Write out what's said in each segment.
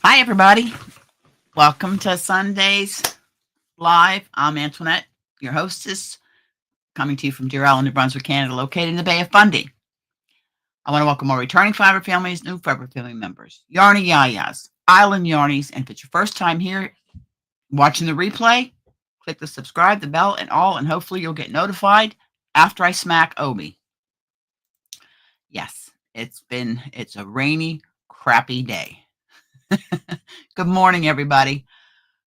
Hi, everybody. Welcome to Sunday's Live. I'm Antoinette, your hostess, coming to you from Deer Island, New Brunswick, Canada, located in the Bay of Fundy. I want to welcome all returning Fiber families, new Fiber family members, Yarny Yayas, Island Yarnies, and if it's your first time here watching the replay, click the subscribe, the bell, and all, and hopefully you'll get notified after I smack Obi. Yes, it's a rainy, crappy day. Good morning, everybody.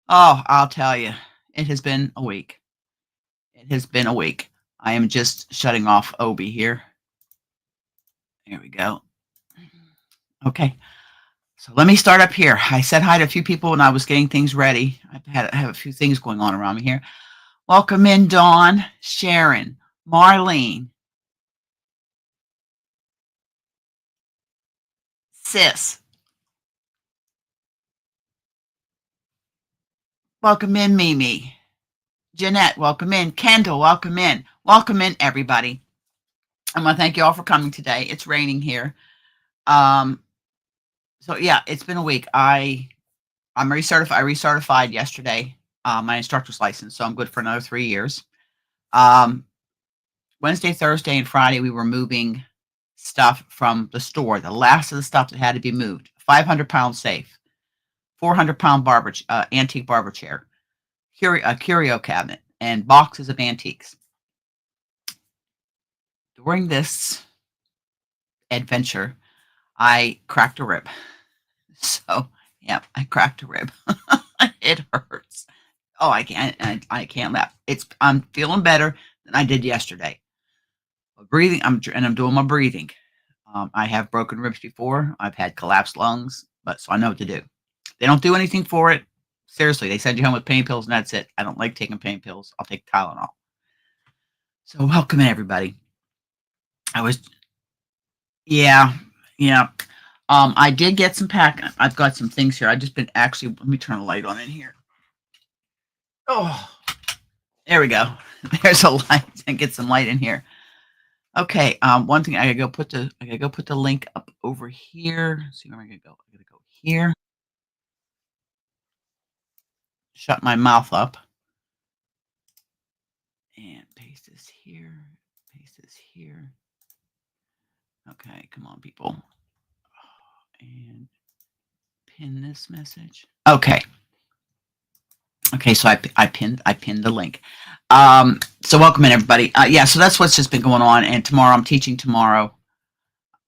Oh, I'll tell you, it has been a week. It has been a week. I am just shutting off Obi here. There we go. Okay. So let me start up here. I said hi to a few people when I was getting things ready. I have a few things going on around me here. Welcome in, Dawn, Sharon, Marlene, Sis. Welcome in, Mimi. Jeanette, welcome in. Kendall, welcome in. Welcome in, everybody. I want to thank you all for coming today. It's raining here. So yeah, it's been a week. I'm recertified. I recertified yesterday my instructor's license, so I'm good for another 3 years. Wednesday, Thursday, and Friday we were moving stuff from the store. The last of the stuff that had to be moved: 500-pound safe, 400-pound antique barber chair, curio cabinet, and boxes of antiques. During this adventure, I cracked a rib. So yeah, I cracked a rib. It hurts. Oh, I can't laugh. I'm feeling better than I did yesterday. Breathing, I'm doing my breathing. I have broken ribs before. I've had collapsed lungs, so I know what to do. They don't do anything for it. Seriously, they send you home with pain pills and that's it. I don't like taking pain pills. I'll take Tylenol. So welcome in, everybody. Yeah. I did get some I've got some things here. I've just been let me turn the light on in here. Oh, there we go. There's a light and get some light in here. Okay. One thing I gotta go put the link up over here. Let's see where I'm gonna go. I gotta go here. Shut my mouth up. And paste this here. Paste this here. Okay, come on, people. And pin this message. Okay. Okay, so I pinned the link. So welcome in, everybody. Yeah, so that's what's just been going on. And tomorrow I'm teaching tomorrow.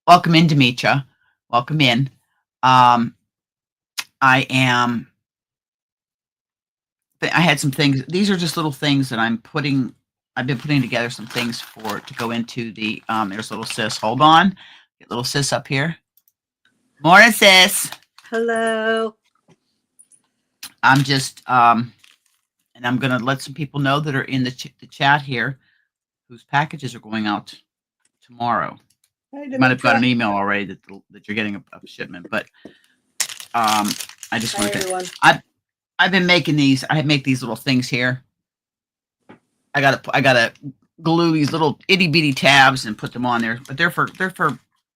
Welcome in, Demetra. Welcome in. I had some things. These are just little things that I've been putting together some things to go into the, there's little sis. Hold on. Get little sis up here. Morning, sis. Hello. I'm just, and I'm going to let some people know that are in the chat here whose packages are going out tomorrow. You might have got an email already that you're getting a shipment, but I just want to. I've been making these. I make these little things here. I gotta glue these little itty bitty tabs and put them on there, but they're for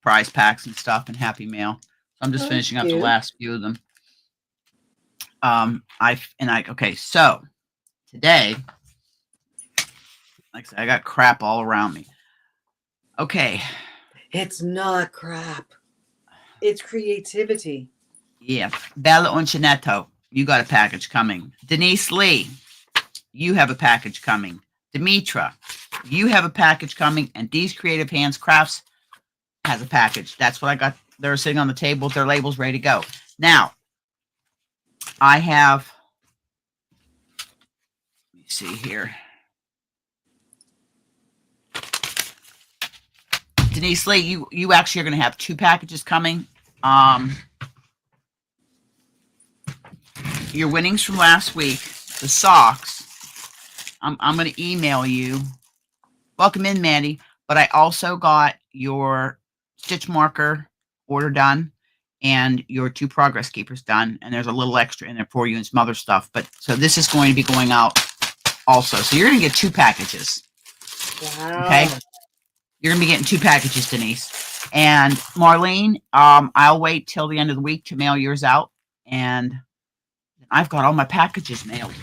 prize packs and stuff and Happy Mail. So I'm just finishing up the last few of them. Okay, so today, like I said, I got crap all around me. Okay. It's not crap. It's creativity. Yeah. Bella Uncinetto, you got a package coming. Denise Lee, you have a package coming. Demetra, you have a package coming. And These Creative Hands Crafts has a package. That's what I got. They're sitting on the table with their labels ready to go. Now, I have, let me see here. Denise Lee, you actually are going to have 2 packages coming. Your winnings from last week, the socks, I'm going to email you. Welcome in, Mandy. But I also got your stitch marker order done and your 2 progress keepers done. And there's a little extra in there for you and some other stuff. But so this is going to be going out also. So you're going to get 2 packages. Wow. Okay. You're going to be getting 2 packages, Denise. And Marlene, I'll wait till the end of the week to mail yours out. and I've got all my packages mailed.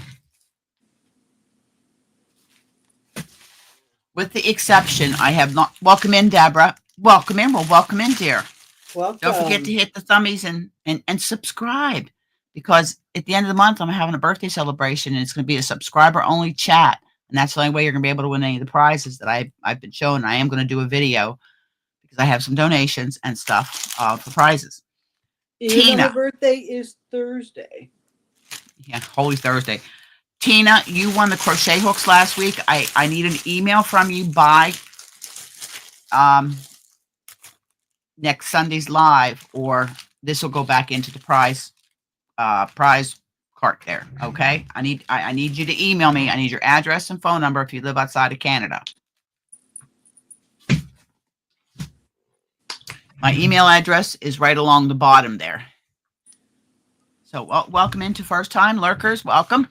With the exception, I have not. Welcome in, Deborah. Welcome in. Well, welcome in, dear. Don't forget to Welcome. hit the thummies and subscribe, because at the end of the month, I'm having a birthday celebration, and it's going to be a subscriber only chat. And that's the only way you're going to be able to win any of the prizes that I've been shown. I am going to do a video because I have some donations and stuff for prizes. Even though her Tina, birthday is Thursday. yeah, Holy Thursday. Tina, you won the crochet hooks last week. I need an email from you by um, next Sunday's live, or this will go back into the prize cart there. Okay. I need you to email me. I need your address and phone number if you live outside of Canada. My email address is right along the bottom there. So welcome into first time lurkers. Welcome.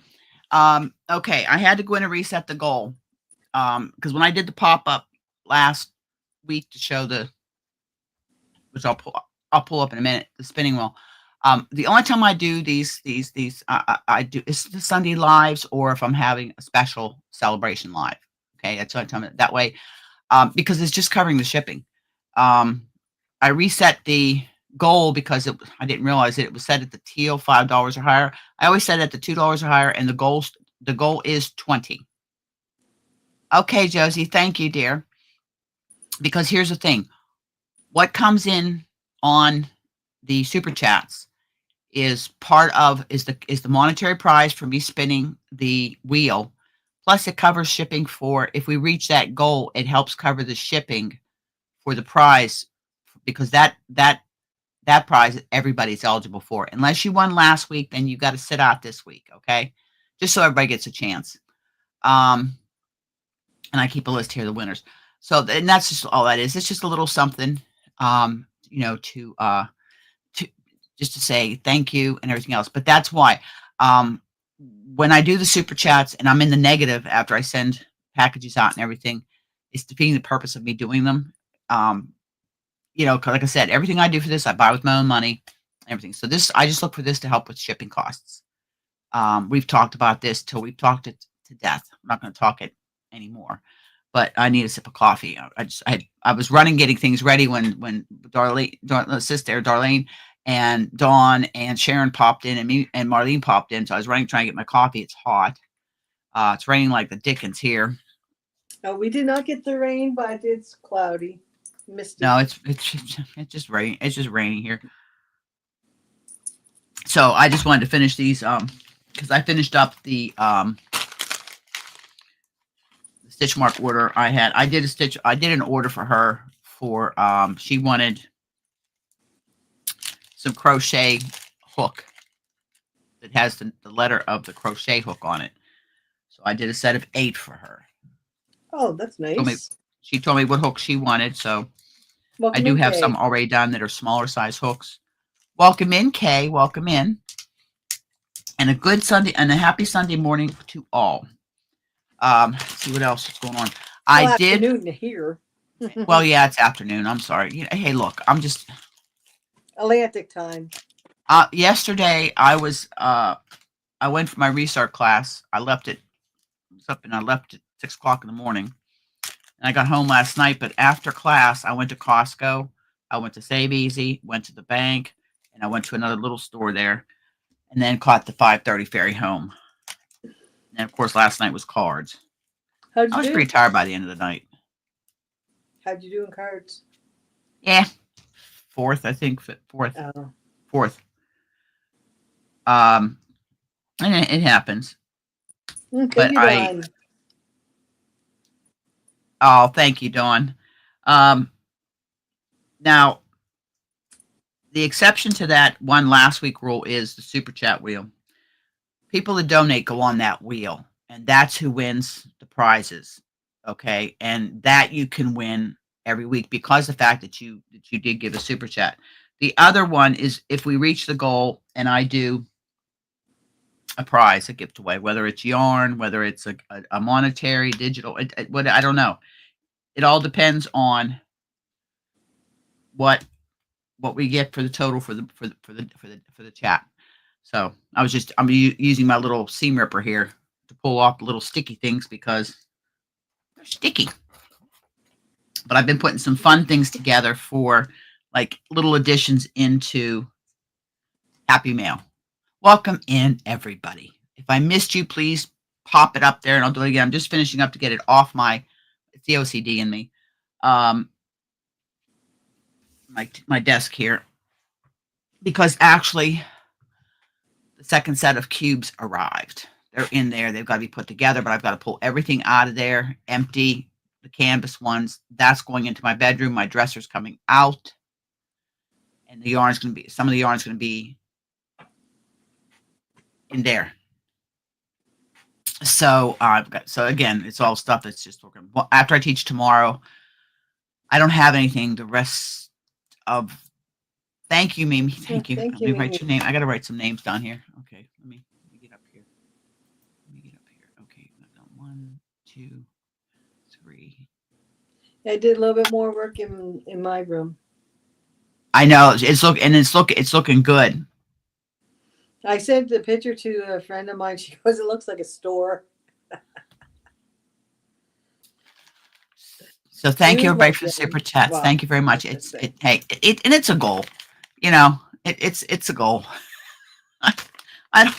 Okay, I had to go in and reset the goal because when I did the pop up last week to show which I'll pull up in a minute, the spinning wheel. The only time I do these I do is the Sunday lives, or if I'm having a special celebration live. Okay, that's the only time that way, because it's just covering the shipping. I reset the goal because I didn't realize it was set at the teal $5 or higher. I always set it at the $2 or higher, and the goal is 20. Okay, Josie, thank you, dear. Because here's the thing: what comes in on the super chats is the monetary prize for me spinning the wheel. Plus, it covers shipping for, if we reach that goal, it helps cover the shipping for the prize, because that prize everybody's eligible for. Unless you won last week, then you got to sit out this week, okay? Just so everybody gets a chance. And I keep a list here of the winners. So, and that's just all that is. It's just a little something, to just to say thank you and everything else. But that's why when I do the super chats and I'm in the negative after I send packages out and everything, it's defeating the purpose of me doing them. Like I said, everything I do for this, I buy with my own money, everything. So I just look for this to help with shipping costs. We've talked about this till we've talked it to death. I'm not going to talk it anymore. But I need a sip of coffee. I was running, getting things ready when Darlene and Dawn and Sharon popped in, and me and Marlene popped in. So I was running, trying to get my coffee. It's hot. It's raining like the dickens here. Oh, we did not get the rain, but it's cloudy, misty. No, it's just raining. It's just raining here. So I just wanted to finish these because I finished up the stitch mark order I had. I did an order for her for she wanted some crochet hook that has the letter of the crochet hook on it. So I did a set of 8 for her. Oh, that's nice. She told me what hook she wanted, so Welcome I do in, have Kay. some already done that are smaller size hooks. Welcome in, Kay. Welcome in. And a good Sunday and a happy Sunday morning to all. Let's see what else is going on. I did afternoon here. Well, yeah, it's afternoon. I'm sorry. Hey, look, I'm just Atlantic time. Yesterday I went for my restart class. I left at 6 o'clock in the morning. And I got home last night, but after class, I went to Costco. I went to Save Easy, went to the bank, and I went to another little store there, and then caught the 5:30 ferry home. And of course, last night was cards. I was pretty tired by the end of the night. How'd you do in cards? Yeah, fourth, I think. Fourth. Oh. Fourth. And it happens. Okay, But oh, thank you, Dawn. Now, the exception to that one last week rule is the super chat wheel. People that donate go on that wheel, and that's who wins the prizes. Okay, and that you can win every week because of the fact that you did give a super chat. The other one is if we reach the goal and I do a prize, a gift away, whether it's yarn, whether it's a monetary, digital, what I don't know. It all depends on what we get for the total for the chat. So I'm using my little seam ripper here to pull off the little sticky things because they're sticky. But I've been putting some fun things together for like little additions into Happy Mail. Welcome in, everybody. If I missed you, please pop it up there and I'll do it again. I'm just finishing up to get it off it's the OCD in me. My desk here. Because actually, the second set of cubes arrived. They're in there. They've got to be put together, but I've got to pull everything out of there, empty the canvas ones. That's going into my bedroom. My dresser's coming out. And some of the yarn's going to be in there. So again, it's all stuff that's just working. Well, after I teach tomorrow, I don't have anything the rest of. Thank you, Mimi. Thank you. Thank Let you, me Mimi. write your name. I got to write some names down here. Okay, let me get up here. Okay, I've got 1, 2, 3. I did a little bit more work in my room. I know it's looking good. I sent the picture to a friend of mine. She goes, "It looks like a store." So thank you everybody for the super chats. Wow. Thank you very much. And it's a goal. You know, it's a goal. I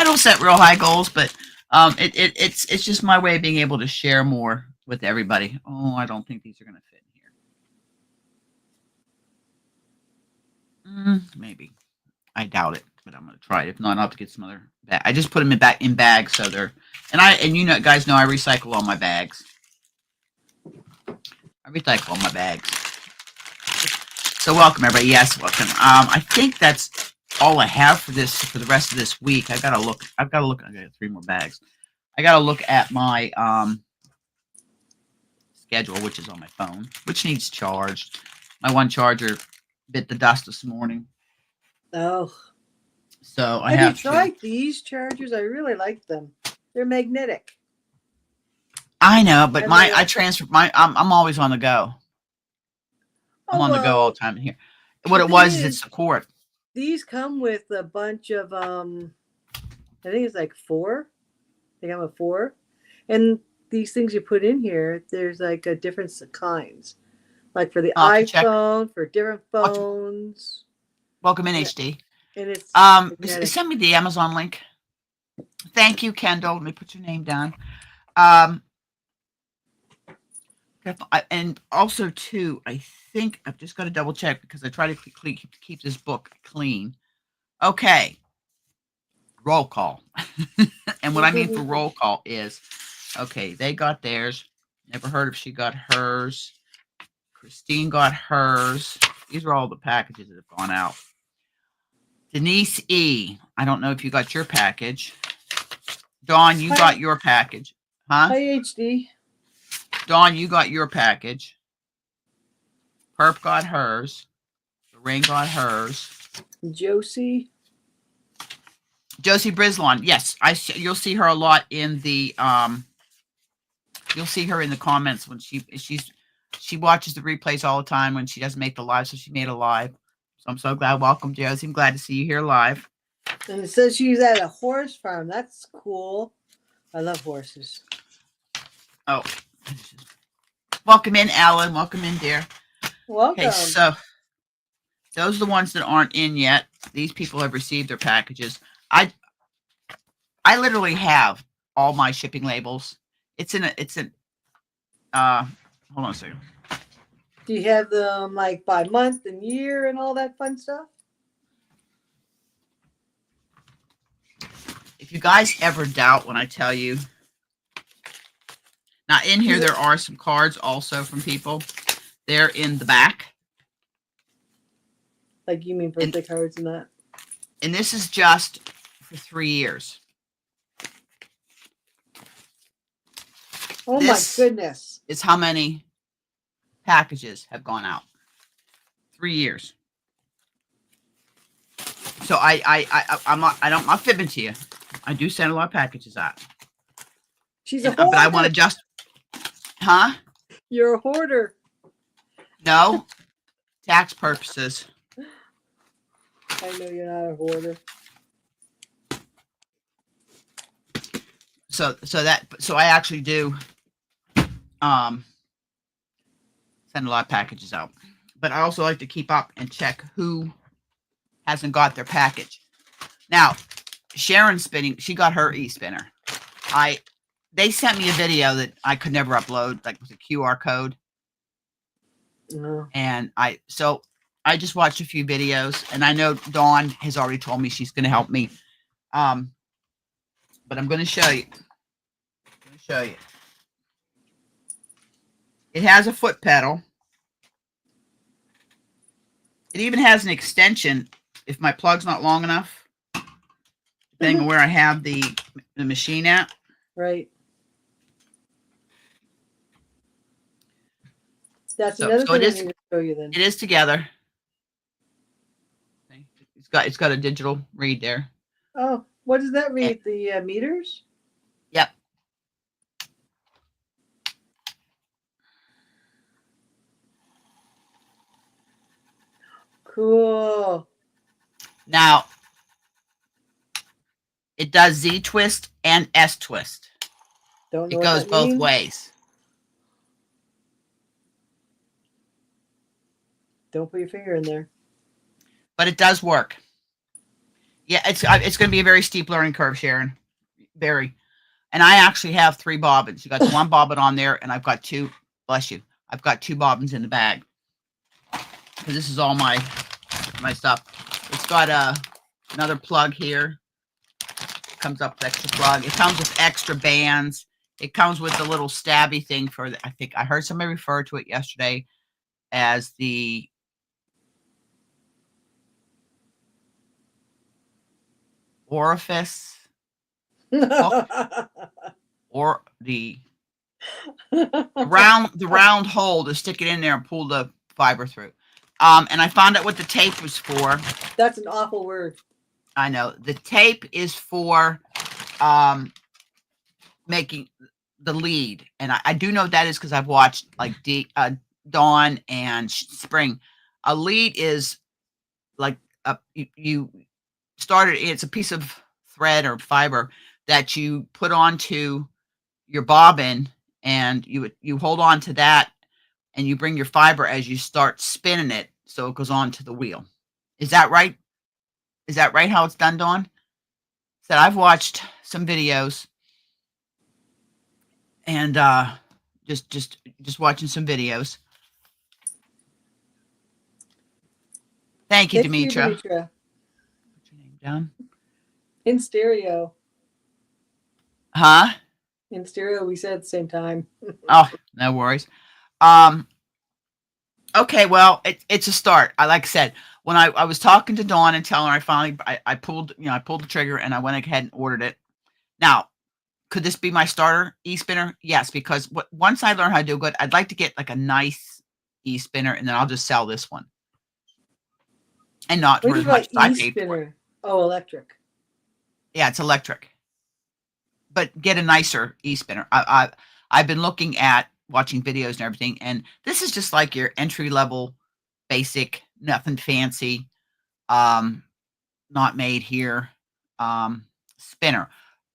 don't set real high goals, but it's just my way of being able to share more with everybody. Oh, I don't think these are going to fit in here. Maybe. I doubt it, but I'm going to try it. If not, I'll have to get some other bag. I just put them in bags, so they're and you know, guys know I recycle all my bags. I recycle all my bags. So welcome everybody. Yes, welcome. I think that's all I have for the rest of this week. I've got to look. I got 3 more bags. I got to look at my schedule, which is on my phone, which needs charged. My one charger bit the dust this morning. Oh. So I have you tried these chargers? I really like them. They're magnetic. I know, but I transfer my. I'm always on the go. I'm on the go all the time in here. What it was is it's the cord. These come with a bunch of I think it's like 4. I think I'm a 4, and these things you put in here, there's like a different kinds, like for the iPhone, for different phones. Welcome in, HD. And it's send me the Amazon link. Thank you, Kendall. Let me put your name down. And also too, I think I've just got to double check because I try to keep this book clean. Okay. Roll call. And what I mean for roll call is, okay, they got theirs. Never heard if she got hers. Christine got hers. These are all the packages that have gone out. Denise E. I don't know if you got your package. Dawn, you got your package. Huh? Hi, HD. Dawn, you got your package. Perp got hers. Lorraine got hers. Josie Brislon. Yes, you'll see her a lot in the you'll see her in the comments when she watches the replays all the time when she doesn't make the live, so she made a live. So I'm so glad. Welcome, Josie. I'm glad to see you here live. And it says she's at a horse farm. That's cool. I love horses. Oh. Welcome in, Alan. Welcome in, dear. Welcome. Okay, so those are the ones that aren't in yet. These people have received their packages. I literally have all my shipping labels. Hold on a second. Do you have them like by month and year and all that fun stuff? If you guys ever doubt when I tell you, now in here there are some cards also from people. They're in the back. Like you mean birthday cards and that? And this is just for 3 years. Oh my goodness. Is how many packages have gone out. 3 years. So I'm not fibbing to you. I do send a lot of packages out. She's a hoarder. But I want to just, huh? You're a hoarder. No, tax purposes. I know you're not a hoarder. So I actually do um send a lot of packages out. But I also like to keep up and check who hasn't got their package. Now, Sharon's spinning, she got her e-spinner. They sent me a video that I could never upload, like with a QR code. No. And I just watched a few videos, and I know Dawn has already told me she's gonna help me. But I'm gonna show you. It has a foot pedal. It even has an extension if my plug's not long enough, depending on where I have the machine at. Right. That's another thing I need to show you then. It is together. It's got a digital read there. Oh, what does that read? The meters? Yep. Cool. Now, it does Z twist and S twist. Don't know it goes both means. ways. Don't put your finger in there. But it does work. Yeah, it's going to be a very steep learning curve, Sharon. Very. And I actually have 3 bobbins. You got the 1 bobbin on there, and I've got 2. Bless you. I've got 2 bobbins in the bag. Because this is all my stuff. It's got another plug here. It comes up with extra plug. It comes with extra bands. It comes with the little stabby thing for I think I heard somebody refer to it yesterday as the orifice or the round hole to stick it in there and pull the fiber through. And I found out what the tape was for. That's an awful word. I know. The tape is for making the lead. And I do know that is because I've watched like Dawn and Spring. A lead is like you started, it's a piece of thread or fiber that you put onto your bobbin, and you hold on to that, and you bring your fiber as you start spinning it, so it goes onto the wheel. Is that right? Is that right how it's done, Dawn? Said I've watched some videos, and just watching some videos. Thank you, Demetra. Put your name down. In stereo. Huh? In stereo, we said at the same time. Oh, no worries. Okay, well, it's a start. Like I said, when I was talking to Dawn and telling her I pulled the trigger and I went ahead and ordered it. Now, could this be my starter e-spinner? Yes, because once I learn how to do good, I'd like to get like a nice e-spinner, and then I'll just sell this one. And not for as much as I paid for it. Oh, electric. Yeah, it's electric. But get a nicer e-spinner. I've been looking at watching videos and everything, and this is just like your entry level, basic, nothing fancy, not made here, spinner.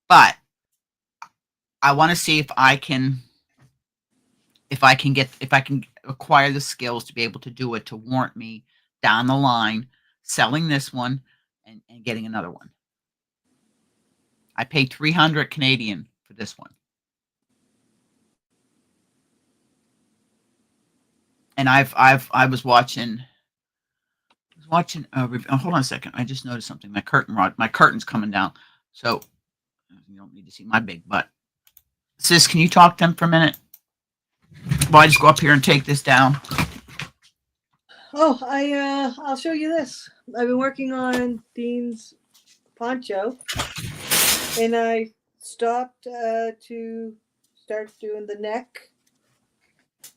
But I want to see if I can acquire the skills to be able to do it, to warrant me down the line selling this one and getting another one. I paid 300 Canadian for this one. And I was watching hold on a second. I just noticed something. My curtain's coming down. So you don't need to see my big butt. Sis, can you talk to him for a minute? Well, I just go up here and take this down. Oh, I'll show you this. I've been working on Dean's poncho, and I stopped to start doing the neck.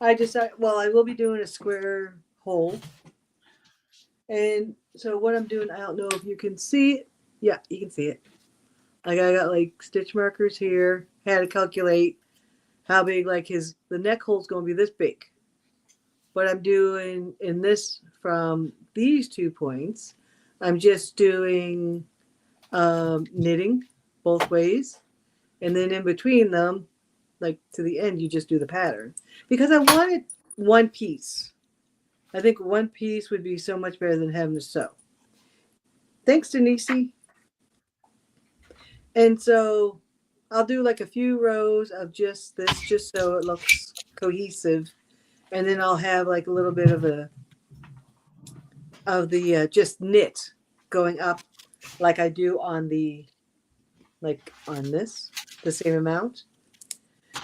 I will be doing a square hole. And so what I'm doing, I don't know if you can see it. Yeah, you can see it. Like I got like stitch markers here. Had to calculate how big the neck hole's going to be this big. What I'm doing in this from these 2 points, I'm just doing knitting both ways. and then in between them, like to the end, you just do the pattern. Because I wanted one piece. I think one piece would be so much better than having to sew. Thanks, Denise. And so I'll do like a few rows of just this, just so it looks cohesive. And then I'll have like a little bit of the just knit going up like I do on the, like on this, the same amount.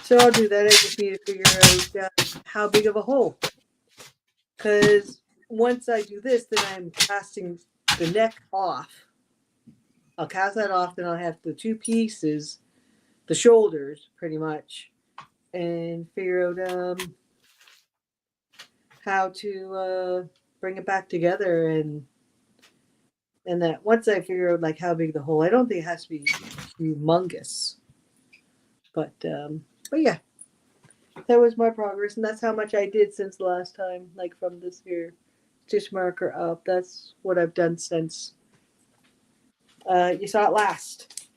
So I'll do that. I just need to figure out how big of a hole. Because once I do this, then I'm casting the neck off. I'll cast that off, then I'll have the two pieces, the shoulders pretty much, and figure out how to bring it back together. And that once I figure out like how big the hole, I don't think it has to be humongous. But yeah, that was my progress, and that's how much I did since the last time, like from this here stitch marker up. That's what I've done since you saw it last.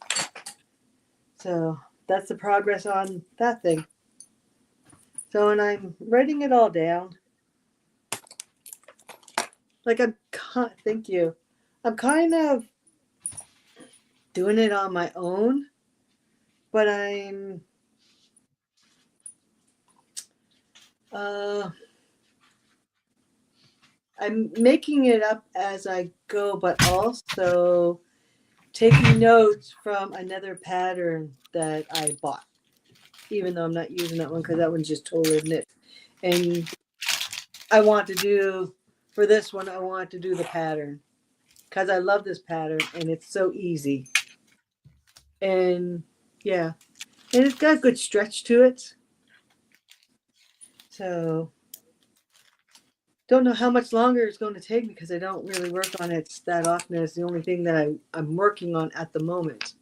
So that's the progress on that thing. So, and I'm writing it all down. Like thank you. I'm kind of doing it on my own, but I'm making it up as I go, but also taking notes from another pattern that I bought, even though I'm not using that one because that one's just totally knit. And I want to do, for this one, I want to do the pattern because I love this pattern and it's so easy. And yeah, and it's got a good stretch to it. So don't know how much longer it's going to take because I don't really work on it that often. It's the only thing that I'm working on at the moment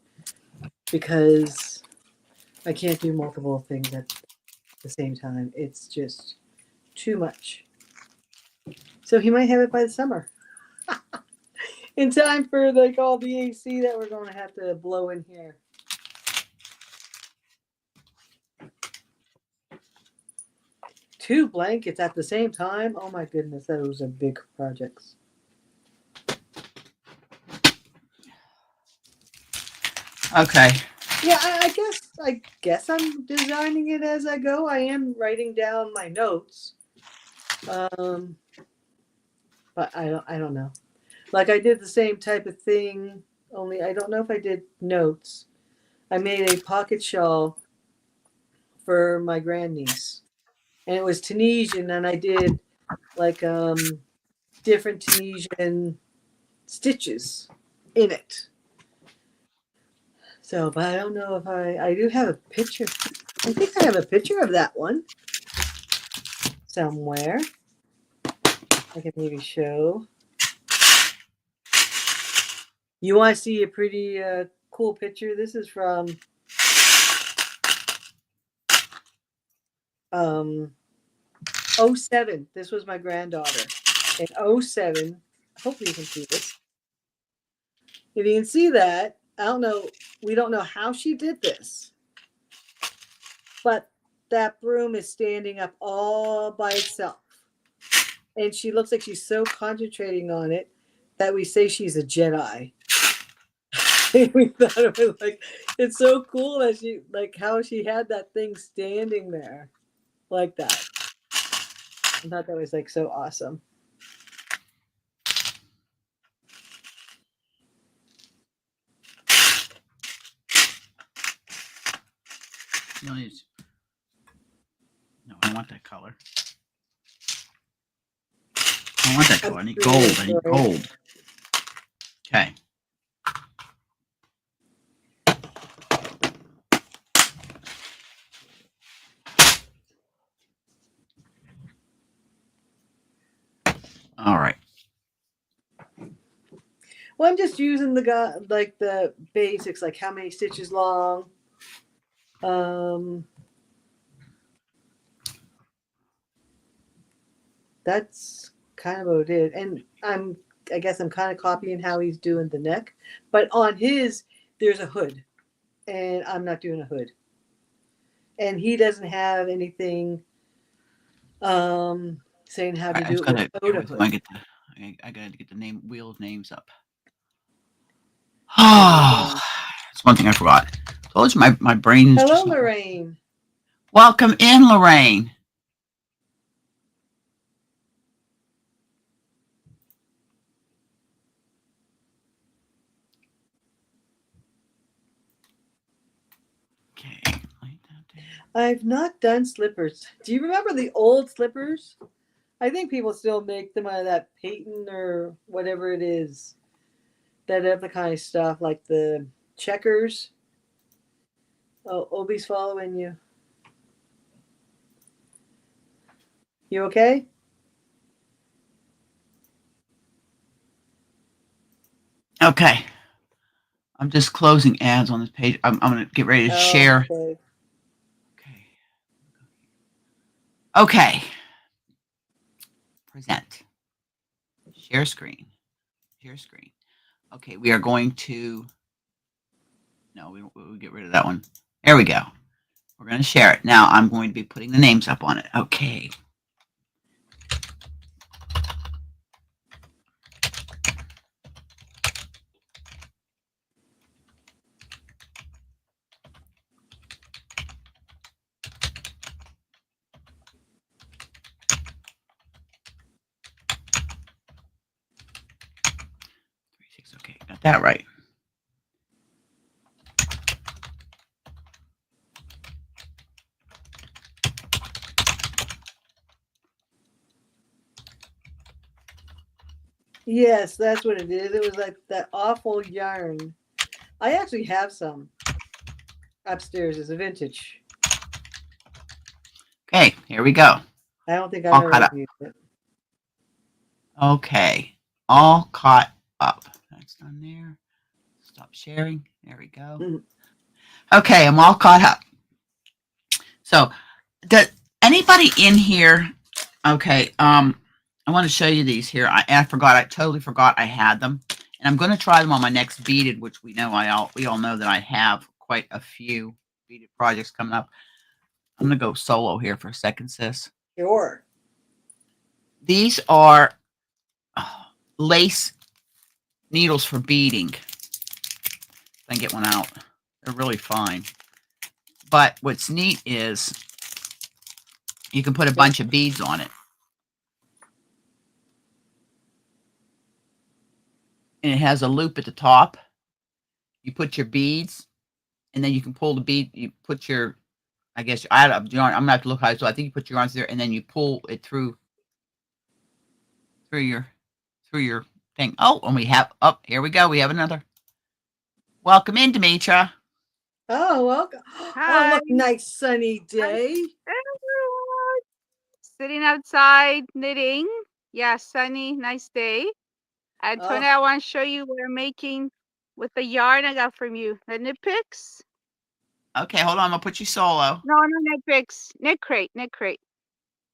because I can't do multiple things at the same time. It's just too much. So he might have it by the summer. In time for like all the AC that we're going to have to blow in here. Two blankets at the same time. Oh my goodness, those are big projects. Okay. Yeah, I guess I'm designing it as I go. I am writing down my notes. But I don't know. Like I did the same type of thing, only I don't know if I did notes. I made a pocket shawl for my grandniece. And it was Tunisian, and I did like different Tunisian stitches in it. So, but I don't know if I do have a picture. I think I have a picture of that one somewhere. I can maybe show. You want to see a pretty cool picture? This is from 07. This was my granddaughter in 07. Hopefully you can see this. If you can see that, I don't know. We don't know how she did this, but that broom is standing up all by itself. And she looks like she's so concentrating on it that we say she's a Jedi. We thought it was like, it's so cool that she, like how she had that thing standing there like that. I thought that was like so awesome. No, I want that color. I want that color. I need gold. I need gold. Okay. All right. Well, I'm just using like the basics, like how many stitches long. That's kind of what it is. And I guess I'm kind of copying how he's doing the neck, but on his there's a hood. and I'm not doing a hood. And he doesn't have anything saying how Sorry, to I do just it gotta bear without a with me while hood. I get the I gotta get the wheel of names up. There you Oh, go. that's one thing I forgot. Told you my brain's Hello, just not. Lorraine. Welcome in, Lorraine. Okay, lay that down. I've not done slippers. Do you remember the old slippers? I think people still make them out of that patent or whatever it is. That other kind of stuff, like the checkers. Oh, Obi's following you. You okay? Okay, I'm just closing ads on this page. I'm gonna get ready to Oh, share. okay. Okay. Okay. Present. Share screen. Share screen. Okay, we are going to. No, we'll get rid of that one. There we go. We're going to share it. Now I'm going to be putting the names up on it. Okay. Okay, got that right. Yes, that's what it is. It was like that awful yarn. I actually have some upstairs as a vintage. Okay, here we go. I don't think I've All ever caught up. used it. Okay, all caught up. That's done there. Stop sharing. There we go. Mm. Okay, I'm all caught up. So, does anybody in here? Okay, I want to show you these here. I forgot. I totally forgot I had them, and I'm going to try them on my next beaded, which we know we all know that I have quite a few beaded projects coming up. I'm going to go solo here for a second, sis. Sure. These are lace needles for beading. If I can get one out, they're really fine. But what's neat is you can put a bunch of beads on it. And it has a loop at the top. You put your beads, and then you can pull the bead. You put your, I guess, I'm gonna have to look high. So I think you put your arms there, and then you pull it through your through your thing. Oh, and we have here we go. We have another. Welcome in, Demetra. Oh, welcome. Oh, Hi, look, nice sunny hi day. everyone. Sitting outside knitting. Yeah, sunny, nice day. And Tony, Oh, I want to show you what I'm making with the yarn I got from you. The knit picks? Okay, hold on. I'm gonna put you solo. No, no knit picks. Knit crate, knit crate.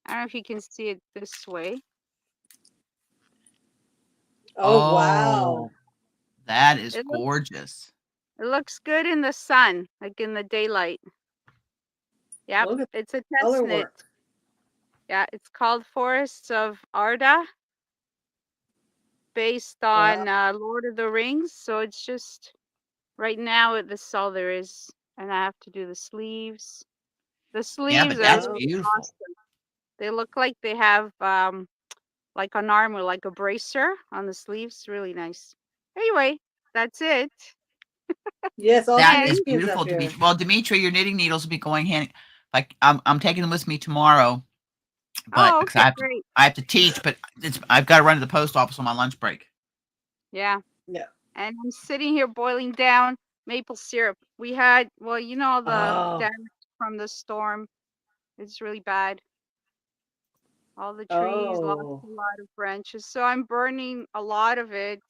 I don't know if you can see it this way. oh, wow. Oh, that is It looks gorgeous. it looks good in the sun, like in the daylight. Yep, Look at it's a the test color knit. work. Yeah, it's called Forests of Arda, based Wow. on Lord of the Rings. So it's just right now this is all there is, and I have to do the sleeves. The Yeah, sleeves but are that's Oh, really beautiful. awesome. They look like they have like an armor, like a bracer on the sleeves. Really nice. Anyway, that's it. yes, all That is Canadians up beautiful, here. Demetri. Well, Demetri, your knitting needles will be going hand. Like I'm taking them with me tomorrow, but Oh, because okay, great. I have to teach, but I've got to run to the post office on my lunch break. Yeah. Yeah. And I'm sitting here boiling down maple syrup. We had, well, all the Oh, damage from the storm. It's really bad. All the trees lost oh, a lot of branches. So I'm burning a lot of it.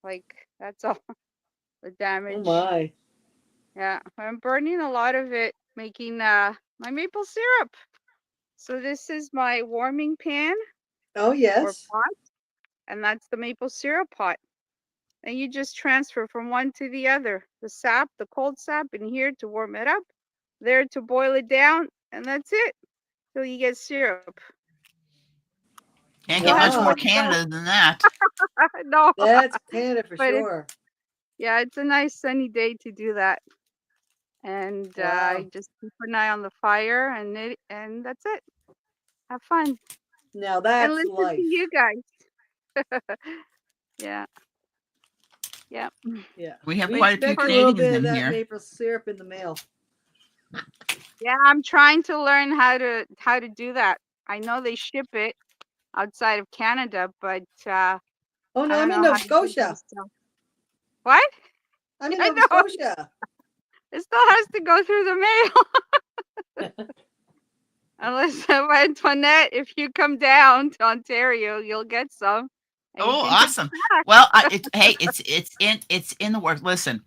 Like, that's all the oh damage. my. Yeah, I'm burning a lot of it, making my maple syrup. So this is my warming pan Oh, or yes. pot, and that's the maple syrup pot. and you just transfer from one to the other. The sap, the cold sap in here to warm it up, there to boil it down, and that's it till you get syrup. Can't Still get has much a more Wow. ways to Canada than that. go. No, That's Canada for but sure. yeah, it's a nice sunny day to do that. And I Wow. just keep an eye on the fire, and that's it. Have fun Now and that's listen to life. you guys. Yeah, yeah. Yeah. We have We But quite a the few expect a first, little Canadians bit of in that here. maple syrup in the mail. yeah, I'm trying to learn how to do that. I know they ship it outside of Canada, but Oh I no, don't I'm in know Nova how to do it Scotia. myself. What? I'm in I Nova know Scotia. it still has to go through the mail. Unless Antoinette, if you come down to Ontario, you'll get some, and you Oh, can take awesome. it back. Well, hey, it's in the works. Listen,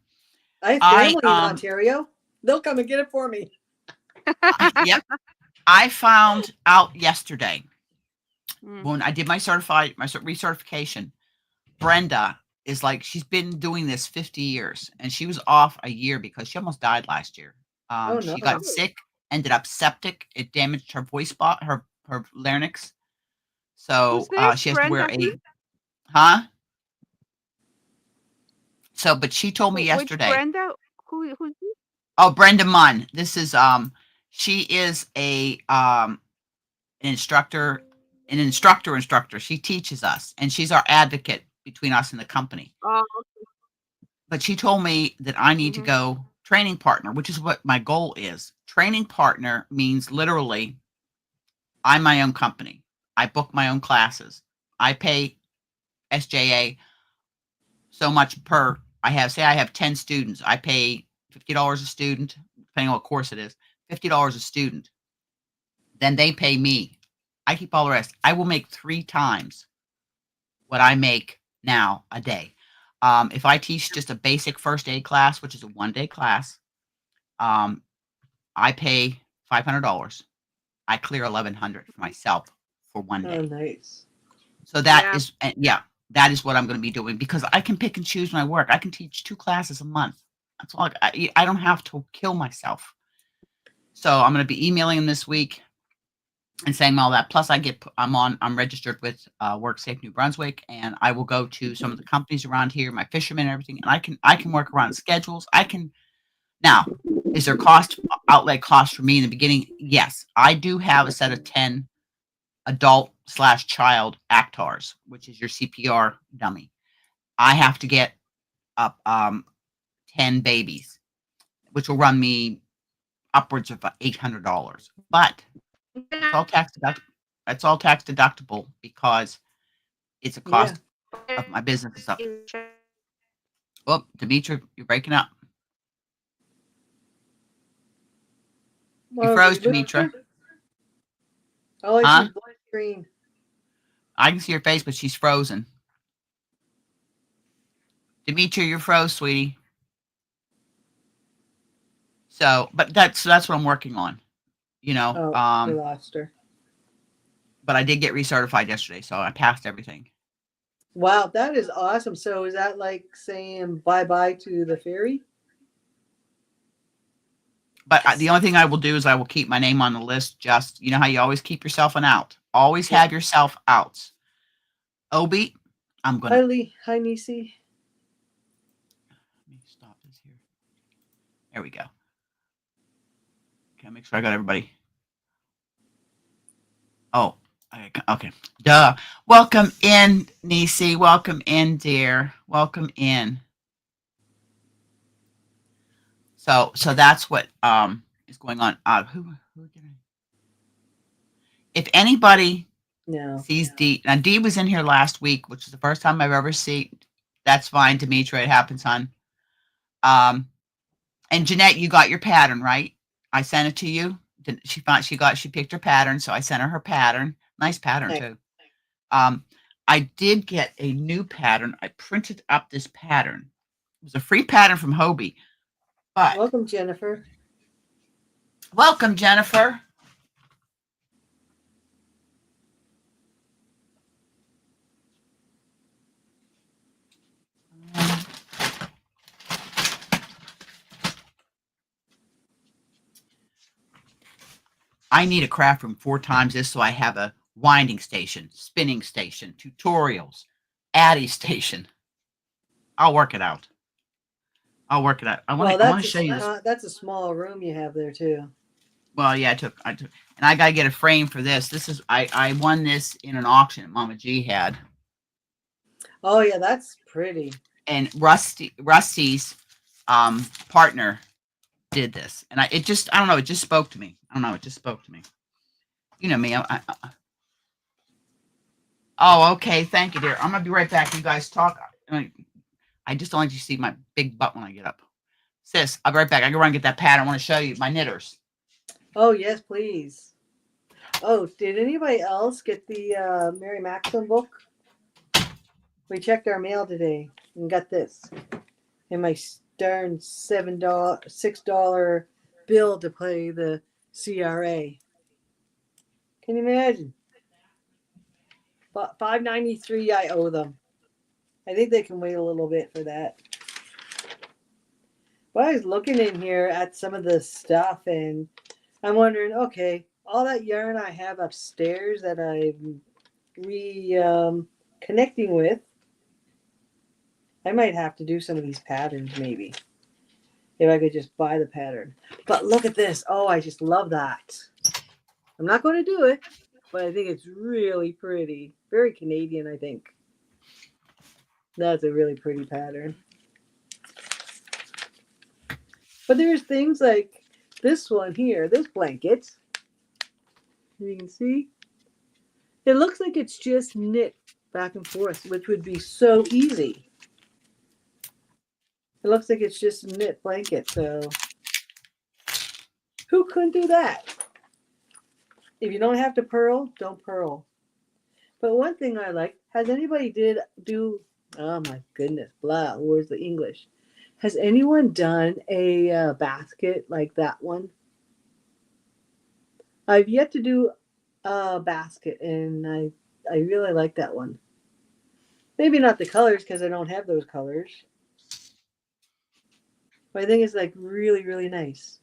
I have I family in Ontario. They'll come and get it for me. yep, I found out yesterday Mm. when I did my recertification. Brenda is like she's been doing this 50 years, and she was off a year because she almost died last year. Oh She no. got Oh, sick, ended up septic. It damaged her voice spot, her larynx. who's So this? she has to wear Brenda? a huh. So, but she told me Which yesterday. Brenda? Who's this? Oh, Brenda Munn. This is she is a an instructor. She teaches us, and she's our advocate between us and the company. Oh, But she told me that I need to mm-hmm. go training partner, which is what my goal is. Training partner means literally I'm my own company. I book my own classes. I pay SJA so much per I have 10 students. I pay $50 a student, depending on what course it is, $50 a student. Then they pay me. I keep all the rest. I will make 3 times what I make now a day. If I teach just a basic first aid class, which is a 1-day class, um, I pay $500. I clear 1,100 for myself for 1 Oh day. nice. So that Yeah. is, yeah, that is what I'm going to be doing because I can pick and choose my work. I can teach 2 classes a month. That's all. I don't have to kill myself. So I'm going to be emailing them this week and saying all that. Plus, I'm registered with WorkSafe New Brunswick, and I will go to some of the companies around here, my fishermen and everything, and I can work around schedules. I can now. Is there outlay cost for me in the beginning? Yes, I do have a set of 10 adult/child ACTARs, which is your CPR dummy. I have to get up 10 babies, which will run me upwards of $800. But it's all tax deductible. It's all tax deductible because it's a Yeah. cost of my business and stuff. Oh, Demetra, you're breaking up. You Well, froze, we lose Demetra. her. All I see Huh? is black screen. I can see her face, but she's frozen. Demetra, you're froze, sweetie. So, but that's what I'm working on. You know, Oh, we lost her. but I did get recertified yesterday, so I passed everything. Wow, that is awesome. So is that like saying bye bye to the ferry? But the only thing I will do is I will keep my name on the list. Just you know how you always keep yourself an out. Always Yeah. have yourself outs. Obi, I'm Hi, gonna Lee. Hi, Nisi. let me stop this here. There we go. Okay, make sure I got everybody. Oh, okay. Duh. Welcome in, Nisi. Welcome in, dear. Welcome in. So that's what is going on. Who did I? If anybody No. sees Dee, now Dee was in here last week, which is the first time I've ever seen. That's fine, Demetra. It happens, hon. And Jeanette, you got your pattern, right? I sent it to you. She picked her pattern, so I sent her pattern. Nice pattern Thanks. too. I did get a new pattern. I printed up this pattern. It was a free pattern from Hobie. But Welcome, Jennifer. welcome, Jennifer. I need a craft room 4 times this, so I have a winding station, spinning station, tutorials, Addy station. I'll work it out. I'll work it out. I Well, want to show you this. that's a small room you have there too. Well, yeah, I took, and I got to get a frame for this. This is, I won this in an auction Mama G had. Oh yeah, that's pretty. And Rusty's partner did this. And I don't know, it just spoke to me. I don't know, it just spoke to me. You know me. Oh, okay. Thank you, dear. I'm going to be right back. You guys talk. I just don't like to see my big butt when I get up. Sis, I'll be right back. I can run and get that pad. I want to show you my knitters. Oh yes, please. Oh, did anybody else get the Mary Maxim book? We checked our mail today and got this. And my darn $6 bill to pay the CRA. Can you imagine? $5.93 I owe them. I think they can wait a little bit for that. But I was looking in here at some of the stuff and I'm wondering, okay, all that yarn I have upstairs that I'm connecting with, I might have to do some of these patterns maybe. If I could just buy the pattern. But look at this. Oh, I just love that. I'm not going to do it, but I think it's really pretty. Very Canadian, I think. That's a really pretty pattern. But there's things like this one here, this blanket. You can see. It looks like it's just knit back and forth, which would be so easy. It looks like it's just a knit blanket, so who couldn't do that? If you don't have to purl, don't purl. But one thing I like, has anybody do, oh my goodness, blah, where's the English? Has anyone done a basket like that one? I've yet to do a basket, and I really like that one. Maybe not the colors, because I don't have those colors. But I think it's like really, really nice.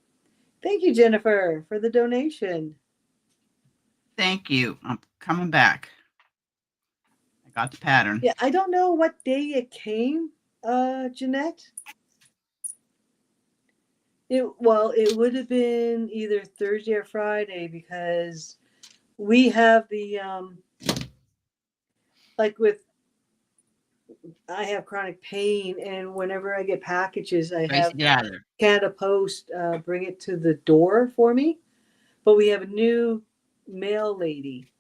Thank you, Jennifer, for the donation. Thank you. I'm coming back. I got the pattern. Yeah, I don't know what day it came, Jeanette. It would have been either Thursday or Friday because we have the like with I have chronic pain, and whenever I get packages, I have Canada Post bring it to the door for me. But we have a new mail lady,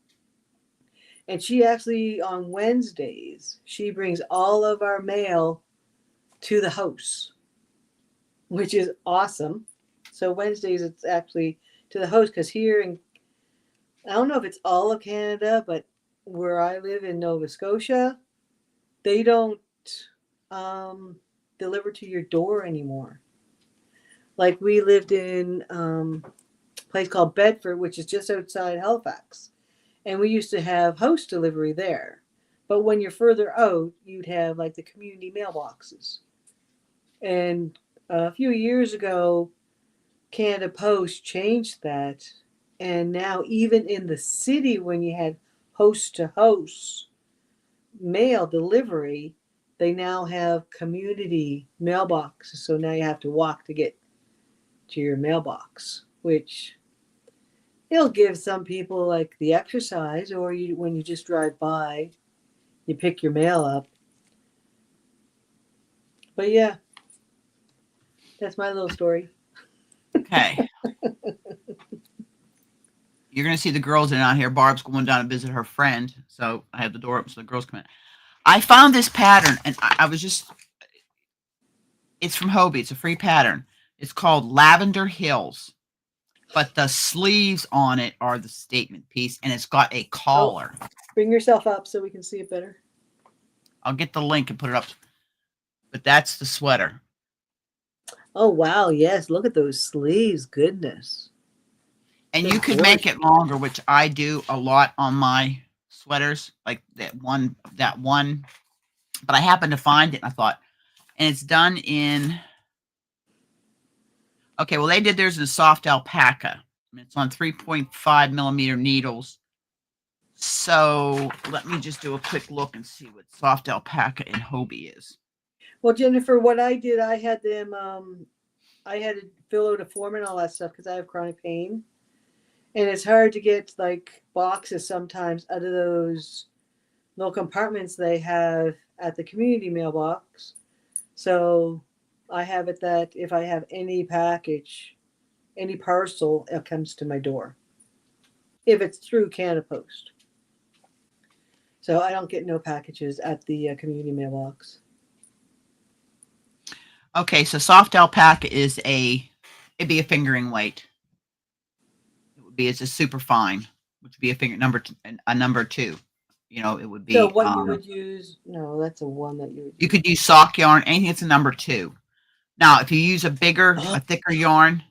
and she actually on Wednesdays she brings all of our mail to the house, which is awesome. So Wednesdays it's actually to the house because here in I don't know if it's all of Canada, but where I live in Nova Scotia, they don't deliver to your door anymore. Like we lived in a place called Bedford, which is just outside Halifax. And we used to have house delivery there. But when you're further out, you'd have like the community mailboxes. And a few years ago, Canada Post changed that. And now even in the city, when you had host to host mail delivery, they now have community mailboxes. So now you have to walk to get to your mailbox, which it'll give some people like the exercise, or when you just drive by, you pick your mail up. But yeah, that's my little story. Okay. You're going to see the girls in out here. Barb's going down to visit her friend. So I have the door open so the girls come in. I found this pattern and I was just, it's from Hobie. It's a free pattern. It's called Lavender Hills, but the sleeves on it are the statement piece and it's got a collar. Oh, bring yourself up so we can see it better. I'll get the link and put it up. But that's the sweater. Oh, wow. Yes. Look at those sleeves. Goodness. And you could make it longer, which I do a lot on my sweaters, like that one. But I happened to find it and I thought, and it's done in, okay, well, they did theirs in soft alpaca. It's on 3.5 millimeter needles. So let me just do a quick look and see what soft alpaca and Hobie is. Well, Jennifer, what I did, I had them. I had to fill out a form and all that stuff because I have chronic pain, and it's hard to get like boxes sometimes out of those little compartments they have at the community mailbox. So I have it that if I have any package, any parcel, it comes to my door. If it's through Canada Post. So I don't get no packages at the community mailbox. Okay, so soft alpaca it'd be a fingering weight. It's a super fine, which would be a number 2. You know, it would be. So what you would use? No, that's a one that you would. You could use sock yarn, anything that's a number 2. Now, if you use a thicker yarn,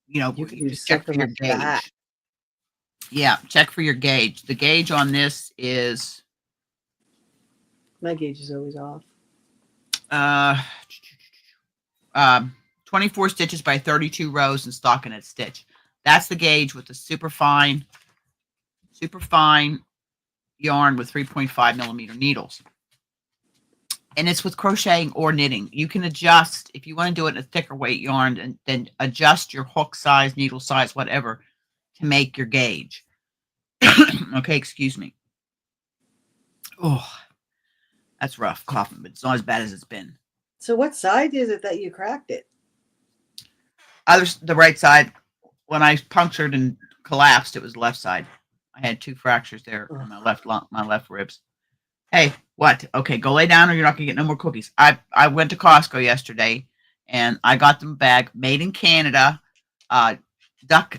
you could you use just check for something your like gauge. that. Yeah, check for your gauge. The gauge on this is My gauge is always off. 24 stitches by 32 rows and stockinette stitch. That's the gauge with the super fine yarn with 3.5 millimeter needles. And it's with crocheting or knitting. You can adjust if you want to do it in a thicker weight yarn, and then adjust your hook size, needle size, whatever, to make your gauge. Okay, excuse me. Oh, that's rough coughing, but it's not as bad as it's been. So what side is it that you cracked it? The right side. When I punctured and collapsed, it was the left side. I had 2 fractures there in my left ribs. Hey, what? Okay, go lay down or you're not gonna get no more cookies. I went to Costco yesterday and I got them a bag made in Canada, duck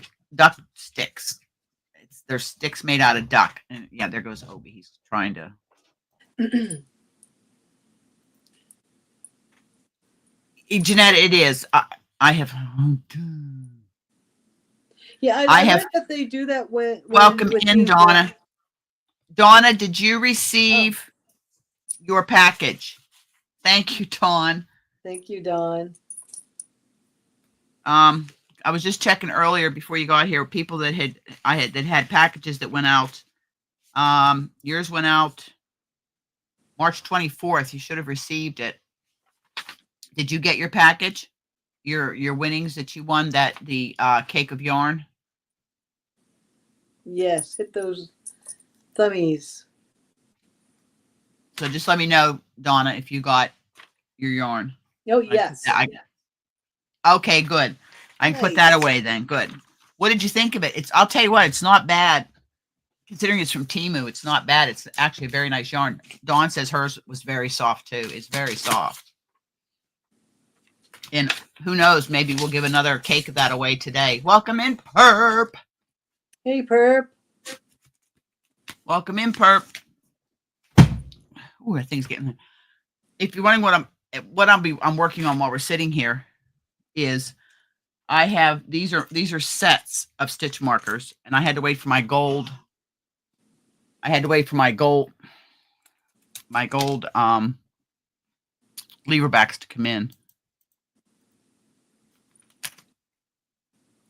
sticks. They're sticks made out of duck. And yeah, there goes Hobie. He's trying to. Jeanette, it is. I have. Yeah, I have. That they do that when Welcome in, Donna. Donna, did you receive your package? Thank you, Dawn. Thank you, Dawn. I was just checking earlier before you got here. People that had packages that went out. Yours went out March 24th. You should have received it. Did you get your package? Your winnings that you won, that the cake of yarn? Yes, hit those thummies. So just let me know, Donna, if you got your yarn. Oh, yes. Okay, good. I can put that away then. Good. What did you think of it? I'll tell you what, it's not bad. Considering it's from Temu, it's not bad. It's actually a very nice yarn. Dawn says hers was very soft too. It's very soft. And who knows, maybe we'll give another cake of that away today. Welcome in, Perp. Hey, Perp. Welcome in, Perp. Ooh, that thing's getting. If you're wondering I'm working on while we're sitting here, is I have these are sets of stitch markers, and I had to wait for my gold. I had to wait for my gold lever backs to come in.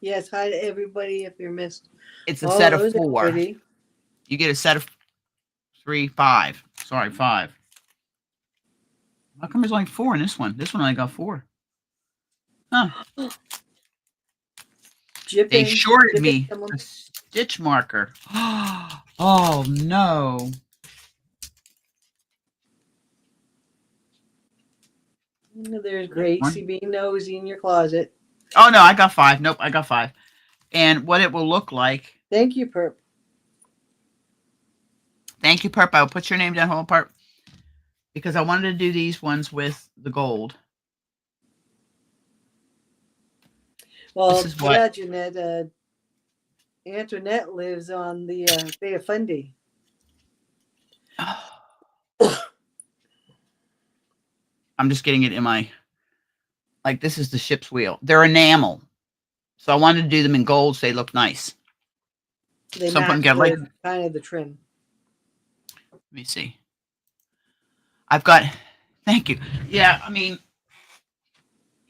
Yes, hi to everybody if you're missed. It's a set of 4. You get a set of 5. Sorry, 5. How come there's only 4 in this one? This one only got 4. Huh. They shorted me a stitch marker. Oh, no. There's Gracie being nosy in your closet. Oh, no, I got 5. Nope, I got 5. And what it will look like. Thank you, Perp. Thank you, Perp. I'll put your name down, hold Perp. Because I wanted to do these ones with the gold. Well, yeah, Jeanette, Antoinette lives on the Bay of Fundy. I'm just getting it in my, like, this is the ship's wheel. They're enamel. So I wanted to do them in gold so they look nice. They match kind of the trim. Let me see. I've got, thank you. Yeah, I mean,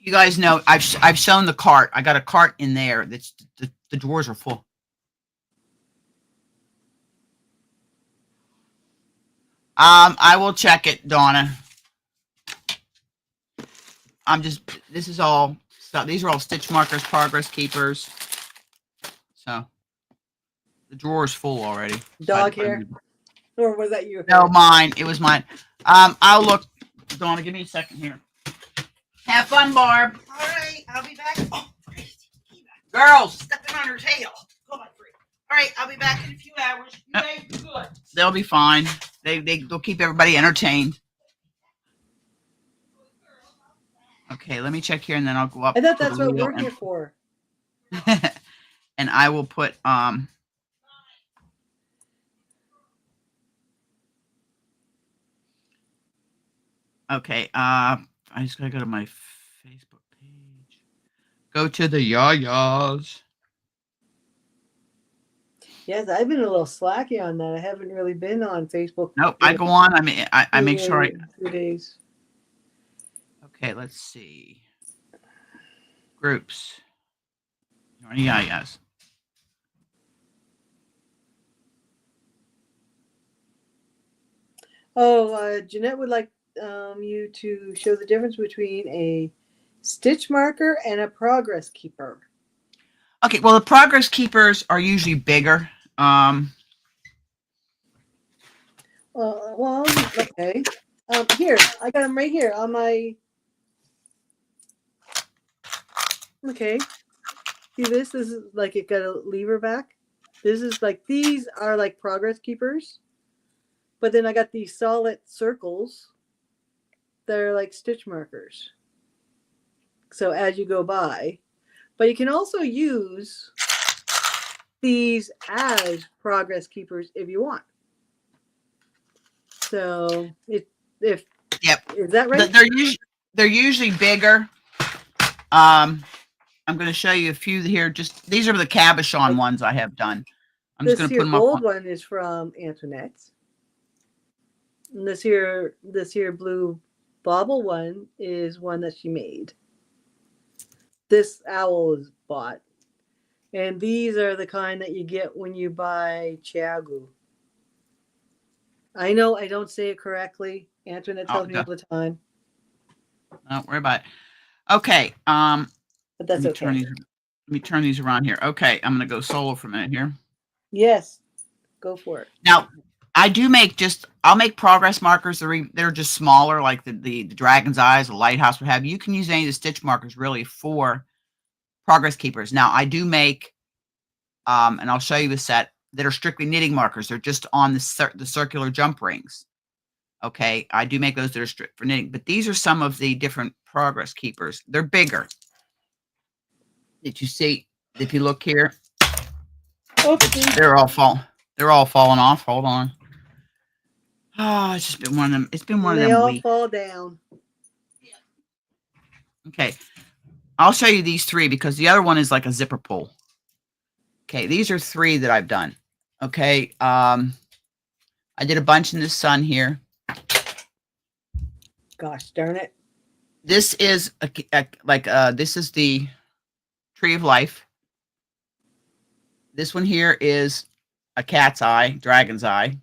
You guys know I've shown the cart. I got a cart in there. That's the drawers are full. I will check it, Donna. This is all stuff. These are all stitch markers, progress keepers. So the drawer's full already. Dog hair? Or was that your hair? No, mine. It was mine. I'll look. Donna, give me a second here. Have fun, Barb. All right, I'll be back. Oh, Girls, stepping on her tail. Go on, Free. All right, I'll be back in a few hours. You guys be good. they'll be fine. They'll keep everybody entertained. Okay, let me check here and then I'll go up. I thought to that's the what wheel we're here for. and I will put okay, I just gotta go to my Facebook page. Go to the yayas. Yes, I've been a little slacky on that. I haven't really been on Facebook. Nope, I go on. I mean, I make sure I. 2 days. Okay, let's see. Groups. Yayas. Oh, Jeanette would like you to show the difference between a stitch marker and a progress keeper. Okay, well, the progress keepers are usually bigger. Well, okay. Here, I got them right here on my. Okay. See this? This is like it got a lever back. This is like, these are like progress keepers. But then I got these solid circles that are like stitch markers. So as you go by. But you can also use these as progress keepers if you want. So if Yep. Is that right? They're usually bigger. I'm going to show you a few here. Just these are the cabochon ones I have done. I'm just This going to here put them up. gold one is from Antoinette. And this here blue bauble one is one that she made. This owl is bought. And these are the kind that you get when you buy Chiagu. I know I don't say it correctly. Antoinette tells me all the time. Don't worry about it. Okay. But that's let me turn these around here. Okay, I'm going to go solo for a minute here. Yes, go for it. Now, I'll make progress markers. They're just smaller, like the dragon's eyes, the lighthouse, what have you. You can use any of the stitch markers really for progress keepers. Now, I do make, and I'll show you a set that are strictly knitting markers. They're just on the circular jump rings. Okay, I do make those that are strict for knitting, but these are some of the different progress keepers. They're bigger. Did you see? If you look here, they're all falling off. Hold on. Oh, it's just been one of them. It's been one of them They all weeks. fall down. Okay, I'll show you these three because the other one is like a zipper pull. Okay, these are three that I've done. Okay, I did a bunch in the sun here. Gosh darn it! This is this is the tree of life. This one here is a cat's eye, dragon's eye.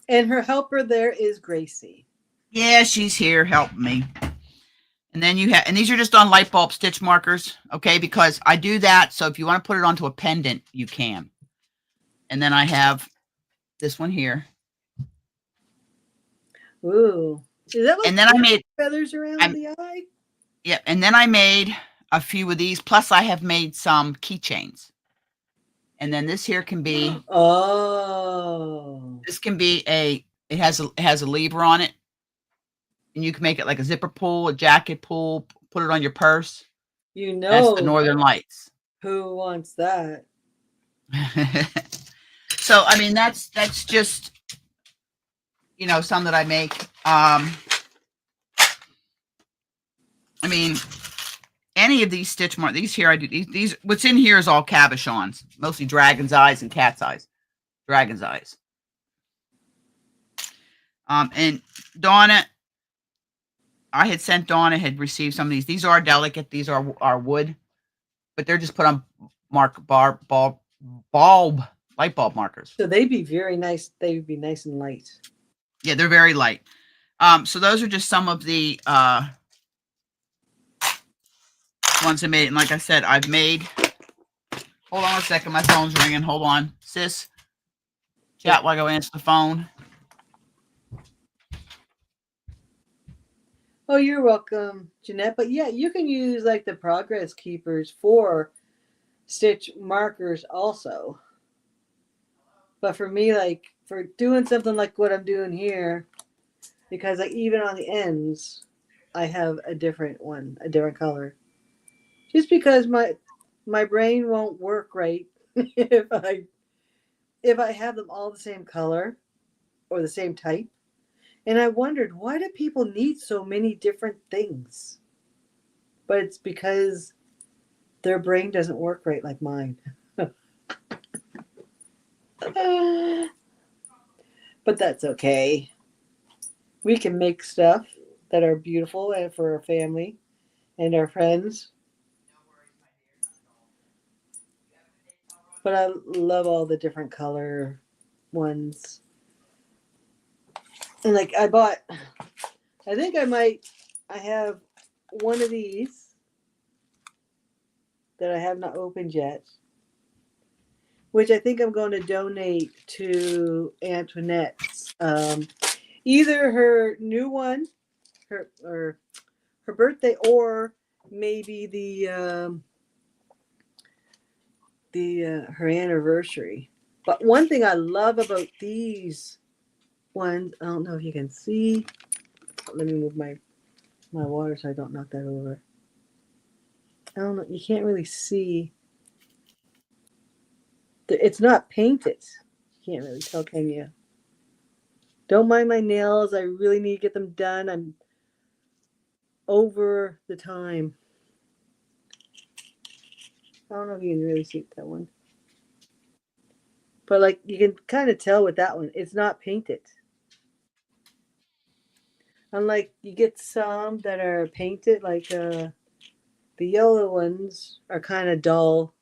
And her helper there is Gracie. Yeah, she's here helping me. And then you have, and these are just on light bulb stitch markers, okay? Because I do that, so if you want to put it onto a pendant, you can. And then I have this one here. Ooh, is that like and then I made feathers around the eye? Yeah, and then I made a few of these. Plus, I have made some keychains. And then this here can be. Oh. This can be it has a lever on it. And you can make it like a zipper pull, a jacket pull, put it on your purse. You know. That's the Northern Lights. Who wants that? So, I mean, that's just, some that I make. I mean, any of these stitch marks, these here, I do these, what's in here is all cabochons, mostly dragon's eyes and cat's eyes. Dragon's eyes. And Donna, I had sent Dawn and had received some of these. These are delicate. These are wood, but they're just put on light bulb markers. So they'd be very nice. They would be nice and light. Yeah, they're very light. So those are just some of the ones I made. And like I said, I've made. Hold on a second. My phone's ringing. Hold on, sis. Chat while I go answer the phone. Oh, you're welcome, Jeanette. But yeah, you can use like the progress keepers for stitch markers also. But for me, like for doing something like what I'm doing here, because like even on the ends, I have a different one, a different color. Just because my brain won't work right if I have them all the same color or the same type. And I wondered, why do people need so many different things? But it's because their brain doesn't work right like mine. But that's okay. We can make stuff that are beautiful and for our family and our friends. But I love all the different color ones. And like I think I have one of these that I have not opened yet, which I think I'm going to donate to Antoinette's. Either her new one, her birthday, or maybe her anniversary. But one thing I love about these ones, I don't know if you can see. Let me move my water so I don't knock that over. I don't know. You can't really see. It's not painted. You can't really tell, can you? Don't mind my nails. I really need to get them done. I'm over the time. I don't know if you can really see that one. But like you can kind of tell with that one, it's not painted. Unlike you get some that are painted, like the yellow ones are kind of dull.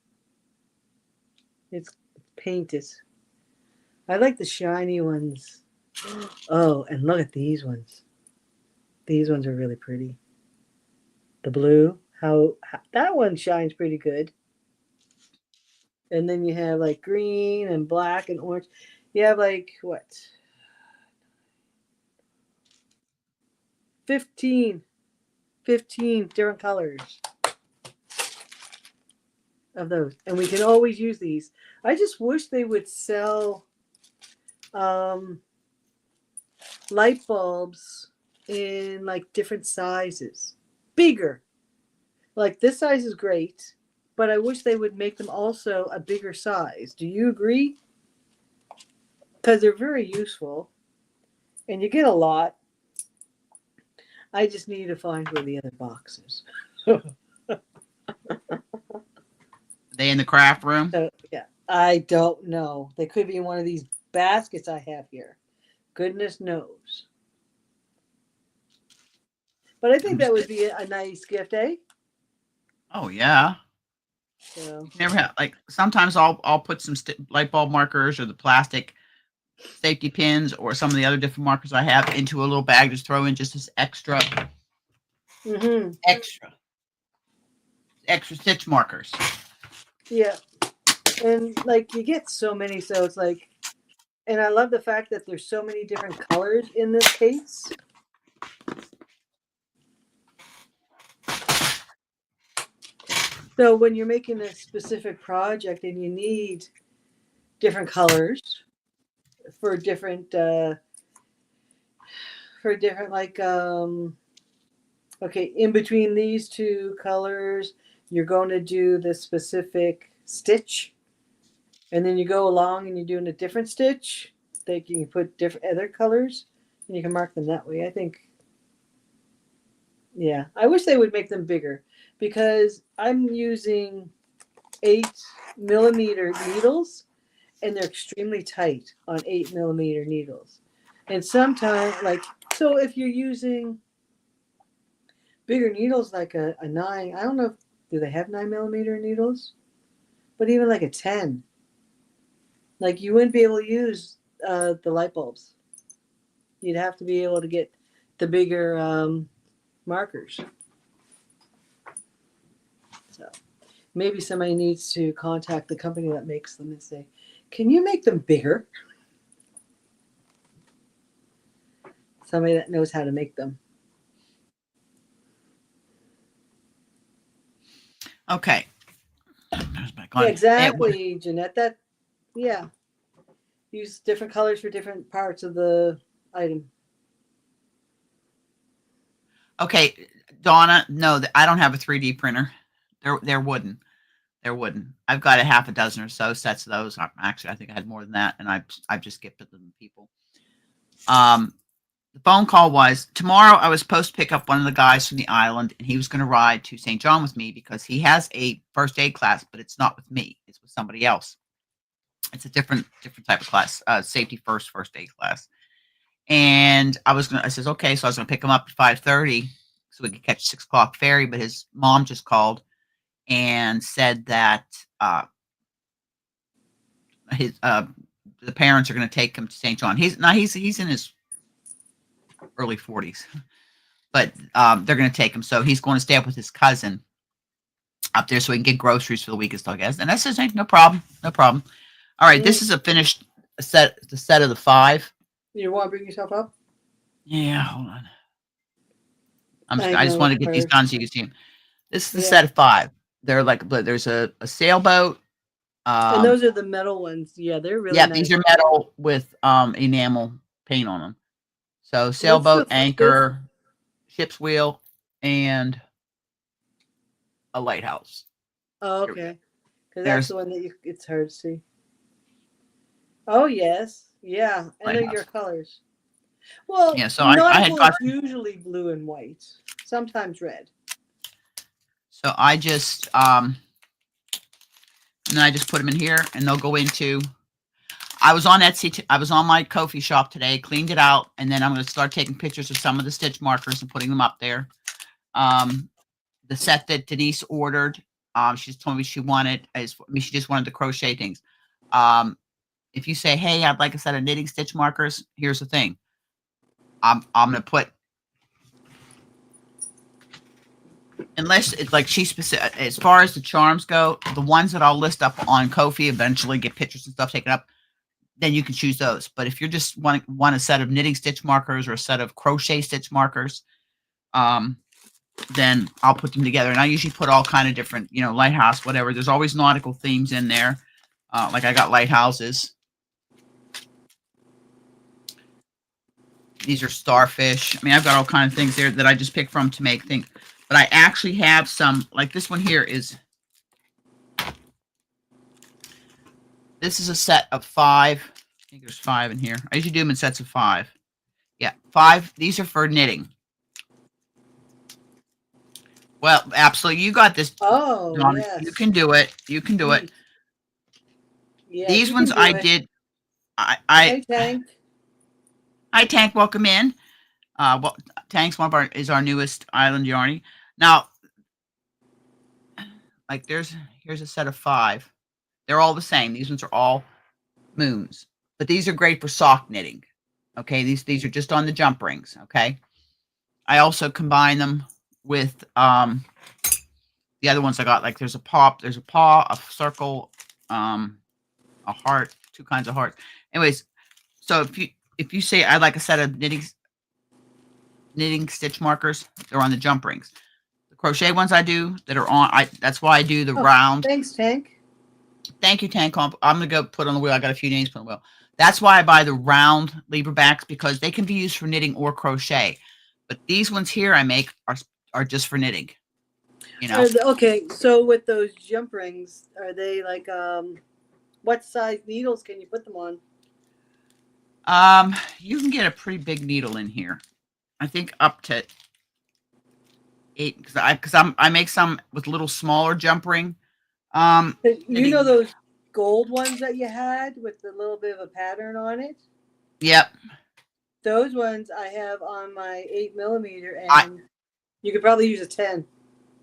It's painted. I like the shiny ones. Oh, and look at these ones. These ones are really pretty. The blue, how that one shines pretty good. And then you have like green and black and orange. You have like what? 15 different colors of those. And we can always use these. I just wish they would sell light bulbs in like different sizes. Bigger. Like this size is great, but I wish they would make them also a bigger size. Do you agree? Because they're very useful and you get a lot. I just need to find where the other boxes. They in the craft room? So yeah, I don't know. They could be in one of these baskets I have here. Goodness knows. But I think that would be a nice gift, eh? Oh yeah. So Never have like sometimes I'll put some light bulb markers or the plastic safety pins or some of the other different markers I have into a little bag. Just throw in just this extra stitch markers. Yeah. And like you get so many, so it's like, and I love the fact that there's so many different colors in this case. So when you're making a specific project and you need different colors for different like okay, in between these two colors, you're going to do the specific stitch. And then you go along and you're doing a different stitch. They can put different other colors and you can mark them that way. I think, yeah, I wish they would make them bigger because I'm using 8mm needles and they're extremely tight on 8mm needles. And sometimes, like, so if you're using bigger needles like a 9. I don't know. Do they have 9mm needles? But even like a 10, like you wouldn't be able to use the light bulbs. You'd have to be able to get the bigger markers. So maybe somebody needs to contact the company that makes them and say, "Can you make them bigger?" Somebody that knows how to make them. Okay. There's my Yeah, gun. exactly, Jeanette. That yeah. Use different colors for different parts of the item. Okay, Donna. No, I don't have a 3D printer. They're wooden. They're wooden. I've got a half a dozen or so sets of those. Actually, I think I had more than that, and I've just gifted them to people. The phone call was tomorrow. I was supposed to pick up one of the guys from the island, and he was going to ride to St. John with me because he has a first aid class, but it's not with me. It's with somebody else. It's a different type of class, safety first aid class. And I says, okay, so I was gonna pick him up at 5:30 so we could catch 6 o'clock ferry, but his mom just called and said that his the parents are gonna take him to St. John. He's in his early 40s, but they're gonna take him. So he's going to stay up with his cousin up there so he can get groceries for the week and stuff, I guess. And I says, hey, no problem. No problem. All right, this is a finished set, the set of the 5. You want to bring yourself up? Yeah, hold on. I I just know want to it's get these hard. done so you can see them. This is the Yeah. set of 5. They're like, but there's a sailboat. And those are the metal ones. Yeah, they're really Yeah, nice. these are metal with enamel paint on them. So What's sailboat, the anchor, ship's wheel, and a lighthouse. Oh, Here we okay. Because that's There's the one that it's hard to see. Oh, yes. Yeah. And they're your lighthouse. colors. Well, Yeah, so I had nautical got. is usually blue and white, sometimes red. So I just and then I just put them in here, and they'll go into. I was on Etsy. I was on my Ko-fi shop today, cleaned it out, and then I'm going to start taking pictures of some of the stitch markers and putting them up there. The set that Denise ordered, she just told me she just wanted the crochet things. If you say, hey, I'd like a set of knitting stitch markers, here's the thing. I'm going to put, unless it's like she specific, as far as the charms go, the ones that I'll list up on Ko-fi, eventually get pictures and stuff taken up, then you can choose those. But if you're just want a set of knitting stitch markers or a set of crochet stitch markers, then I'll put them together. And I usually put all kind of different, lighthouse, whatever. There's always nautical themes in there. Like I got lighthouses. These are starfish. I mean, I've got all kinds of things there that I just pick from to make things. But I actually have some, like this one here is, this is a set of 5. I think there's 5 in here. I usually do them in sets of 5. Yeah, 5. These are for knitting. Well, absolutely. You got this. Oh, Dawn. yes. You can do it. You can do it. Yeah, These ones I did. Hey, Tank. Hi, Tank. Welcome in. Well, Tank's is our newest island yarny. Now, like here's a set of 5. They're all the same. These ones are all moons, but these are great for sock knitting. Okay, these are just on the jump rings. Okay, I also combine them with the other ones I got. Like there's a paw, a circle, a heart, 2 kinds of hearts. Anyways, so if you say I'd like a set of knitting stitch markers, they're on the jump rings. The crochet ones I do that are on, that's why I do the round. Thanks, Tank. Thank you, Tank. I'm gonna go put on the wheel. I got a few names put on the wheel. That's why I buy the round lever backs, because they can be used for knitting or crochet. But these ones here I make are just for knitting. Okay, so with those jump rings, are they like what size needles can you put them on? You can get a pretty big needle in here. I think up to 8, because I make some with a little smaller jump ring. You know those gold ones that you had with the little bit of a pattern on it? Yep. Those ones I have on my 8mm, and You could probably use a 10.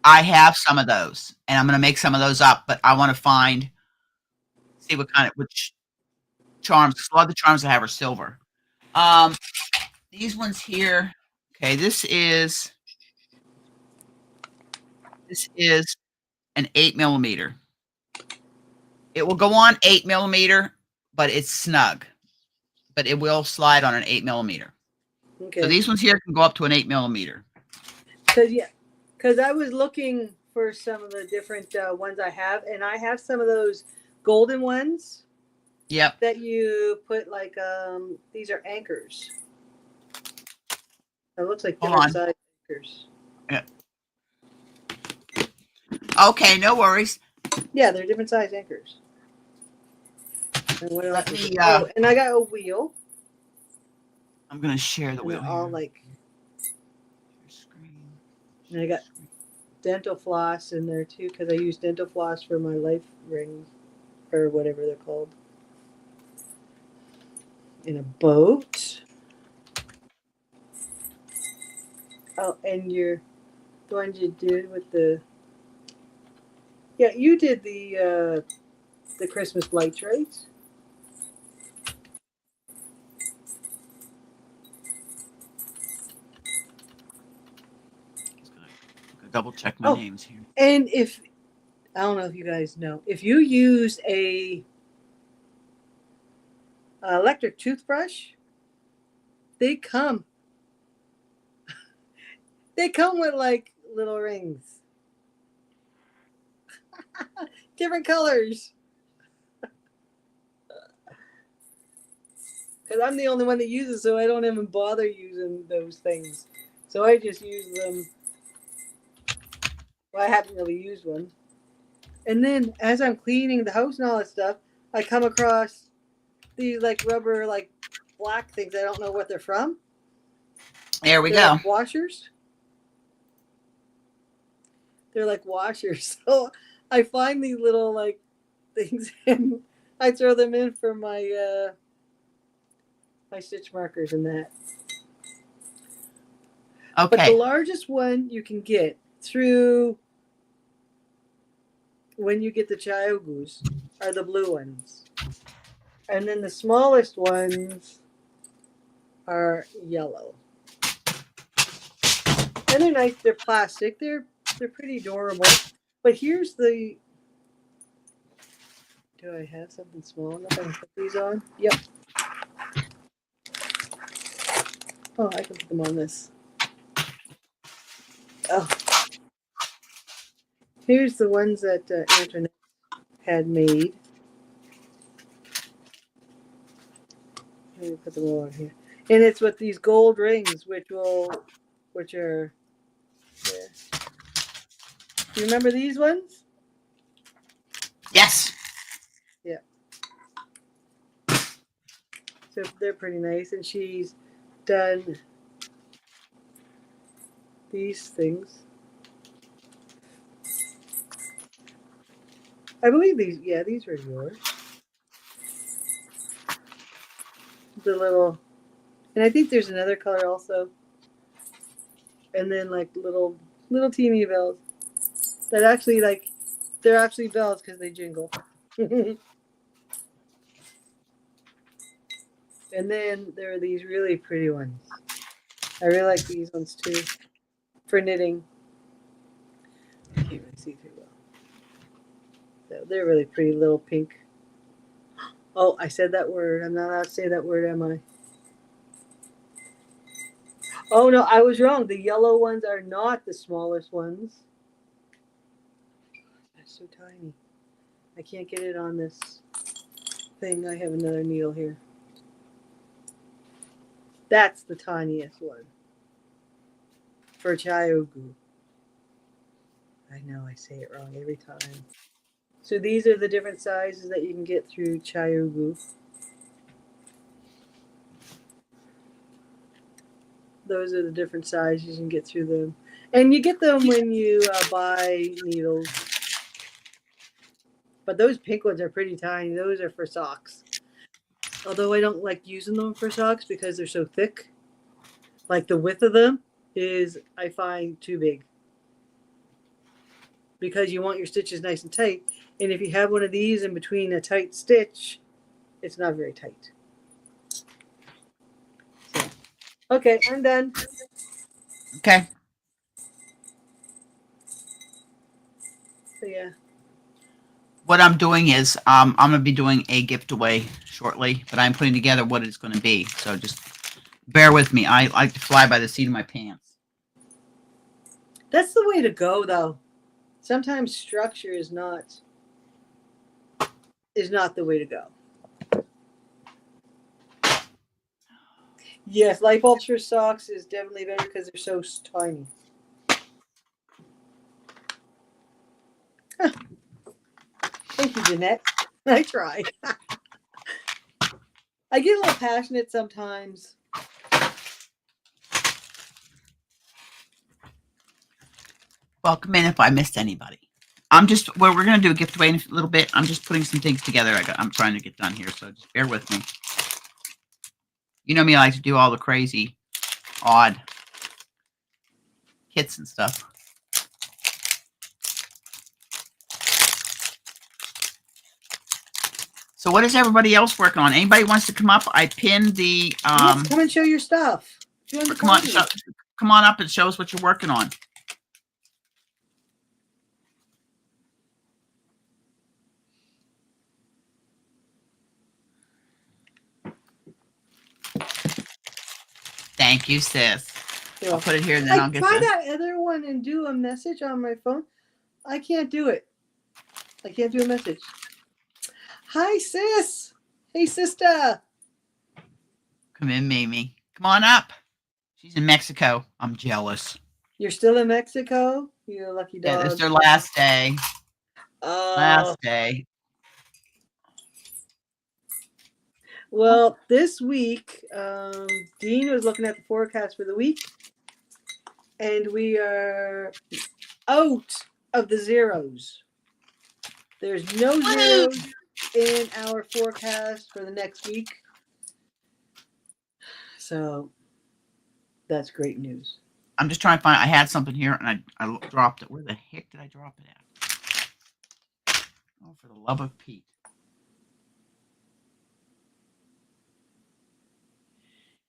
I have some of those, and I'm going to make some of those up, but I want to see which charms, because a lot of the charms I have are silver. These ones here, okay, this is an 8mm. It will go on 8mm, but it's snug. But it will slide on an 8mm. Okay. So these ones here can go up to an 8mm. Because I was looking for some of the different ones I have, and I have some of those golden ones. Yep. That you put like these are anchors. It looks like different size anchors. Yeah. Okay, no worries. Yeah, they're different size anchors. And what else? Let me, and I got a wheel. I'm gonna share the wheel here. All like. And I got dental floss in there too, because I use dental floss for my life rings, or whatever they're called. In a boat. Oh, and the ones you did with the. Yeah, you did the Christmas lights, right? Double check my names here. And I don't know if you guys know, if you use a electric toothbrush, they come with like little rings. Different colors. Because I'm the only one that uses, so I don't even bother using those things. So I just use them. Well, I haven't really used one. And then as I'm cleaning the house and all that stuff, I come across these like rubber, like black things. I don't know what they're from. There we go. Like washers. They're like washers. So I find these little like things and I throw them in for my my stitch markers and that. Okay. But the largest one you can get through when you get the Chiogus are the blue ones. And then the smallest ones are yellow. And they're nice, they're plastic, they're pretty adorable. But here's the do I have something small enough I can put these on? Yep. Oh, I can put them on this. Oh. Here's the ones that Antoinette had made. Let me put them all on here. And it's with these gold rings, which are there. Do you remember these ones? Yes. Yeah. So they're pretty nice. And she's done these things. I believe these are yours. The little, and I think there's another color also. And then like little teeny bells that actually they're actually bells because they jingle. And then there are these really pretty ones. I really like these ones too for knitting. I can't really see too well. So they're really pretty little pink. Oh, I said that word. I'm not allowed to say that word, am I? Oh no, I was wrong. The yellow ones are not the smallest ones. That's so tiny. I can't get it on this thing. I have another needle here. That's the tiniest one for Chiogu. I know I say it wrong every time. So these are the different sizes that you can get through Chiogu. Those are the different sizes you can get through them. And you get them when you buy needles. But those pink ones are pretty tiny. Those are for socks. Although I don't like using them for socks because they're so thick. Like the width of them. is, I find, too big. Because you want your stitches nice and tight. And if you have one of these in between a tight stitch, it's not very tight. So, okay, I'm done. Okay. So, yeah. What I'm doing is I'm going to be doing a gift away shortly, but I'm putting together what it's going to be. So just bear with me. I like to fly by the seat of my pants. That's the way to go, though. Sometimes structure is not the way to go. Yes, light bulbs for socks is definitely better because they're so tiny. Thank you, Jeanette. I try. I get a little passionate sometimes. Welcome in if I missed anybody. I'm just, well, we're going to do a gift away in a little bit. I'm just putting some things together. I'm trying to get done here, so just bear with me. You know me, I like to do all the crazy, odd kits and stuff. So what is everybody else working on? Anybody wants to come up? I pinned the Yes, come and show your stuff. come on up and show us what you're working on. Thank you, sis. I'll put it here and then I'll get try that other one and do a message on my phone. I can't do it. I can't do a message. Hi, sis. Hey, sister. Come in, Mimi. Come on up. She's in Mexico. I'm jealous. You're still in Mexico? You lucky dog. Yeah, it's their last day. Last day. Well, this week, Dean was looking at the forecast for the week, and we are out of the zeros. There's no zeros in our forecast for the next week. So that's great news. I'm just trying to find, I had something here and I dropped it. Where the heck did I drop it at? Oh, for the love of Pete.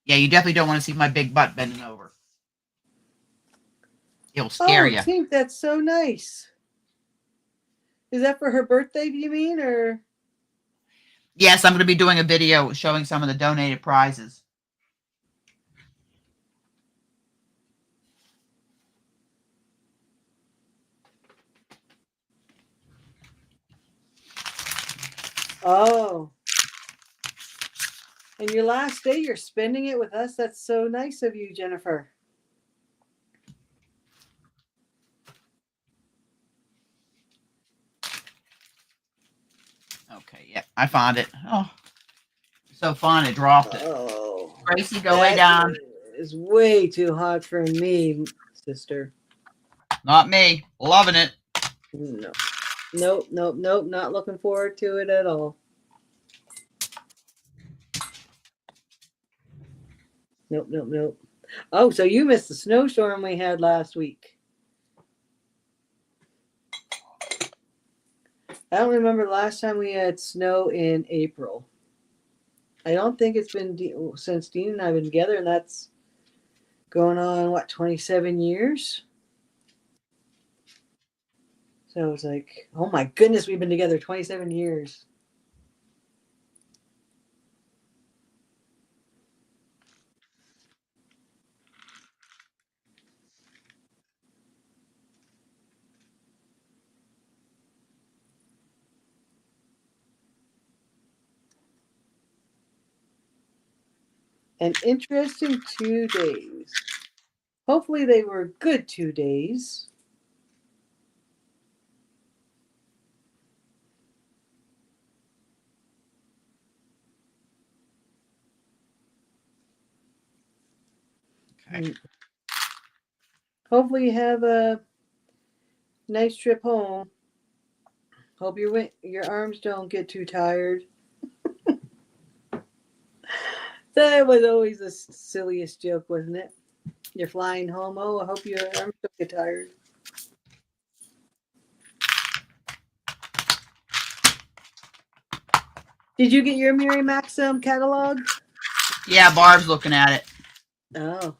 Yeah, you definitely don't want to see my big butt bending over. It'll scare you. Oh, Tink, that's so nice. Is that for her birthday, do you mean, or? Yes, I'm going to be doing a video showing some of the donated prizes. Oh. And your last day, you're spending it with us. That's so nice of you, Jennifer. Okay, yeah, I found it. Oh, so fun. I dropped it. Oh. Gracie, go way down. It's way too hot for me, sister. Not me. Loving it. No. Nope. Not looking forward to it at all. Nope. Oh, so you missed the snowstorm we had last week. I don't remember the last time we had snow in April. I don't think it's been since Dean and I have been together, and that's going on, 27 years? So I was like, oh my goodness, we've been together 27 years. An interesting 2 days. Hopefully they were good 2 days. Okay. Hopefully you have a nice trip home. Hope your arms don't get too tired. That was always the silliest joke, wasn't it? You're flying home. Oh, I hope your arms don't get tired. Did you get your Miri Maxim catalog? Yeah, Barb's looking at it. Oh.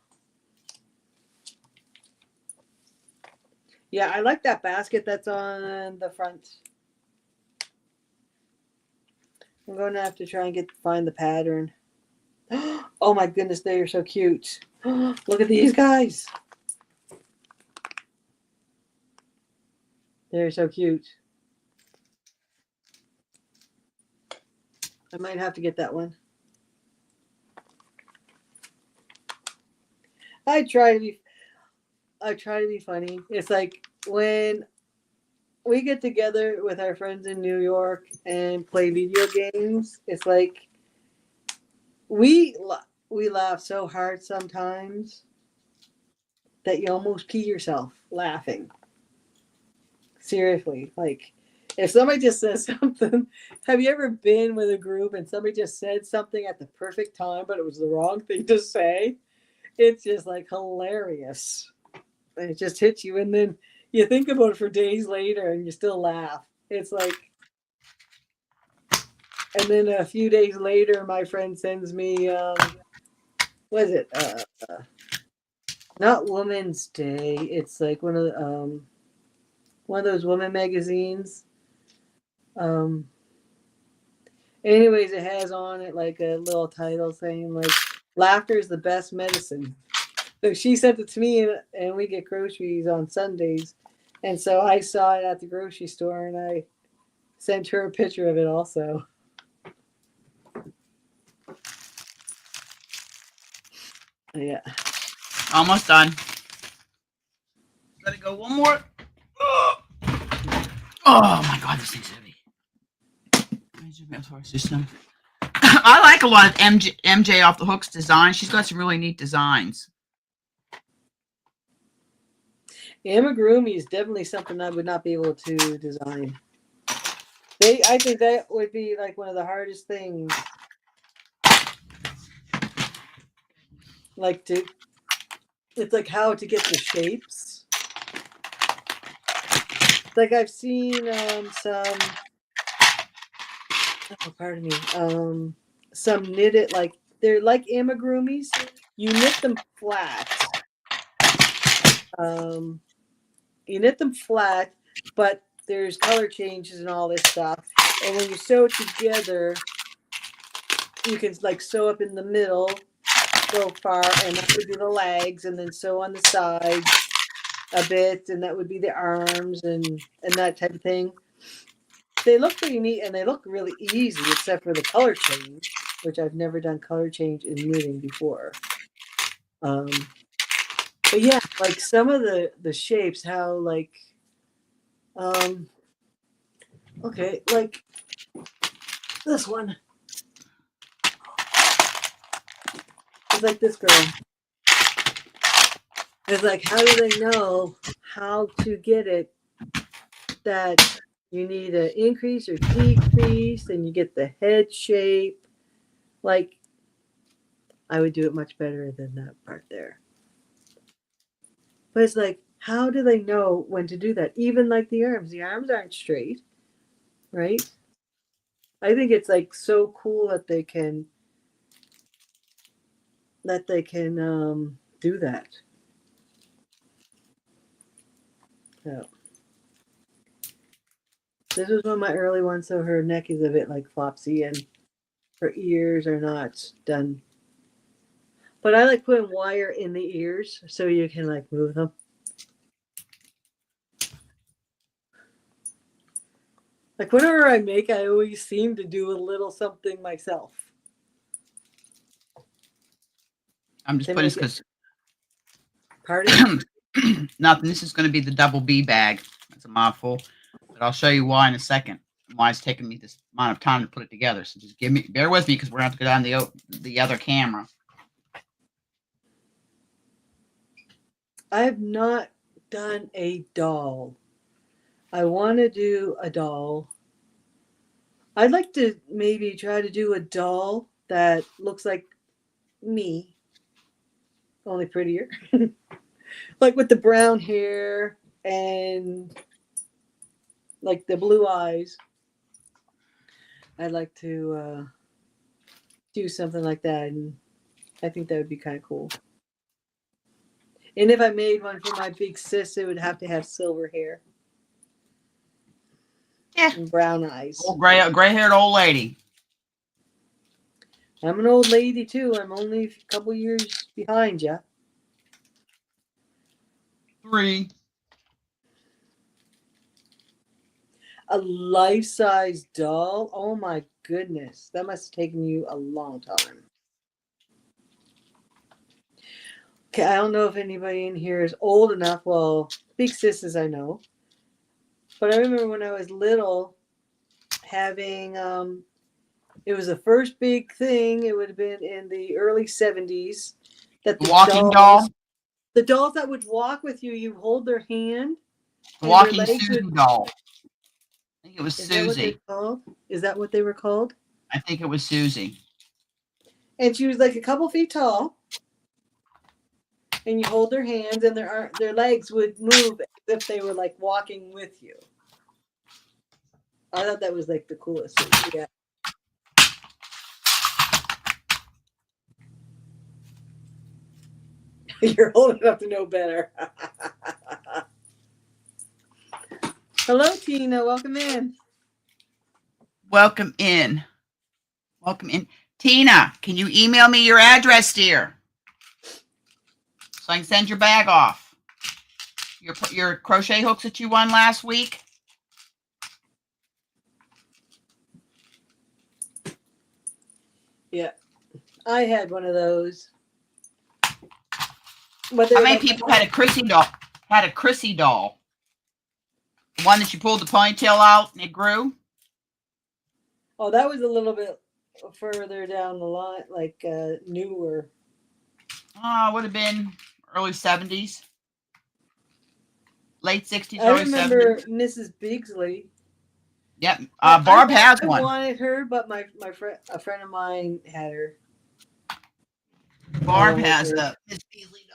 Yeah, I like that basket that's on the front. I'm going to have to try and find the pattern. Oh my goodness, they are so cute. Look at these guys. They're so cute. I might have to get that one. I try to be funny. It's like when we get together with our friends in New York and play video games, it's like we laugh so hard sometimes that you almost pee yourself laughing. Seriously, like if somebody just says something, have you ever been with a group and somebody just said something at the perfect time, but it was the wrong thing to say? It's just like hilarious. And it just hits you, and then you think about it for days later and you still laugh. It's like, and then a few days later, my friend sends me, what is it? Not Women's Day. It's like one of those women magazines. Anyways, it has on it like a little title saying like, laughter is the best medicine. So she sent it to me, and we get groceries on Sundays. And so I saw it at the grocery store, and I sent her a picture of it also. Yeah. Almost done. Let it go one more. Oh my God, this thing's heavy. System. I like a lot of MJ Off the Hooks designs. She's got some really neat designs. Amigurumi is definitely something I would not be able to design. I think that would be like one of the hardest things. It's like how to get the shapes. Like I've seen some. Oh, pardon me. Some knitted, like they're like amigurumis. You knit them flat. You knit them flat, but there's color changes and all this stuff. And when you sew it together, you can like sew up in the middle so far, and that would be the legs, and then sew on the sides a bit, and that would be the arms and that type of thing. They look pretty neat, and they look really easy, except for the color change, which I've never done color change in knitting before. But yeah, like some of the shapes, how like, okay, like this one. It's like this girl. It's like, how do they know how to get it that you need an increase or decrease, and you get the head shape? Like, I would do it much better than that part there. But it's like, how do they know when to do that? Even like the arms. The arms aren't straight, right? I think it's like so cool that they can do that. So this was one of my early ones, so her neck is a bit like flopsy and her ears are not done. But I like putting wire in the ears so you can like move them. Like whenever I make, I always seem to do a little something myself. I'm just putting this because. Pardon? Nothing. This is going to be the double B bag. That's a mouthful, but I'll show you why in a second. Why it's taking me this amount of time to put it together. So just bear with me because we're going to have to go down the other camera. I have not done a doll. I want to do a doll. I'd like to maybe try to do a doll that looks like me. only prettier. Like with the brown hair and like the blue eyes. I'd like to do something like that, and I think that would be kind of cool. And if I made one for my big sis, it would have to have silver hair. Yeah. And brown eyes. Old gray-haired old lady. I'm an old lady too. I'm only a couple years behind you. 3. A life-size doll? Oh my goodness. That must have taken you a long time. Okay, I don't know if anybody in here is old enough. Well, big sisters I know. But I remember when I was little having it was the first big thing. It would have been in the early 70s that The walking doll. the dolls that would walk with you, you hold their hand. The walking Susie doll. I think it was Is Susie. that what they're called? Is that what they were called? I think it was Susie. And she was like a couple feet tall. And you hold their hands, and their legs would move as if they were like walking with you. I thought that was like the coolest thing. Yeah. You're old enough to know better. Hello, Tina. Welcome in. Welcome in. Welcome in. Tina, can you email me your address, dear? So I can send your bag off. Your crochet hooks that you won last week. Yeah. I had one of those. But How many people had a Chrissy doll? Had a Chrissy doll? The one that you pulled the ponytail out and it grew? Oh, that was a little bit further down the line, like newer. Would have been early 70s. Late 60s, I early remember 70s. Mrs. Bigsley. Yep. Barb has one. I wanted her, but a friend of mine had her. Barb has a Miss Beasley doll.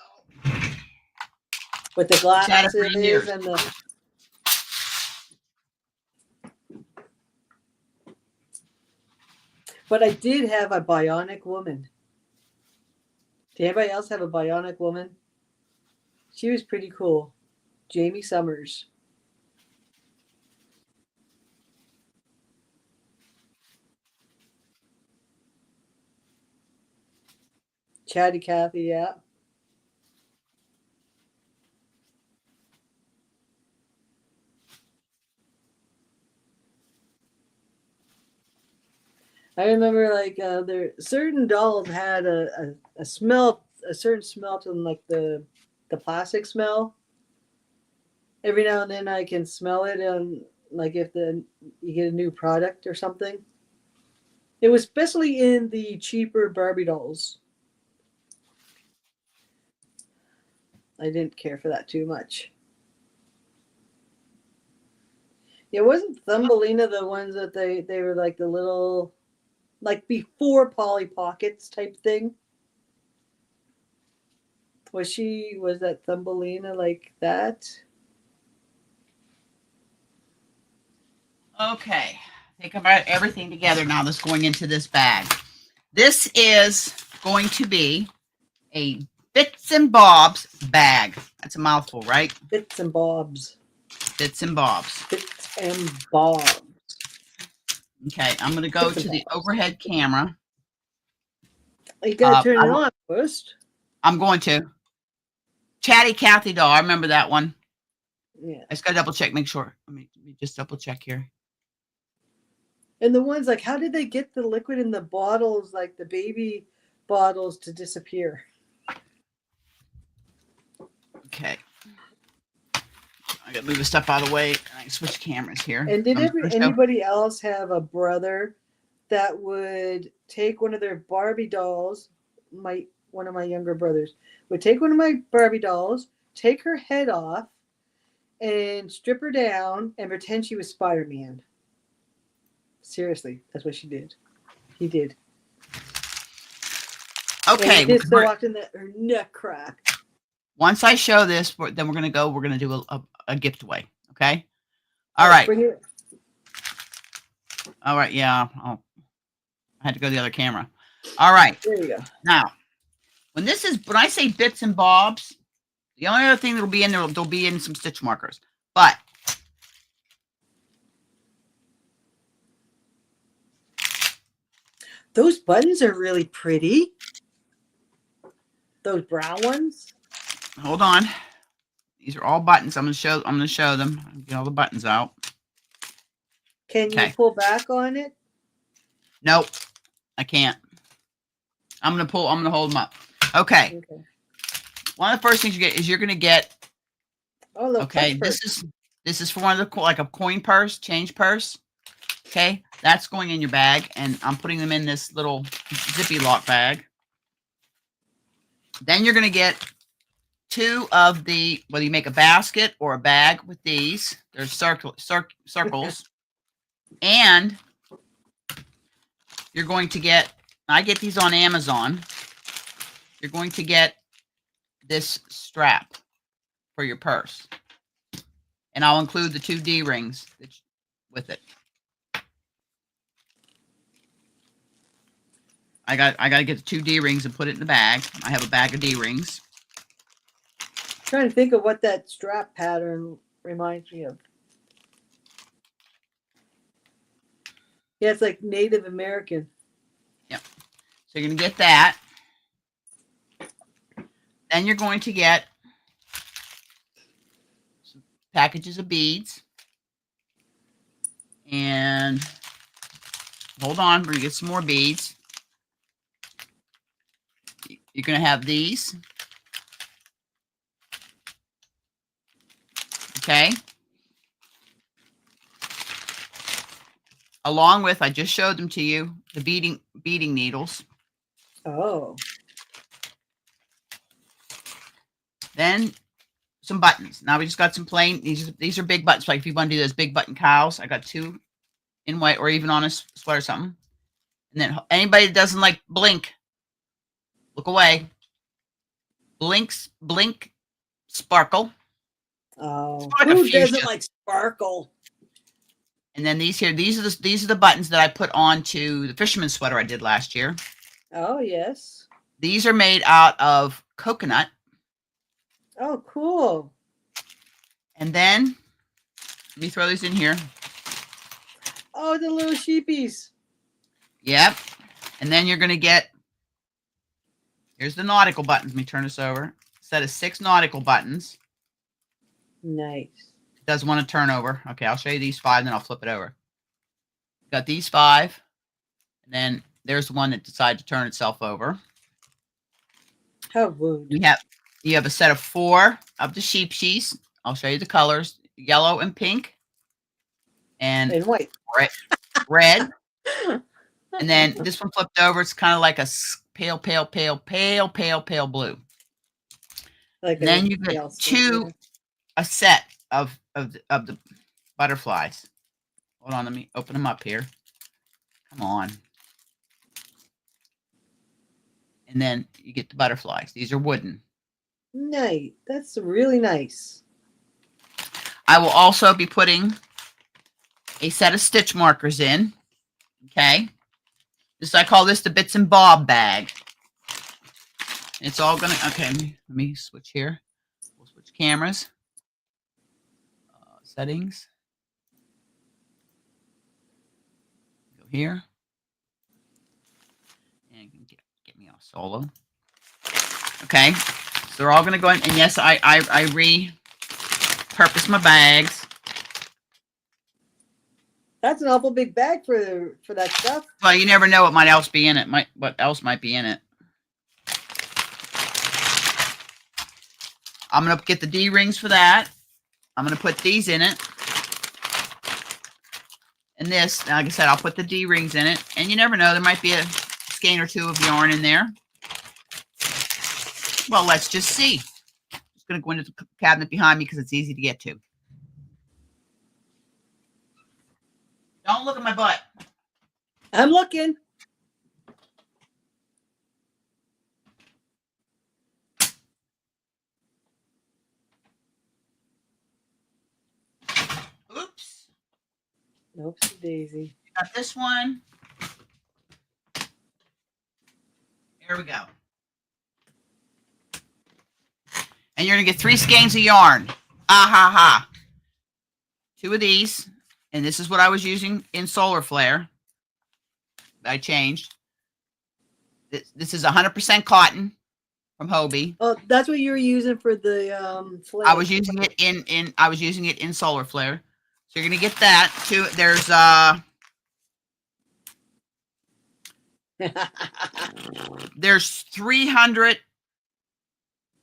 With the glasses years. and the. But I did have a bionic woman. Did anybody else have a bionic woman? She was pretty cool. Jamie Summers. Chatty Cathy, yeah. I remember like there certain dolls had a smell, a certain smell to them, like the plastic smell. Every now and then I can smell it, and like if you get a new product or something. It was especially in the cheaper Barbie dolls. I didn't care for that too much. Yeah, wasn't Thumbelina the ones that they were like the little, like before Polly Pockets type thing? Was that Thumbelina like that? Okay. I think about everything together now that's going into this bag. This is going to be a Bits and Bobs bag. That's a mouthful, right? Bits and Bobs. Bits and Bobs. Bits and Bobs. Okay, I'm going to go to the overhead camera. You got to turn it on first. I'm going to. Chatty Cathy doll. I remember that one. Yeah. I just got to double check, make sure. Let me just double check here. And the ones like, how did they get the liquid in the bottles, like the baby bottles, to disappear? Okay. I got to move the stuff out of the way, and I can switch cameras here. And did anybody else have a brother that would take one of their Barbie dolls? One of my younger brothers would take one of my Barbie dolls, take her head off, and strip her down and pretend she was Spider-Man. Seriously, that's what she did. He did. Okay. And just so often that her neck cracked. Once I show this, then we're going to do a gift away. Okay. All right. Bring it. All right. Yeah. I had to go to the other camera. All right. There you go. Now, when I say bits and bobs, the only other thing that'll be in there, there'll be in some stitch markers. But those buttons are really pretty. Those brown ones. hold on. These are all buttons. I'm gonna show them. Get all the buttons out. Can you pull back on it? Nope, I can't. I'm gonna hold them up. Okay. One of the first things you get is you're gonna get. Oh, look. Okay, this is for one of the like a coin purse, change purse. Okay, that's going in your bag, and I'm putting them in this little zippy lock bag. Then you're gonna get two of the, whether you make a basket or a bag with these, there's circles. And you're going to get, I get these on Amazon. You're going to get this strap for your purse. And I'll include the 2 D-rings with it. I got to get the 2 D-rings and put it in the bag. I have a bag of D-rings. Trying to think of what that strap pattern reminds me of. Yeah, it's like Native American. Yep. So you're going to get that. Then you're going to get some packages of beads. And hold on, we're going to get some more beads. You're going to have these. Okay. Along with, I just showed them to you, the beading needles. Oh. Then some buttons. Now we just got some plain, these are big buttons. Like if you want to do those big button cows, I got 2 in white or even on a sweater or something. And then anybody that doesn't like blink, look away. Blink, sparkle. Oh, like who doesn't like sparkle? And then these are the buttons that I put onto the fisherman's sweater I did last year. Oh, yes. These are made out of coconut. Oh, cool. And then let me throw these in here. Oh, the little sheepies. Yep. And then you're going to get, here's the nautical buttons. Let me turn this over. A set of 6 nautical buttons. Nice. It does want to turn over. Okay, I'll show you these 5, then I'll flip it over. Got these 5. And then there's the one that decided to turn itself over. How rude. You have a set of 4 of the sheepshees. I'll show you the colors. Yellow and pink. And white. Red. And then this one flipped over. It's kind of like a pale blue. Like and then you get a set of the butterflies. Hold on, let me open them up here. Come on. And then you get the butterflies. These are wooden. Nice. That's really nice. I will also be putting a set of stitch markers in. Okay. I call this the bits and bob bag. It's all gonna, okay, let me switch here. We'll switch cameras. Settings. Go here. And get me off solo. Okay. So they're all gonna go in, and yes, I repurpose my bags. That's an awful big bag for that stuff. Well, you never know what else be in it. What else might be in it. I'm gonna get the D-rings for that. I'm gonna put these in it. And this, like I said, I'll put the D-rings in it. And you never know, there might be a skein or 2 of yarn in there. Well, let's just see. Just gonna go into the cabinet behind me because it's easy to get to. Don't look at my butt. I'm looking. Oopsie daisy. Got this one. Here we go. And you're going to get 3 skeins of yarn. Ah ha ha. 2 of these. And this is what I was using in Solar Flare. I changed. This is 100% cotton from Hobie. Oh, that's what you were using for the flare. I was using it in Solar Flare. So you're going to get that too. There's 300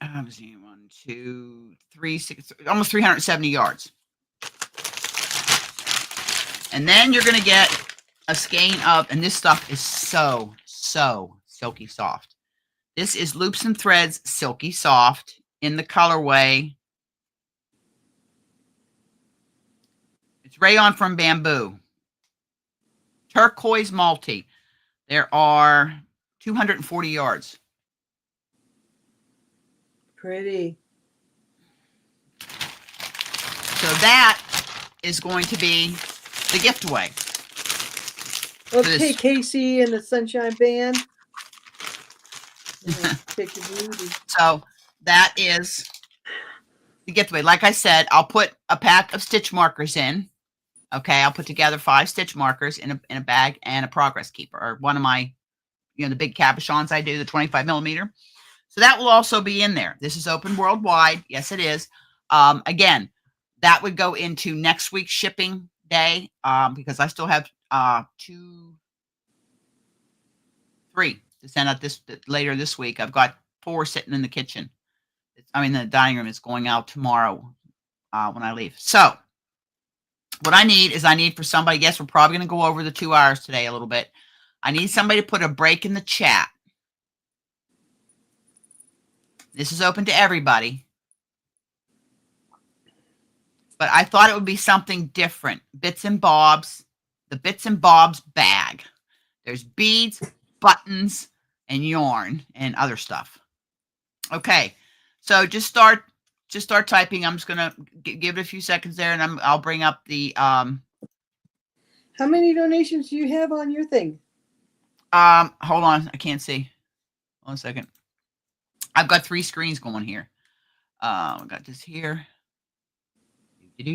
1, 2, 3, 6, almost 370 yards. And then you're going to get a skein of, and this stuff is so silky soft. This is Loops and Threads Silky Soft in the colorway. It's Rayon from Bamboo. Turquoise Multi. There are 240 yards. Pretty. So that is going to be the giveaway. Okay, Casey and the Sunshine Band. Take your beauty. So that is the giveaway. Like I said, I'll put a pack of stitch markers in. Okay, I'll put together 5 stitch markers in a bag and a progress keeper, or one of my, the big cabochons I do, the 25 millimeter. So that will also be in there. This is open worldwide. Yes, it is. Again, that would go into next week's shipping day because I still have 2, 3 to send out later this week. I've got 4 sitting in the kitchen. The dining room is going out tomorrow when I leave. So what I need for somebody, yes, we're probably going to go over the 2 hours today a little bit. I need somebody to put a break in the chat. This is open to everybody. But I thought it would be something different. Bits and Bobs, the Bits and Bobs bag. There's beads, buttons, and yarn and other stuff. Okay, so just start typing. I'm just gonna give it a few seconds there, and I'll bring up the. How many donations do you have on your thing? Hold on, I can't see. 1 second. I've got 3 screens going here. I got this here. Got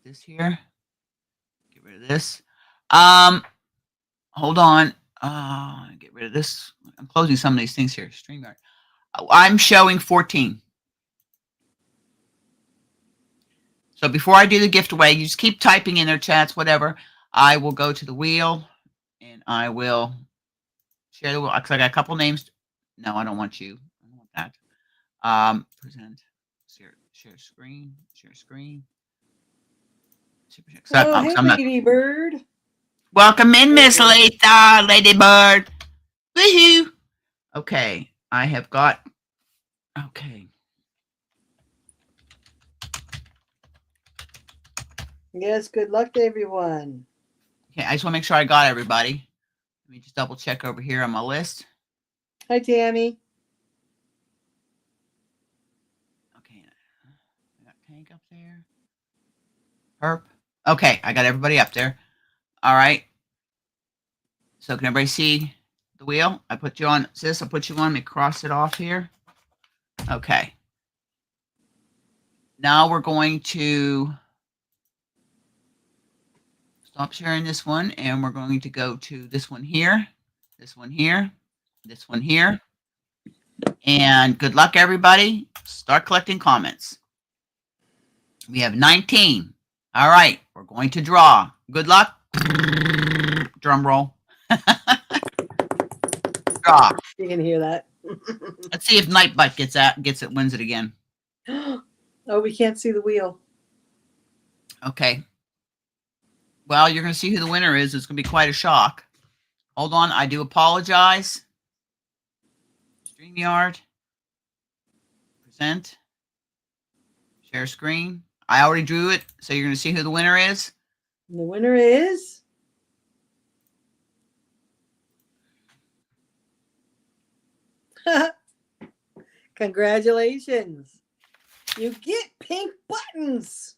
this here. Get rid of this. Hold on. Get rid of this. I'm closing some of these things here. StreamYard. I'm showing 14. So before I do the gift away, you just keep typing in their chats, whatever. I will go to the wheel and I will share the wheel. Because I got a couple names. No, I don't want you. I don't want that. Present. Share screen. Share screen. Oh, hey, Lady Bird. Welcome in, Miss Letha, Lady Bird. Woohoo! Okay, I have got. Okay. Yes, good luck to everyone. Okay, I just want to make sure I got everybody. Let me just double check over here on my list. Hi, Tammy. Okay, I got Tank up there. Herp. Okay, I got everybody up there. All right. So can everybody see the wheel? I put you on, sis. I'll put you on. Let me cross it off here. Okay. Now we're going to stop sharing this one, and we're going to go to this one here, this one here, this one here. And good luck, everybody. Start collecting comments. We have 19. All right, we're going to draw. Good luck. Drum roll. Draw. You can hear that. Let's see if Nightbutt gets it, wins it again. Oh, we can't see the wheel. Okay. Well, you're going to see who the winner is. It's going to be quite a shock. Hold on. I do apologize. StreamYard. Present. Share screen. I already drew it, so you're going to see who the winner is. And the winner is... Congratulations. You get pink buttons.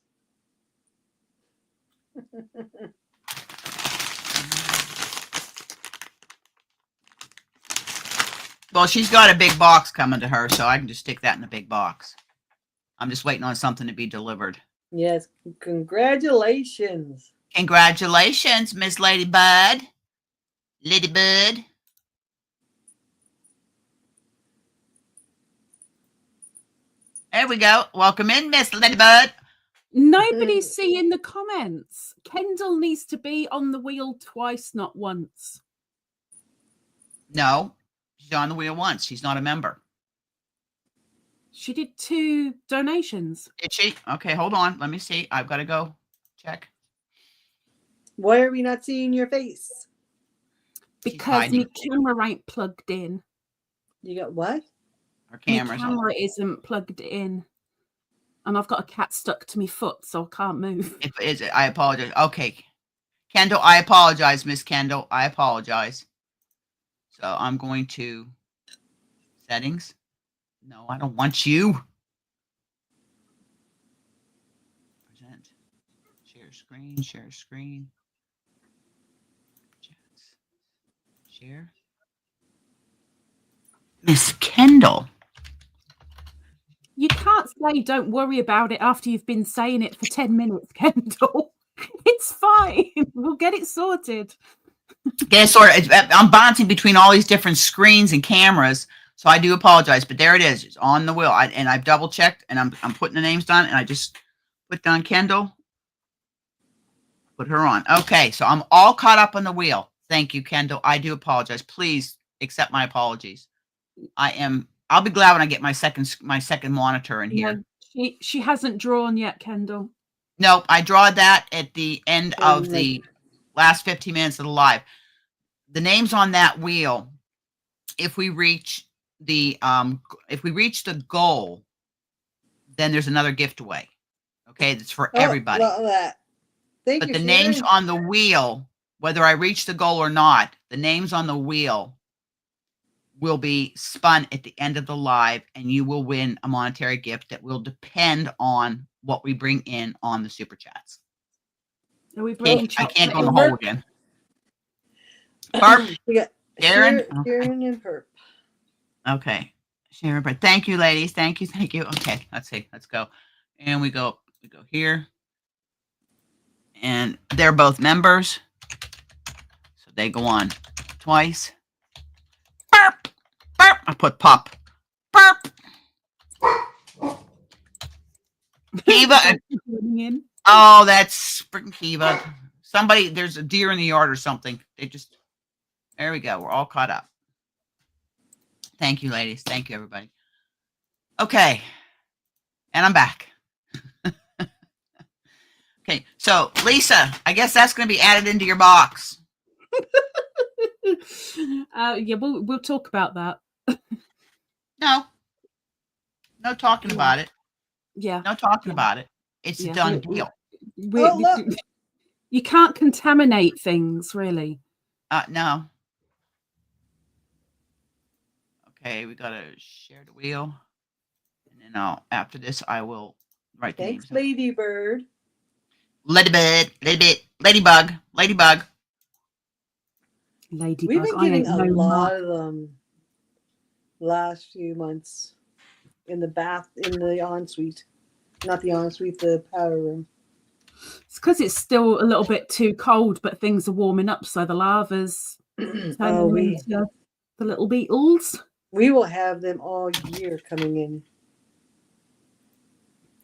Well, she's got a big box coming to her, so I can just stick that in the big box. I'm just waiting on something to be delivered. Yes, congratulations. Congratulations, Miss Ladybud. Ladybud. There we go. Welcome in, Miss Ladybud. Nobody's seeing the comments. Kendall needs to be on the wheel twice, not once. No, she's on the wheel once. She's not a member. She did 2 donations. Did she? Okay, hold on. Let me see. I've got to go check. Why are we not seeing your face? Because my camera ain't plugged in. You got what? Her My camera's camera on. isn't plugged in. And I've got a cat stuck to my foot, so I can't move. If is it, I apologize. Okay. Kendall, I apologize, Miss Kendall. I apologize. So I'm going to settings. No, I don't want you. Present. Share screen. Share screen. Chats. Share. Miss Kendall. You can't say don't worry about it after you've been saying it for 10 minutes, Kendall. It's fine. We'll get it sorted. Get it sorted. I'm bouncing between all these different screens and cameras, so I do apologize. But there it is. It's on the wheel. And I've double checked, and I'm putting the names down, and I just put down Kendall. Put her on. Okay, so I'm all caught up on the wheel. Thank you, Kendall. I do apologize. Please accept my apologies. I'll be glad when I get my second monitor in here. No, she hasn't drawn yet, Kendall. Nope, I draw that at the end of the last 15 minutes of the live. The names on that wheel, if we reach the goal, then there's another gift away. Okay, it's for everybody. Thank but you, the Sharon. names on the wheel, whether I reach the goal or not, the names on the wheel will be spun at the end of the live, and you will win a monetary gift that will depend on what we bring in on the super chats. Are we bringing I can't go chocolate in the hole again. Barb, We got Sharon, Sharon and Herb. okay, Sharon, but thank you, ladies. Thank you. Okay, let's see. Let's go, and we go here, and they're both members, so they go on twice. Burp, burp. I put pop. Burp. Kiva. Oh, that's freaking Kiva. Somebody, there's a deer in the yard or something. There we go. We're all caught up. Thank you, ladies. Thank you, everybody. Okay. And I'm back. Okay. So, Lisa, I guess that's going to be added into your box. Yeah, we'll talk about that. No talking about it. Yeah. No talking about it. It's a done deal. You can't contaminate things, really. No. Okay, we got to share the wheel. And then after this, I will write the names. Ladybird. Ladybug. Ladybug. We've been getting a lot of them last few months in the ensuite. Not the ensuite, the powder room. It's because it's still a little bit too cold, but things are warming up, so the lava's turning into the little beetles. We will have them all year coming in.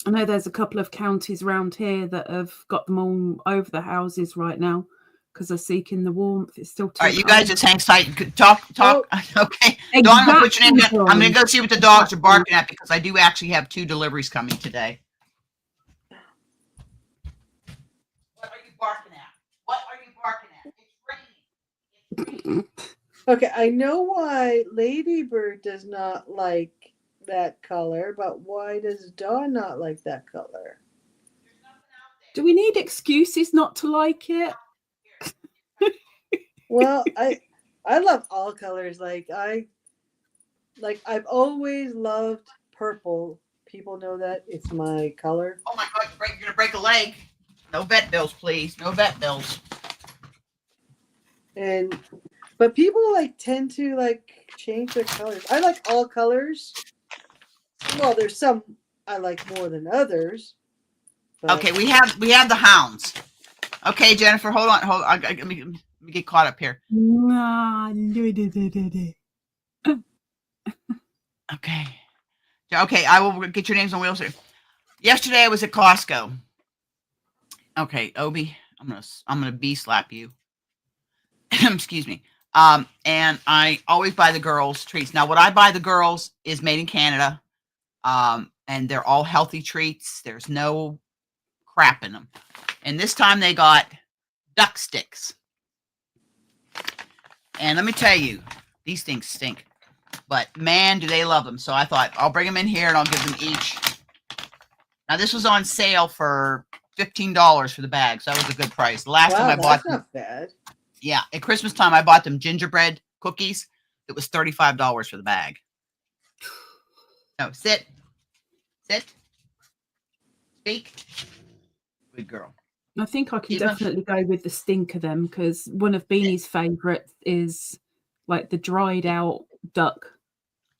I know there's a couple of counties around here that have got them all over the houses right now because they're seeking the warmth. It's still too all right, you guys just hang tight. Talk. Oh, okay. Exactly. Dawn, I'm going to put your name down. I'm going to go see what the dogs are barking at because I do actually have 2 deliveries coming today. What are you barking at? It's raining. Okay, I know why Ladybird does not like that color, but why does Dawn not like that color? Do we need excuses not to like it? Well, I love all colors. I've always loved purple. People know that it's my color. Oh my God, you're going to break a leg. No vet bills, please. No vet bills. But people like tend to like change their colors. I like all colors. Well, there's some I like more than others. But Okay, we have the hounds. Okay, Jennifer, hold on. Let me get caught up here. Okay. Okay, I will get your names on wheels here. Yesterday I was at Costco. Okay, Obi, I'm gonna bee slap you. Excuse me. And I always buy the girls treats. Now, what I buy the girls is made in Canada. And they're all healthy treats. There's no crap in them. And this time they got duck sticks. And let me tell you, these things stink. But man, do they love them. So I thought I'll bring them in here and I'll give them each. Now this was on sale for $15 for the bag. So that was a good price. The last time I bought them, not bad. yeah, at Christmas time I bought them gingerbread cookies. It was $35 for the bag. No, sit. Sit. Speak. Good girl. I think I can Eva? definitely go with the stink of them because one of Beanie's favourites is like the dried out duck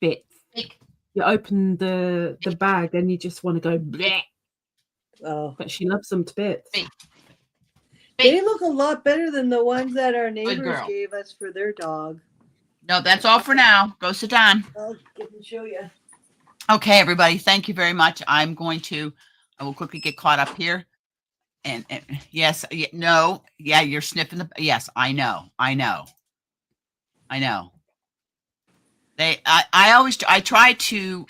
bits. Speak. You open the bag and you just want to go bleh. Oh, But she loves them to bits. Speak. they look a lot better than the ones that our neighbors girl. gave us for their dog. No, that's all for now. Go sit down. I'll get and show you. Okay, everybody. Thank you very much. I will quickly get caught up here. And yes, no, yeah, you're sniffing yes, I know. I try to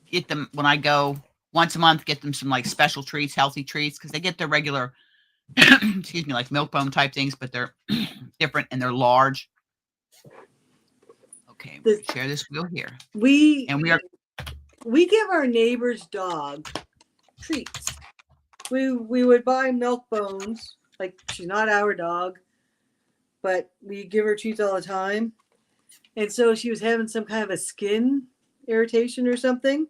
get them when I go once a month, get them some like special treats, healthy treats, because they get their regular, excuse me, like milk bone type things, but they're different and they're large. Okay, we'll share this wheel here. We give our neighbor's dog treats. We would buy milk bones. Like, she's not our dog, but we give her treats all the time. And so she was having some kind of a skin irritation or something.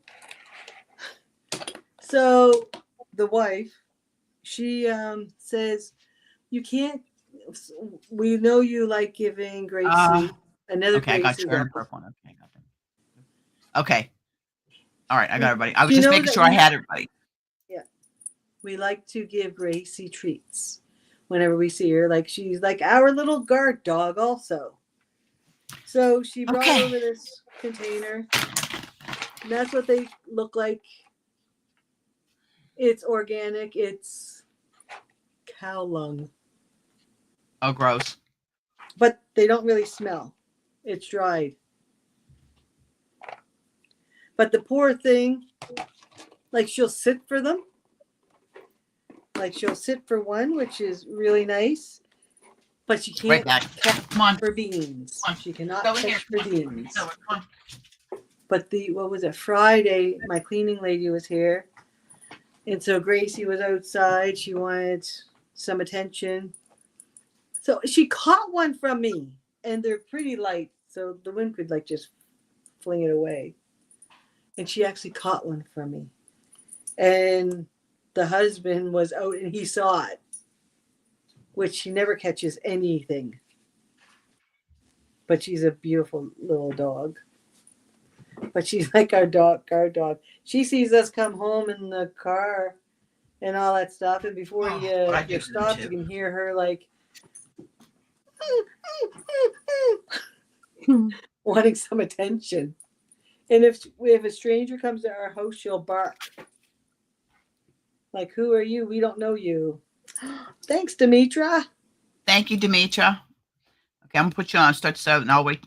So the wife, she says, you can't, we know you like giving Gracie another okay, I got Gracie your dog. purple one. Okay, I got them. Okay. All right, I got everybody. I was You just know making that sure I had everybody. Yeah. We like to give Gracie treats whenever we see her. Like, she's like our little guard dog also. So she brought over this container. And that's what they look like. It's organic. It's cow lung. Oh, gross. But they don't really smell. It's dried. But the poor thing, like, she'll sit for them. Like, she'll sit for one, which is really nice. But she can't catch for beans. She cannot catch for beans. But what was it? Friday, my cleaning lady was here. And so Gracie was outside. She wanted some attention. So she caught one from me. And they're pretty light. So the wind could like just fling it away. And she actually caught one from me. And the husband was out and he saw it. Which she never catches anything. But she's a beautiful little dog. But she's like our guard dog. She sees us come home in the car and all that stuff. And before you stop, you can hear her like wanting some attention. And if a stranger comes to our house, she'll bark. Like, who are you? We don't know you. Thanks, Demetra. Thank you, Demetra. Okay, I'm gonna put you on. Start this out, and I'll wait.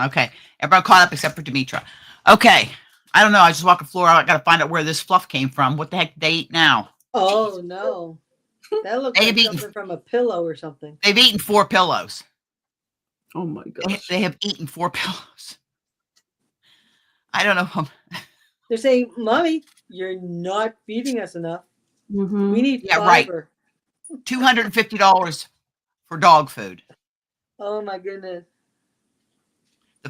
Okay, everybody caught up except for Demetra. Okay, I don't know. I just walk the floor. I got to find out where this fluff came from. What the heck did they eat now? Oh no, that looks like something from a pillow or something. They've eaten 4 pillows. Oh my gosh. They have eaten 4 pillows. I don't know. They're saying, "Mommy, you're not feeding us enough. Mm-hmm. We need Right. fiber." $250 for dog food. Oh my goodness.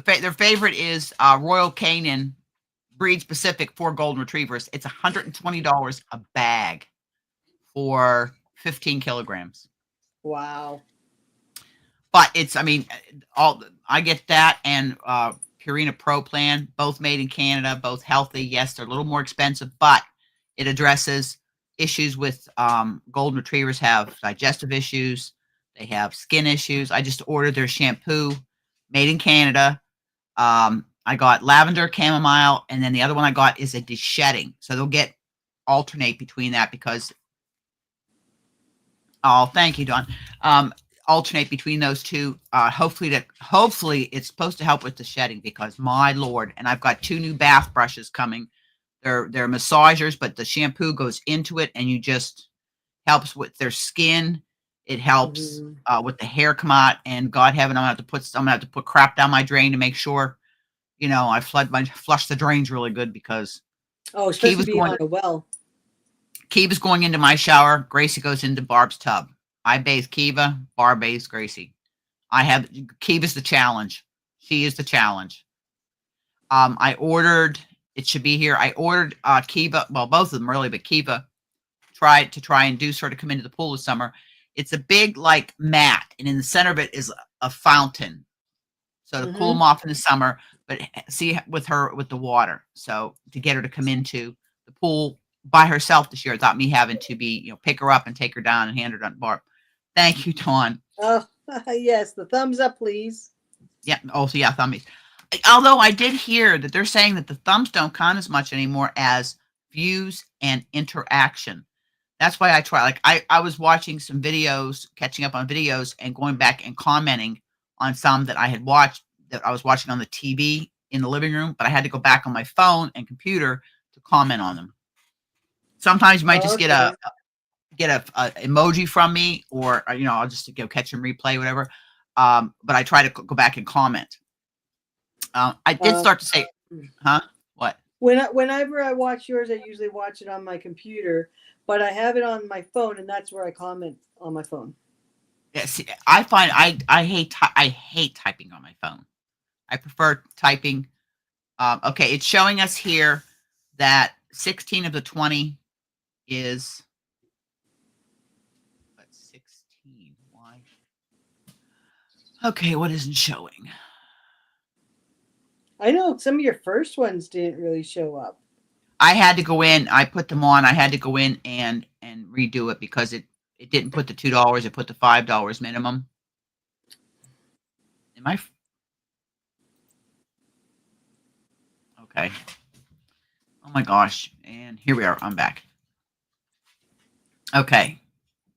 Their favorite is Royal Canin breed specific 4 golden retrievers. It's $120 a bag. for 15 kilograms. Wow. But it's, I mean, I get that and Purina Pro Plan, both made in Canada, both healthy. Yes, they're a little more expensive, but it addresses issues with golden retrievers have digestive issues. They have skin issues. I just ordered their shampoo, made in Canada. I got lavender, chamomile, and then the other one I got is a de-shedding. So they'll alternate between that because. Oh, thank you, Dawn. Alternate between those two. Hopefully it's supposed to help with the shedding because my Lord, and I've got 2 new bath brushes coming. They're massagers, but the shampoo goes into it and you just helps with their skin. It helps with the hair come out, and God heaven, I'm gonna have to put crap down my drain to make sure, I flush the drains really good because Oh, especially being on a well. Kiva's going into my shower. Gracie goes into Barb's tub. I bathe Kiva. Barb bathes Gracie. Kiva's the challenge. She is the challenge. I ordered, it should be here. I ordered Kiva, well, both of them really, but Kiva tried to try and induce her to come into the pool this summer. It's a big like mat, and in the center of it is a fountain. So to cool them off in the summer, but see with the water. So to get her to come into the pool by herself this year, without me having to be, pick her up and take her down and hand her down to Barb. Thank you, Dawn. Oh, yes. The thumbs up, please. Yeah. Also, yeah, thummies. Although I did hear that they're saying that the thumbs don't count as much anymore as views and interaction. That's why I try. Like I was watching some videos, catching up on videos and going back and commenting on some that I had watched, that I was watching on the TV in the living room, but I had to go back on my phone and computer to comment on them. Sometimes you might just get a emoji from me, or I'll just catch and replay, whatever. But I try to go back and comment. I did start to say, huh? What? Whenever I watch yours, I usually watch it on my computer, but I have it on my phone, and that's where I comment on my phone. Yeah, see, I find I hate typing on my phone. I prefer typing. Okay, it's showing us here that 16 of the 20 is. But 16. Why? Okay, what isn't showing? I know some of your first ones didn't really show up. I had to go in. I put them on. I had to go in and redo it because it didn't put the $2. It put the $5 minimum. Am I? Okay. Oh my gosh. And here we are. I'm back. Okay.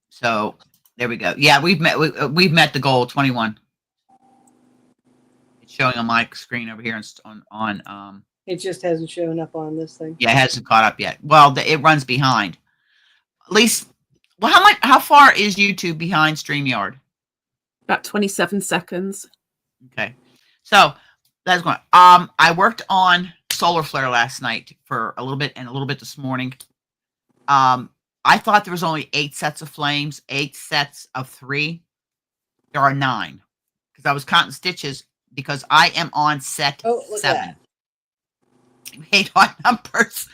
So there we go. Yeah, we've met the goal, 21. It's showing on my screen over here on It just hasn't shown up on this thing. Yeah, it hasn't caught up yet. Well, it runs behind. At least, well, how far is YouTube behind StreamYard? About 27 seconds. Okay. So that's going. I worked on Solar Flare last night for a little bit and a little bit this morning. I thought there was only 8 sets of flames, 8 sets of 3. There are 9 because I was counting stitches because I am on set 7. You hate odd numbers.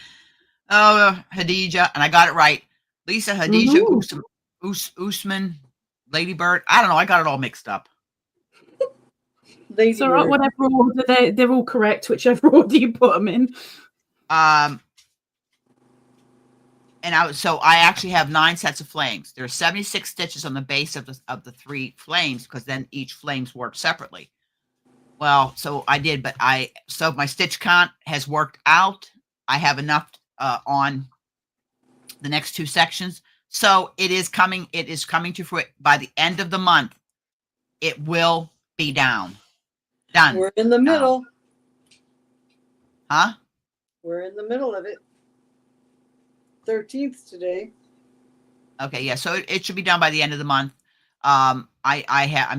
Oh, Hadija, and I got it right. Lisa Hadija Usman, Ladybird. I don't know. I got it all mixed up. Ladybird. So whatever order, they're all correct, whichever order you put them in. And I actually have 9 sets of flames. There are 76 stitches on the base of the 3 flames because then each flames work separately. Well, so I did, but so my stitch count has worked out. I have enough on the next 2 sections. So it is coming to fruition by the end of the month. It will be done. We're in the middle. Huh? We're in the middle of it. 13th today. Okay, yeah. So it should be done by the end of the month. I'm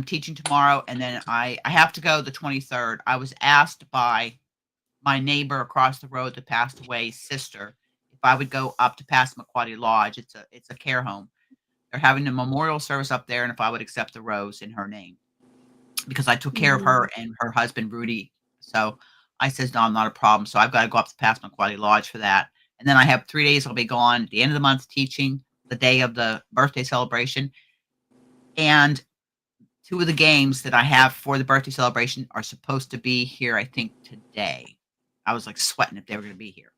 teaching tomorrow, and then I have to go the 23rd. I was asked by my neighbor across the road that passed away's sister if I would go up to Passamaquoddy Lodge. It's a care home. They're having a memorial service up there, and if I would accept the rose in her name because I took care of her and her husband Rudy. So I says no, not a problem. So I've got to go up to Passamaquoddy Lodge for that, and then I have 3 days. I'll be gone at the end of the month teaching. the day of the birthday celebration. And 2 of the games that I have for the birthday celebration are supposed to be here, I think, today. I was, like, sweating if they were gonna be here.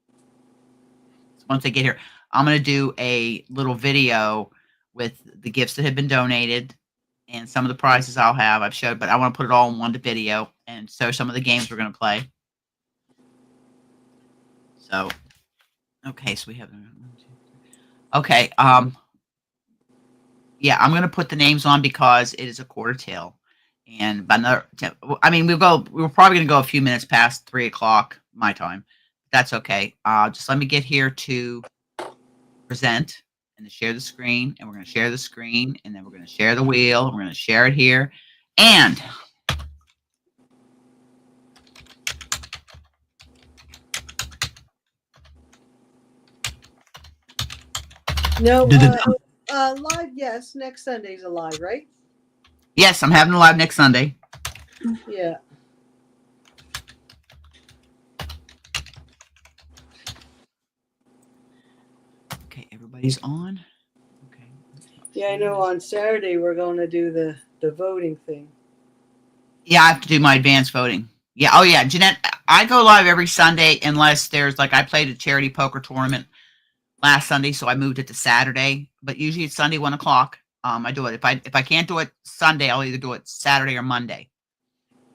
So once they get here, I'm gonna do a little video with the gifts that have been donated and some of the prizes I'll have, I've showed, but I wanna put it all in one video and show some of the games we're gonna play. So, okay, so we have okay, yeah, I'm gonna put the names on because it is a quarter till, and by another, I mean, we're probably gonna go a few minutes past 3 o'clock my time. That's okay. Just let me get here to present and to share the screen, and we're gonna share the screen, and then we're gonna share the wheel. We're gonna share it here, and No, live, yes. Next Sunday's a live, right? yes, I'm having a live next Sunday. Yeah. Okay, everybody's on. Okay. Yeah, I know on Saturday we're going to do the voting thing. Yeah, I have to do my advanced voting. Yeah. Oh, yeah, Jeanette. I go live every Sunday unless there's like I played a charity poker tournament last Sunday, so I moved it to Saturday. But usually it's Sunday 1 o'clock. I do it if I can't do it Sunday, I'll either do it Saturday or Monday.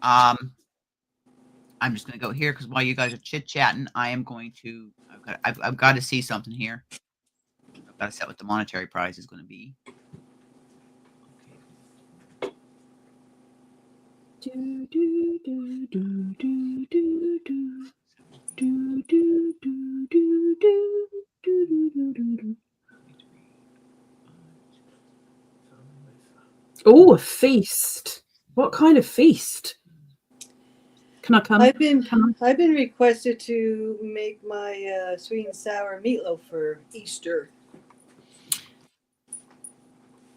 I'm just gonna go here because while you guys are chit chatting, I am going to. I've got to see something here. I've got to set what the monetary prize is going to be. Do, do, do, do, do, do, do. Do, do, do, do, do, do, do, do, do, do. Oh, a feast. What kind of feast? Can I come? I've been Can I? requested to make my sweet and sour meatloaf for Easter.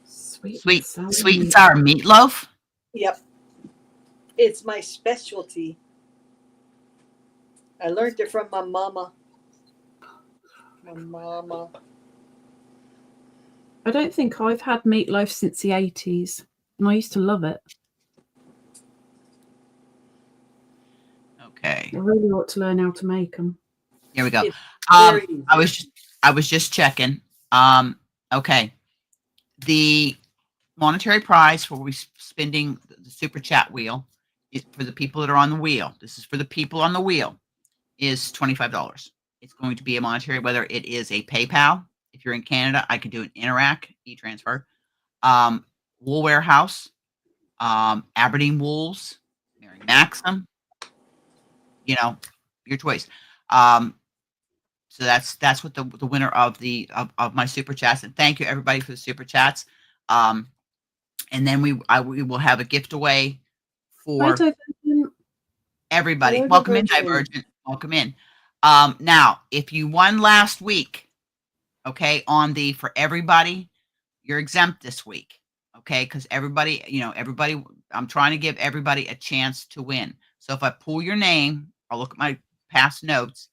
Sweet and sour meatloaf. Yep. It's my specialty. I learned it from my mama. My mama. I don't think I've had meatloaf since the 80s, and I used to love it. Okay. I really ought to learn how to make them. Here we go. It's very easy. I was just checking. Okay. The monetary prize for spending the super chat wheel is for the people that are on the wheel. This is for the people on the wheel. Is $25. It's going to be a monetary, whether it is a PayPal. If you're in Canada, I can do an Interac e-transfer. Wool Warehouse, Aberdeen Wools, Mary Maxim. You know, your choice. So that's what the winner of of my super chats. And thank you everybody for the super chats. And then we will have a gift away for everybody. Hello, Welcome in, Divergent. Divergent. Welcome in. Now, if you won last week, okay, on the for everybody, you're exempt this week, okay? Because everybody, I'm trying to give everybody a chance to win. So if I pull your name, I'll look at my past notes,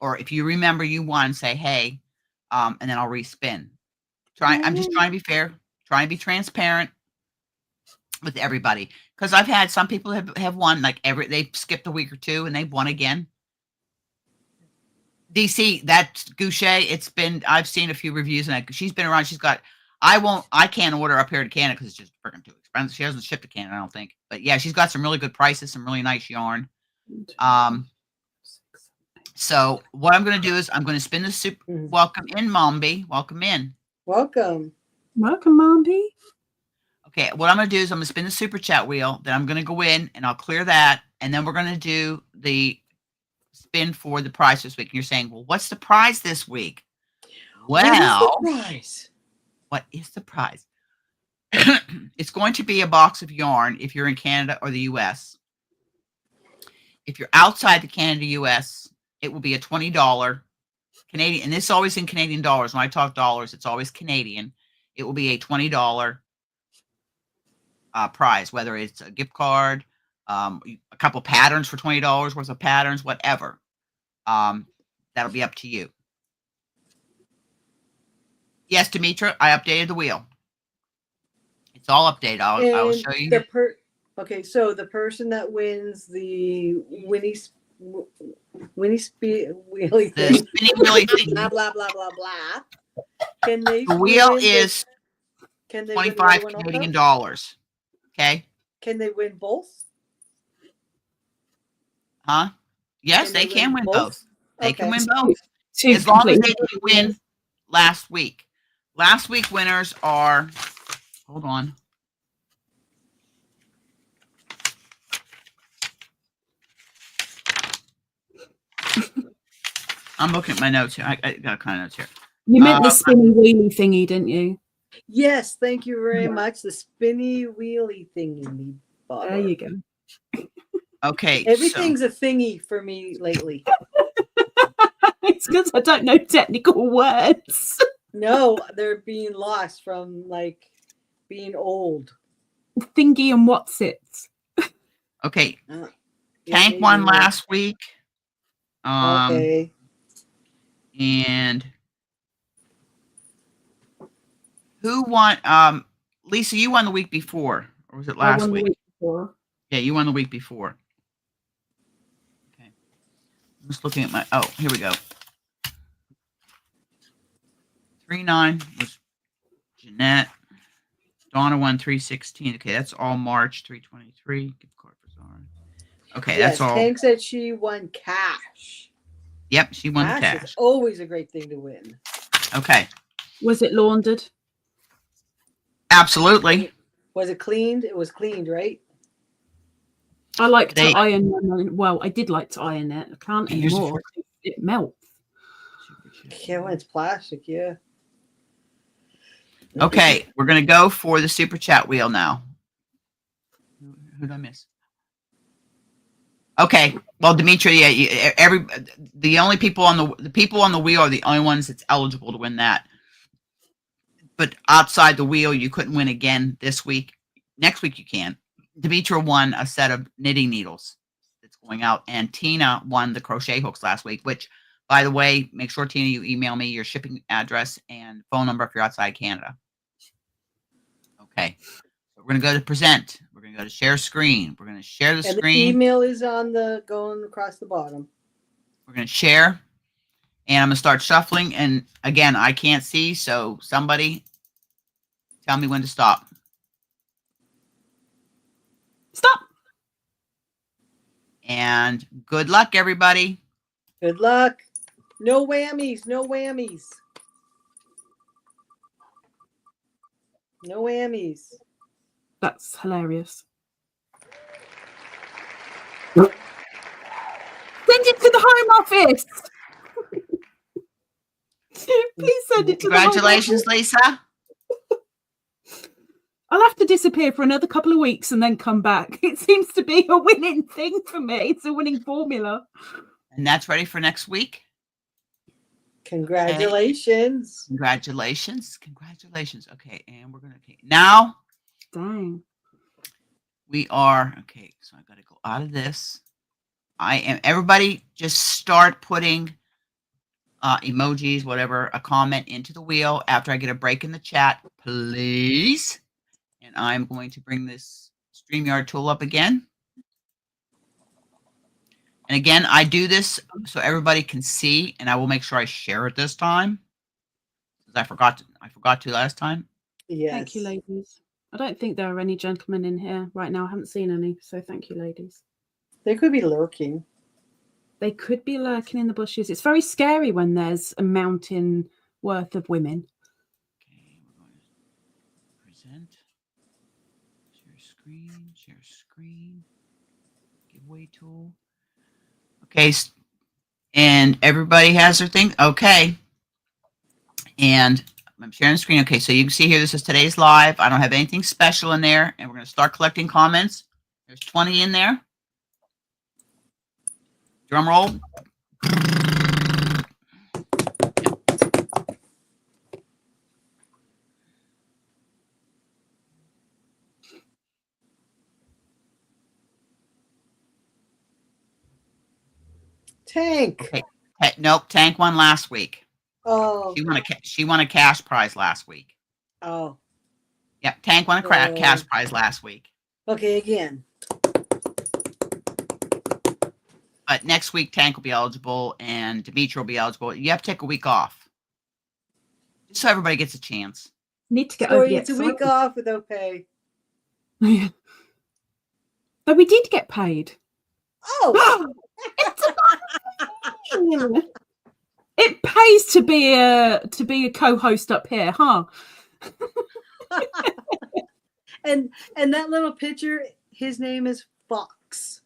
or if you remember you won, say hey, and then I'll respin. I'm just trying to be fair, trying to be transparent with everybody, because I've had some people have won, like they've skipped a week or two and they've won again. DC, that Goucher, I've seen a few reviews and she's been around. She's got, I can't order up here to Canada because it's just freaking too expensive. She doesn't ship to Canada, I don't think. But yeah, she's got some really good prices, some really nice yarn. So what I'm going to do is I'm going to spin the super. Welcome in, Mombi. Welcome in. Welcome. Welcome, Mombi. Okay, what I'm going to do is I'm going to spin the super chat wheel. Then I'm going to go in and I'll clear that. And then we're going to do the spin for the prize this week. And you're saying, well, what's the prize this week? Well, what is the prize? It's going to be a box of yarn if you're in Canada or the US. If you're outside the Canada, US, it will be a $20 Canadian. And this is always in Canadian dollars. When I talk dollars, it's always Canadian. It will be a $20 prize, whether it's a gift card, a couple patterns for $20 worth of patterns, whatever. That'll be up to you. Yes, Demetra, I updated the wheel. It's all updated. I will And show you. the okay, so the person that wins the Winnie Wheelie The thing, spinning wheelie thing. blah blah blah blah blah. Can they The wheel win is can they win the 25 other one Canadian also? dollars. Okay. Can they win both? Huh? Yes, Can they can win both. They can Okay. win both. Two As long as completely they didn't win last week. Last week winners are, hold on. I'm looking at my notes here. I got kind of notes here. You meant the spinny wheelie thingy, didn't you? Yes, thank you very much. The spinny wheelie thingy. There you go. Okay. Everything's a thingy for me lately. It's because I don't know technical words. No, they're being lost from like being old. Thingy and what's it? Okay. Yeah, Tank maybe. won last week. Okay. And who won? Lisa, you won the week before, or was it I last won the week? week before. Yeah, you won the week before. Okay. I'm just looking at my. Oh, here we go. 3-9 was Jeanette. Donna won 316. Okay, that's all March 323. Gift card for Zara. Okay, Yes, that's all. Tank said she won cash. Yep, she won the Cash cash. is always a great thing to win. Okay. Was it laundered? Absolutely. Was it cleaned? It was cleaned, right? I like to iron them. Well, I did like to iron it. I can't anymore. It melts. Yeah, when it's plastic, yeah. Okay, we're gonna go for the super chat wheel now. Who did I miss? Okay, well, Demetria, yeah, the only people on the wheel are the only ones that's eligible to win that. But outside the wheel, you couldn't win again this week. Next week you can. Demetria won a set of knitting needles that's going out, and Tina won the crochet hooks last week. Which, by the way, make sure, Tina, you email me your shipping address and phone number if you're outside Canada. Okay. We're going to go to present. We're going to go to share screen. We're going to share the screen. The email is on going across the bottom. We're going to share. And I'm going to start shuffling. And again, I can't see. So somebody tell me when to stop. Stop. And good luck, everybody. Good luck. No whammies. No whammies. No whammies. That's hilarious. Send it to the Home Office. Please send it to the Home Office. Congratulations, Lisa. I'll have to disappear for another couple of weeks and then come back. It seems to be a winning thing for me. It's a winning formula. And that's ready for next week. Congratulations. Okay. Congratulations. Congratulations. Okay, and we're going to now. Dang. We are okay. So I got to go out of this. Everybody just start putting emojis, whatever, a comment into the wheel after I get a break in the chat, please. And I'm going to bring this StreamYard tool up again. And again, I do this so everybody can see, and I will make sure I share it this time. Because I forgot to last time. Yes. Thank you, ladies. I don't think there are any gentlemen in here right now. I haven't seen any, so thank you, ladies. They could be lurking. They could be lurking in the bushes. It's very scary when there's a mountain worth of women. Okay, we're going to present. Share screen. Giveaway tool. Okay, and everybody has their thing. Okay. And I'm sharing the screen. Okay, so you can see here, this is today's live. I don't have anything special in there, and we're going to start collecting comments. There's 20 in there. Drum roll. Tank. Okay. Nope, Tank won last week. Oh, She won a cash prize last week. oh. Yep, Tank won a cash prize last week. Okay, again. But next week, Tank will be eligible and Demetra will be eligible. You have to take a week off. Just so everybody gets a chance. Need to get So over the it's a week off without pay. Yeah. But we did get paid. Oh, It pays to be a co-host up here, huh? and that little picture, his name is Fox.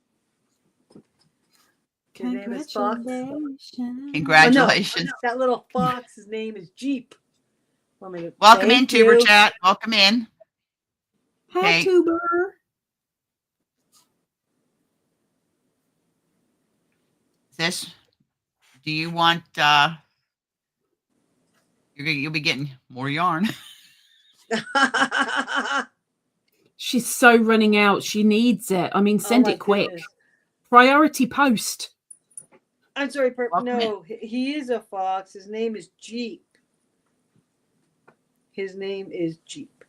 His name is Fox. Congratulations. Oh, no. That little fox, his name is Jeep. Welcome in, Tuber Chat. Welcome in. Hi, Okay. Tuber. Do you want you'll be getting more yarn. She's so running out. She needs it. I mean, send it quick. Goodness. Priority post. I'm sorry, Welcome no, he is a fox. His name is Jeep. His name is Jeep.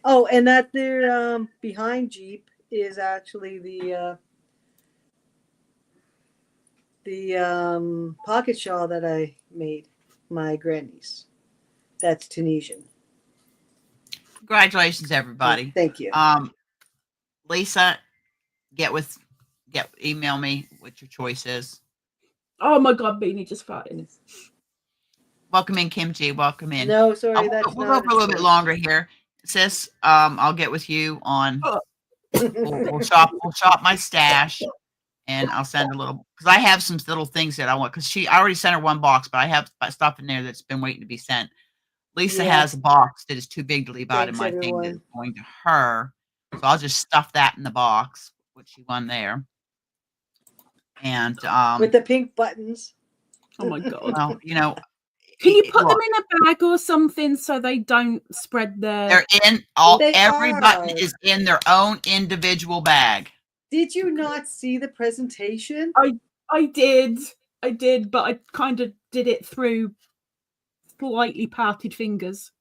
Oh, and that there behind Jeep is actually the pocket shawl that I made my grandniece. That's Tunisian. Congratulations, everybody. Thank you. Lisa, email me what your choice is. Oh my God, Beanie just farted. Welcome in, Kim G. Welcome in. No, sorry, we'll go for a little bit longer here, sis. I'll get with you on. We'll shop my stash, and I'll send a little because I have some little things that I want. Because I already sent her one box, but I have stuff in there that's been waiting to be sent. Lisa has a box that is too big to leave out in my thing that's going to her, so I'll just stuff that in the box, what she won there. And with the pink buttons. Oh my God. Well, can you put them in a bag or something so they don't spread they're in every button is in their own individual bag. Did you not see the presentation? I did, but I kind of did it through slightly parted fingers.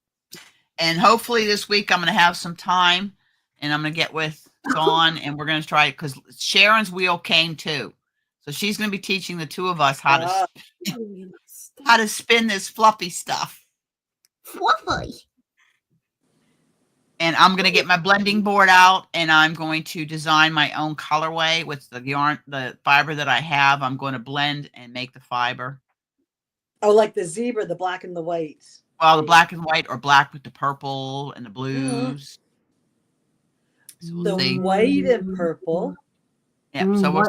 And hopefully this week I'm going to have some time, and I'm going to get with Dawn, and we're going to try it because Sharon's wheel came too, so she's going to be teaching the two of us how to spin this fluffy stuff. Fluffy. And I'm going to get my blending board out, and I'm going to design my own colorway with the yarn, the fiber that I have. I'm going to blend and make the fiber. Oh, like the zebra, the black and the white. Well, the black and white, or black with the purple and the blues. So we'll see. White and purple. Yeah, so we'll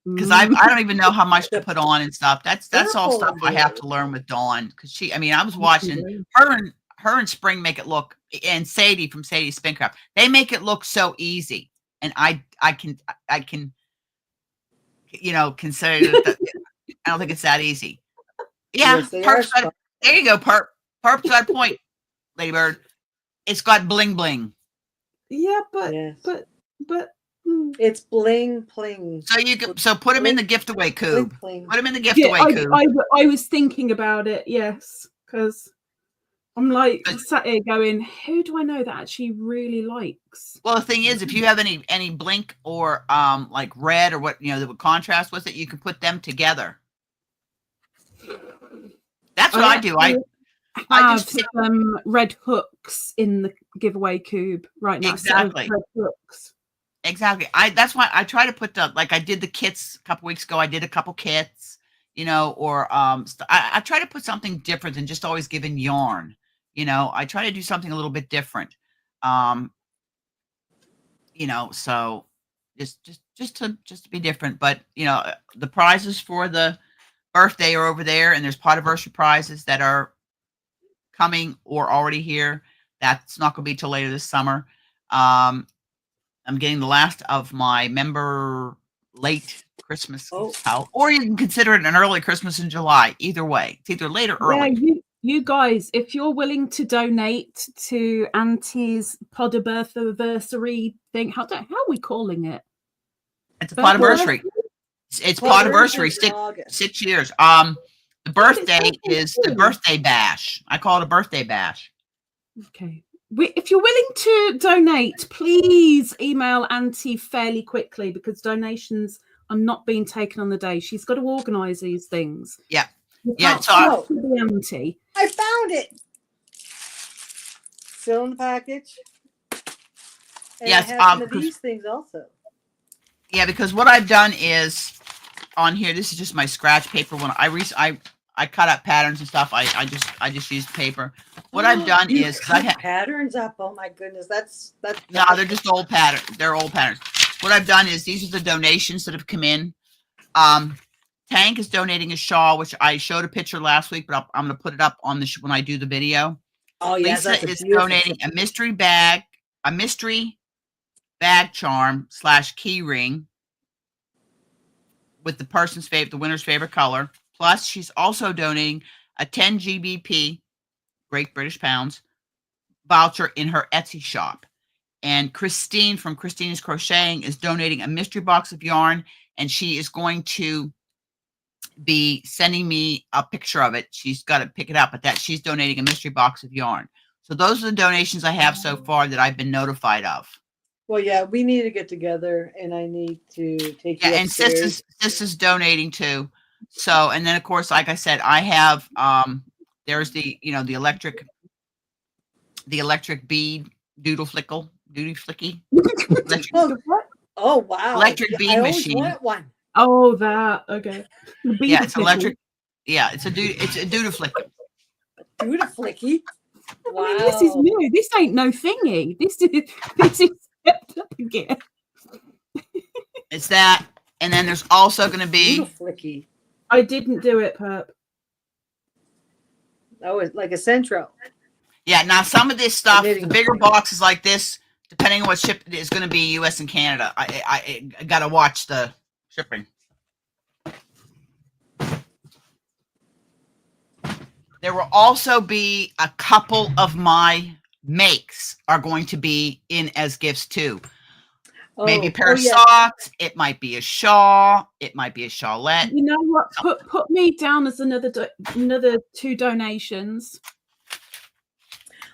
because I don't even know how much to put on and stuff. That's all stuff I have to learn with Dawn, because I was watching her and Spring make it look, and Sadie from Sadie Spincraft, they make it look so easy, and I can consider that I don't think it's that easy. Yeah, yes, there you go, Perp's got a point, Ladybird. It's got bling bling. Yeah, but it's bling bling. So put them in the gift away cube. Put them in the gift away cube. I was thinking about it, yes, because I'm like sat here going, who do I know that actually really likes? Well, the thing is, if you have any blink or like red or what that would contrast with it, you can put them together. That's what I do. I just pick some red hooks in the giveaway cube right now. Exactly. So red hooks. Exactly. That's why I try to put like I did the kits a couple weeks ago. I did a couple kits, or I try to put something different than just always giving yarn. I try to do something a little bit different. So just to be different. But the prizes for the birthday are over there, and there's Podiversary prizes that are coming or already here. That's not going to be till later this summer. I'm getting the last of my member late Christmas out, or you can consider it an early Christmas in July. Either way, it's either late or early. Yeah, you guys, if you're willing to donate to Auntie's Podiversary thing, how are we calling it? It's a Podiversary. It's Podiversary, 6 years. The birthday sounds is the good. birthday bash. I call it a birthday bash. Okay. If you're willing to donate, please email Auntie fairly quickly because donations are not being taken on the day. She's got to organise these things. Yeah. You Yeah, can't so I- fuck with the Auntie. I found it. Still in the package. And Yes, I have some of because- these things also. Yeah, because what I've done is on here. This is just my scratch paper. When I cut up patterns and stuff. I just used paper. What I've done You is 'cause cut I've had, patterns up. Oh my goodness, that's no, they're just old patterns. They're old patterns. What I've done is these are the donations that have come in. Tank is donating a shawl, which I showed a picture last week, but I'm going to put it up on the when I do the video. Oh yes, Lisa that's a is beautiful donating a mystery bag charm / key ring with the winner's favorite color. Plus, she's also donating a 10 GBP, Great British Pounds, voucher in her Etsy shop. And Christine from Christine's Crocheting is donating a mystery box of yarn, and she is going to be sending me a picture of it. She's got to pick it up, but that she's donating a mystery box of yarn. So those are the donations I have so far that I've been notified of. Well, yeah, we need to get together, and I need to take Yeah, you and upstairs. Sis is donating too. So, and then of course, like I said, I have there's the the electric bead duty flicky. Oh wow, Electric bead I always machine. wanted one. Oh, that okay. Yeah, it's electric. Yeah, it's a duty flicky. Dude, a flicky. Wow. I mean, this is new. This ain't no thingy. This is stepped up again. It's that, and then there's also going to be Dude, a flicky. I didn't do it, Perp. Oh, it's like a Centro. yeah. Now some of this stuff, Knitting. the bigger boxes like this, depending on what ship it is going to be, U.S. and Canada. I got to watch the shipping. There will also be a couple of my makes are going to be in as gifts too. Oh, Maybe a pair of yes. socks. It might be a shawl. It might be a shawlette. You know what? Put me down as another 2 donations.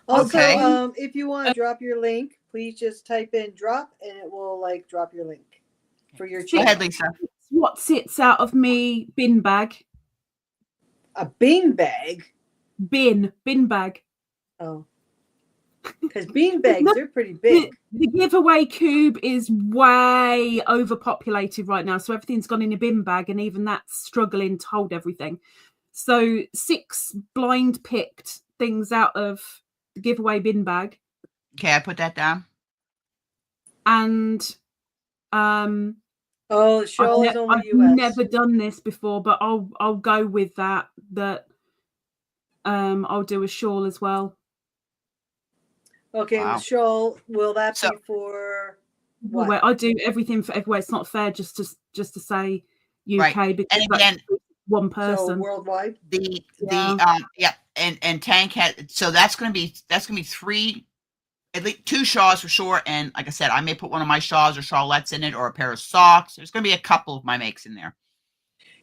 Also, Okay. if you want to drop your link, please just type in drop and it will like drop your link for your Go channel. ahead, Lisa. What sits out of me bin bag? A bean bag. Bin bag. Oh. Because bean bags, they're pretty big. The giveaway cube is way overpopulated right now, so everything's gone in a bin bag, and even that's struggling to hold everything. So 6 blind picked things out of the giveaway bin bag, Okay, I put that down. and Oh, the shawl is only I've US. never done this before, but I'll go with that. I'll do a shawl as well. Okay, Wow. the shawl, will that So- be for what? Well, I do everything for everywhere. It's not fair just to say UK Right. because And that's again, one So person. worldwide? and Tank had, so that's gonna be 3, at least 2 shawls for sure. And like I said, I may put one of my shawls or shawlettes in it, or a pair of socks. There's gonna be a couple of my makes in there.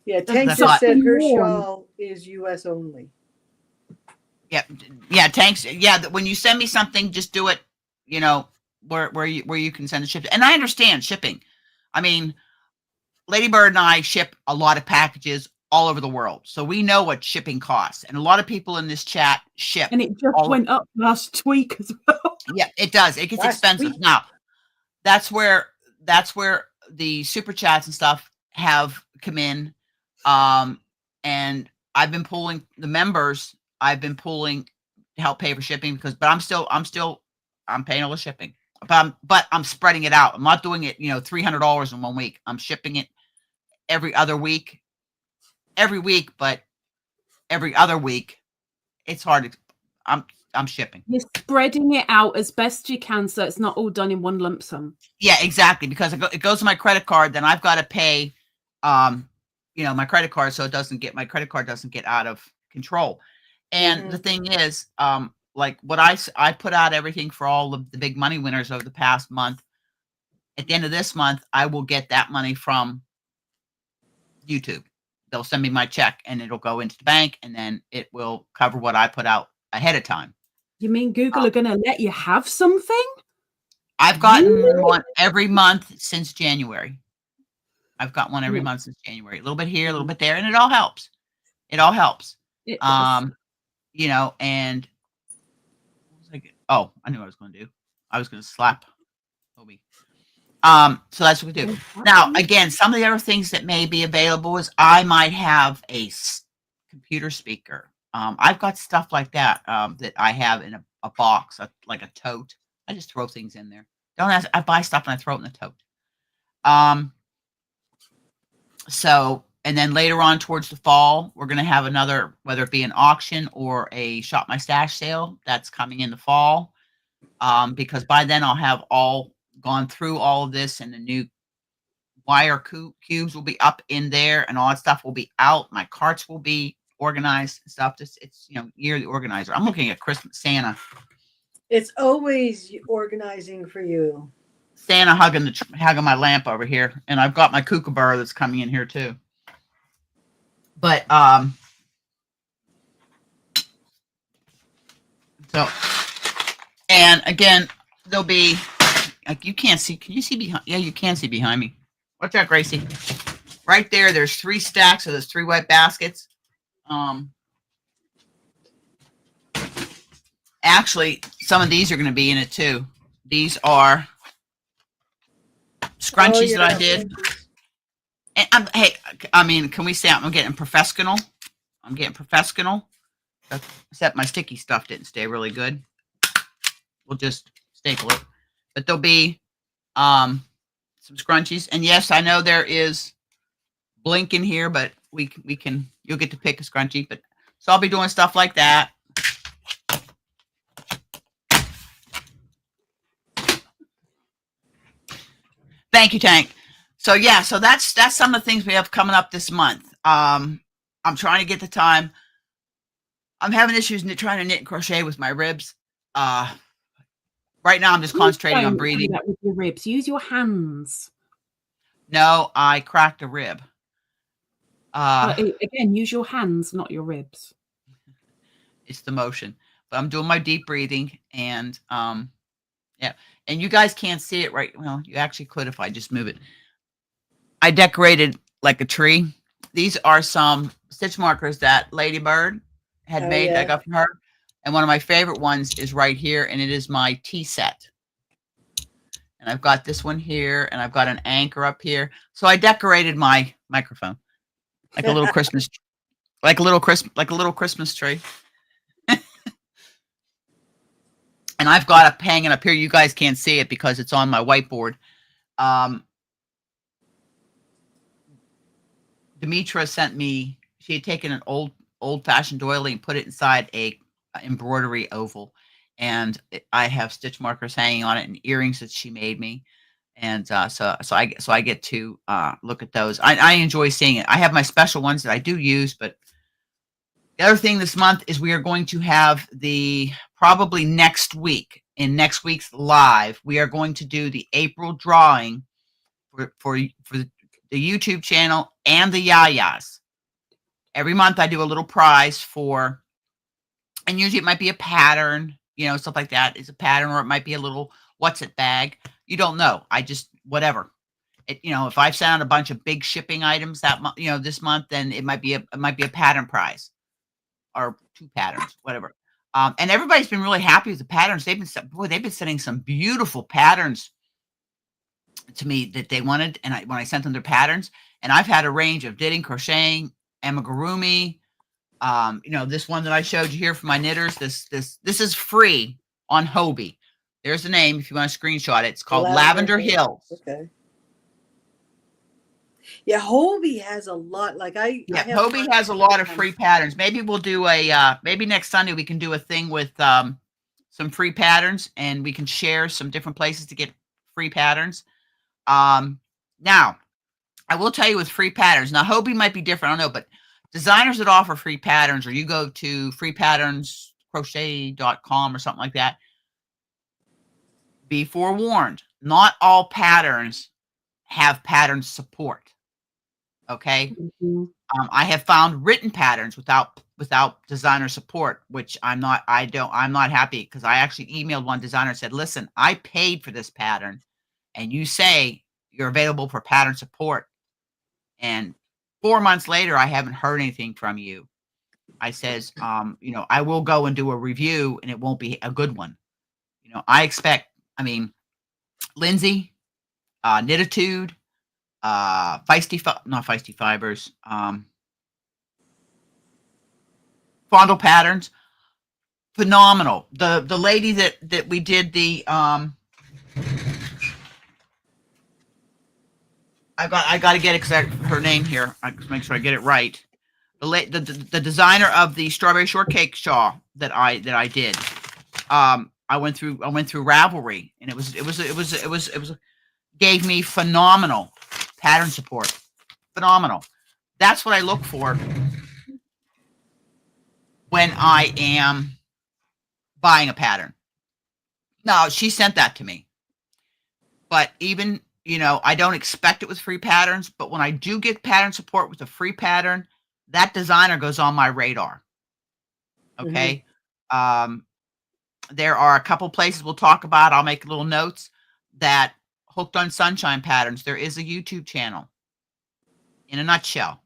Yeah, Tank That's just not- said her Warm. shawl is US only. Yeah, Tanks. Yeah, when you send me something, just do it, where you can send the ship. And I understand shipping. I mean, Lady Bird and I ship a lot of packages all over the world, so we know what shipping costs. And a lot of people in this chat ship. And it just went up last week as well. Yeah, it does. It gets Last expensive. week. Now, that's where the super chats and stuff have come in. And I've been pulling the members. I've been pulling to help pay for shipping but I'm paying all the shipping. But I'm spreading it out. I'm not doing it, $300 in 1 week. I'm shipping it every other week. Every week, but every other week. It's hard to I'm shipping. You're spreading it out as best you can so it's not all done in one lump sum. Yeah, exactly. Because it goes to my credit card, then I've got to pay my credit card so my credit card doesn't get out of control. And the thing is, like what I put out everything for all of the big money winners over the past month. At the end of this month, I will get that money from YouTube. they'll send me my check and it'll go into the bank, and then it will cover what I put out ahead of time. You mean Google are going to let you have something? I've gotten Really? one every month since January. I've got one every Yeah. month since January. A little bit here, a little bit there, and it all helps. It all helps. It does. You know, and what was oh, I knew what I was going to do. I was going to slap Obi. So that's what we do. Now, again, some of the other things that may be available is I might have a computer speaker. I've got stuff like that that I have in a box, like a tote. I just throw things in there. Don't ask. I buy stuff and I throw it in the tote. So, and then later on towards the fall, we're going to have another, whether it be an auction or a Shop My Stash sale that's coming in the fall. Because by then I'll have all gone through all of this, and the new wire cubes will be up in there, and all that stuff will be out. My carts will be organized and stuff. It's you know, you're the organizer. I'm looking at Christmas Santa. It's always organizing for you. Santa hugging my lamp over here, and I've got my kookaburra that's coming in here too. But so, and again, there'll be like, you can't see. Can you see behind? Yeah, you can see behind me. Watch out, Gracie. Right there, there's 3 stacks of those 3 white baskets. Actually, some of these are going to be in it too. These are scrunchies that I did. And hey, I mean, can we say I'm getting professional? I'm getting professional. Except my sticky stuff didn't stay really good. We'll just staple it. But there'll be some scrunchies. And yes, I know there is blink in here, but we can, you'll get to pick a scrunchie. But so I'll be doing stuff like that. Thank you, Tank. So yeah, so that's some of the things we have coming up this month. I'm trying to get the time. I'm having issues trying to knit and crochet with my ribs. Right now I'm just concentrating on breathing. That with your ribs. Use your hands. No, I cracked a rib. Again, use your hands, not your ribs. It's the motion. But I'm doing my deep breathing, and yeah. And you guys can't see it right. Well, you actually could if I just move it. I decorated like a tree. These are some stitch markers that Ladybird had made. Yeah. I got from her. And one of my favorite ones is right here, and it is my tea set. And I've got this one here, and I've got an anchor up here. So I decorated my microphone like a little Christmas, like a little Christmas tree. And I've got it hanging up here. You guys can't see it because it's on my whiteboard. Demetra sent me, she had taken an old-fashioned doily and put it inside a embroidery oval. And I have stitch markers hanging on it and earrings that she made me. And so I get to look at those. I enjoy seeing it. I have my special ones that I do use, but the other thing this month is we are going to have probably next week, in next week's live, we are going to do the April drawing for the YouTube channel and the Yayas. Every month I do a little prize for, and usually it might be a pattern, you know, stuff like that. It's a pattern, or it might be a little what's it bag. You don't know. I just, whatever. You know, if I've sent out a bunch of big shipping items that month, you know, this month, then it might be a pattern prize. Or 2 patterns, whatever. And everybody's been really happy with the patterns. They've been sending some beautiful patterns to me that they wanted. And when I sent them their patterns, and I've had a range of knitting, crocheting, amigurumi. You know, this one that I showed you here for my knitters. This is free on Hobie. There's the name if you want to screenshot it. It's called Lavender Hills. Okay. Yeah, Hobie has a lot. Like Hobie has a lot of free patterns. Maybe we'll do maybe next Sunday we can do a thing with some free patterns, and we can share some different places to get free patterns. Now, I will tell you with free patterns. Now, Hobie might be different. I don't know, but designers that offer free patterns, or you go to freepatternscrochet.com or something like that, be forewarned. Not all patterns have pattern support. Okay. Mm-hmm. I have found written patterns without designer support, which I'm not happy, because I actually emailed one designer and said, listen, I paid for this pattern and you say you're available for pattern support. And 4 months later, I haven't heard anything from you. I says, I will go and do a review and it won't be a good one. I expect, Lindsay, Knititude, not Feisty Fibers, Fondle Patterns, phenomenal. The lady that we did the I got to get it because her name here. I make sure I get it right. The designer of the strawberry shortcake shawl that I did. I went through Ravelry, and it was gave me phenomenal pattern support. Phenomenal. That's what I look for when I am buying a pattern. No, she sent that to me. But even, I don't expect it with free patterns, but when I do get pattern support with a free pattern, that designer goes on my radar. Okay. There are a couple places we'll talk about. I'll make little notes that Hooked on Sunshine Patterns. There is a YouTube channel. In a nutshell,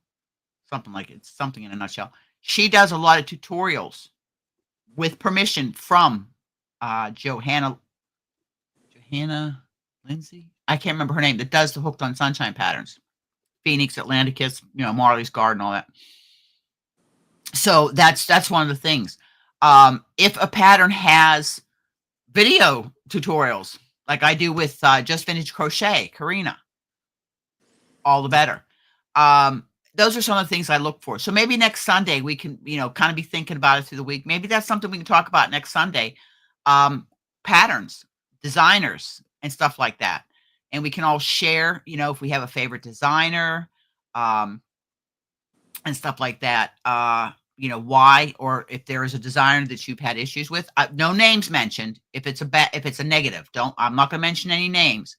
something in a nutshell. She does a lot of tutorials with permission from Johanna Lindsay. I can't remember her name, that does the Hooked on Sunshine patterns. Phoenix, Atlanticus, Marley's Garden, all that. So that's one of the things. If a pattern has video tutorials, like I do with Just Vintage Crochet, Karina, all the better. Those are some of the things I look for. So maybe next Sunday we can, kind of be thinking about it through the week. Maybe that's something we can talk about next Sunday. Patterns, designers, and stuff like that. And we can all share, if we have a favorite designer, and stuff like that. Why, or if there is a designer that you've had issues with. No names mentioned. If it's a negative, I'm not going to mention any names.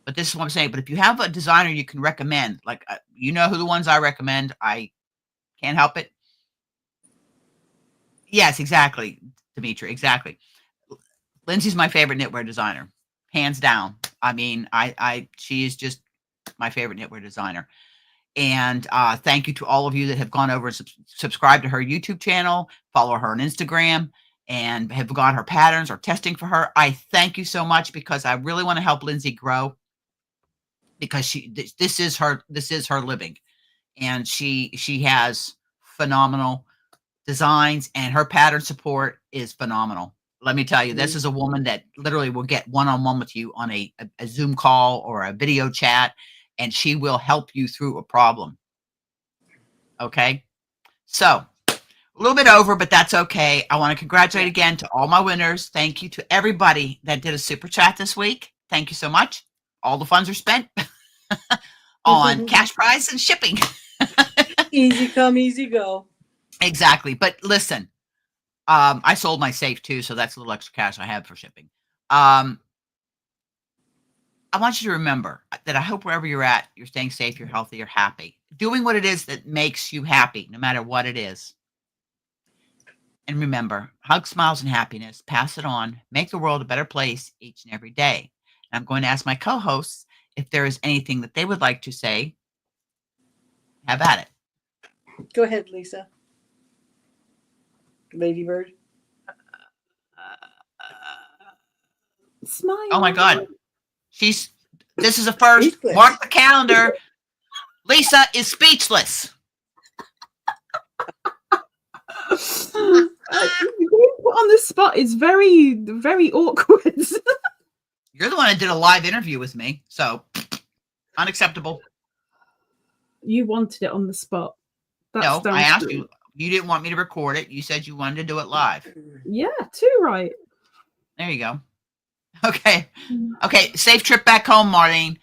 But this is what I'm saying. But if you have a designer you can recommend, like, who the ones I recommend, I can't help it. Yes, exactly, Dimitri, exactly. Lindsay's my favorite knitwear designer, hands down. She is just my favorite knitwear designer. And thank you to all of you that have gone over and subscribed to her YouTube channel, follow her on Instagram, and have got her patterns or testing for her. I thank you so much, because I really want to help Lindsay grow, because this is her living, and she has phenomenal designs, and her pattern support is phenomenal. Let me tell you, this is a woman that literally will get one-on-one with you on a Zoom call or a video chat, and she will help you through a problem. Okay. So a little bit over, but that's okay. I want to congratulate again to all my winners. Thank you to everybody that did a super chat this week. Thank you so much. All the funds are spent on cash prize and shipping. Easy come, easy go. Exactly. But listen, I sold my safe too, so that's a little extra cash I have for shipping. I want you to remember that I hope wherever you're at, you're staying safe, you're healthy, you're happy. Doing what it is that makes you happy, no matter what it is. And remember, hug, smiles, and happiness. Pass it on. Make the world a better place each and every day. And I'm going to ask my co-hosts if there is anything that they would like to say. Have at it. Go ahead, Lisa. Ladybird. Smile. Oh my God. This is a first. Speechless. Mark the calendar. Lisa is speechless. Being put on the spot is very, very awkward. You're the one that did a live interview with me, so unacceptable. You wanted it on the spot. No, I asked you. You didn't want me to record it. You said you wanted to do it live. Yeah, too right. There you go. Okay. Safe trip back home, Marlene.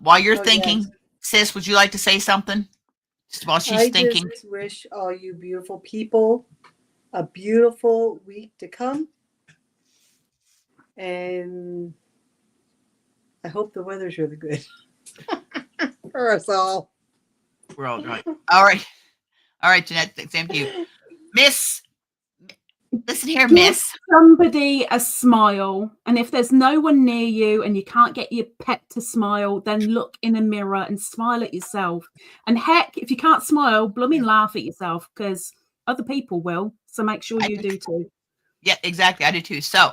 While you're thinking, yes. sis, would you like to say something? Just while she's thinking. I just wish all you beautiful people a beautiful week to come. And I hope the weather's really good for us all. We're all right. All right, Jeanette. Same to you, Miss. Listen here, Give Miss. somebody a smile, and if there's no one near you and you can't get your pet to smile, then look in a mirror and smile at yourself. And heck, if you can't smile, blooming laugh at yourself, because other people will. So make sure you do too. Yeah, exactly. I do too. So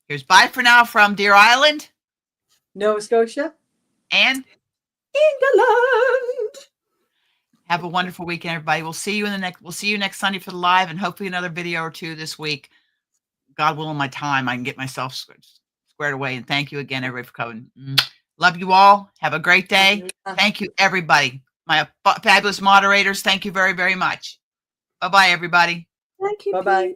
here's bye for now from Deer Island Nova Scotia. and England. have a wonderful weekend, everybody. We'll see you next Sunday for the live, and hopefully another video or two this week. God willing, my time, I can get myself squared away. And thank you again, everybody, for coming. Love you all. Have a great day. Thank you, everybody. My fabulous moderators. Thank you very, very much. Bye-bye, everybody. Thank you. Bye bye.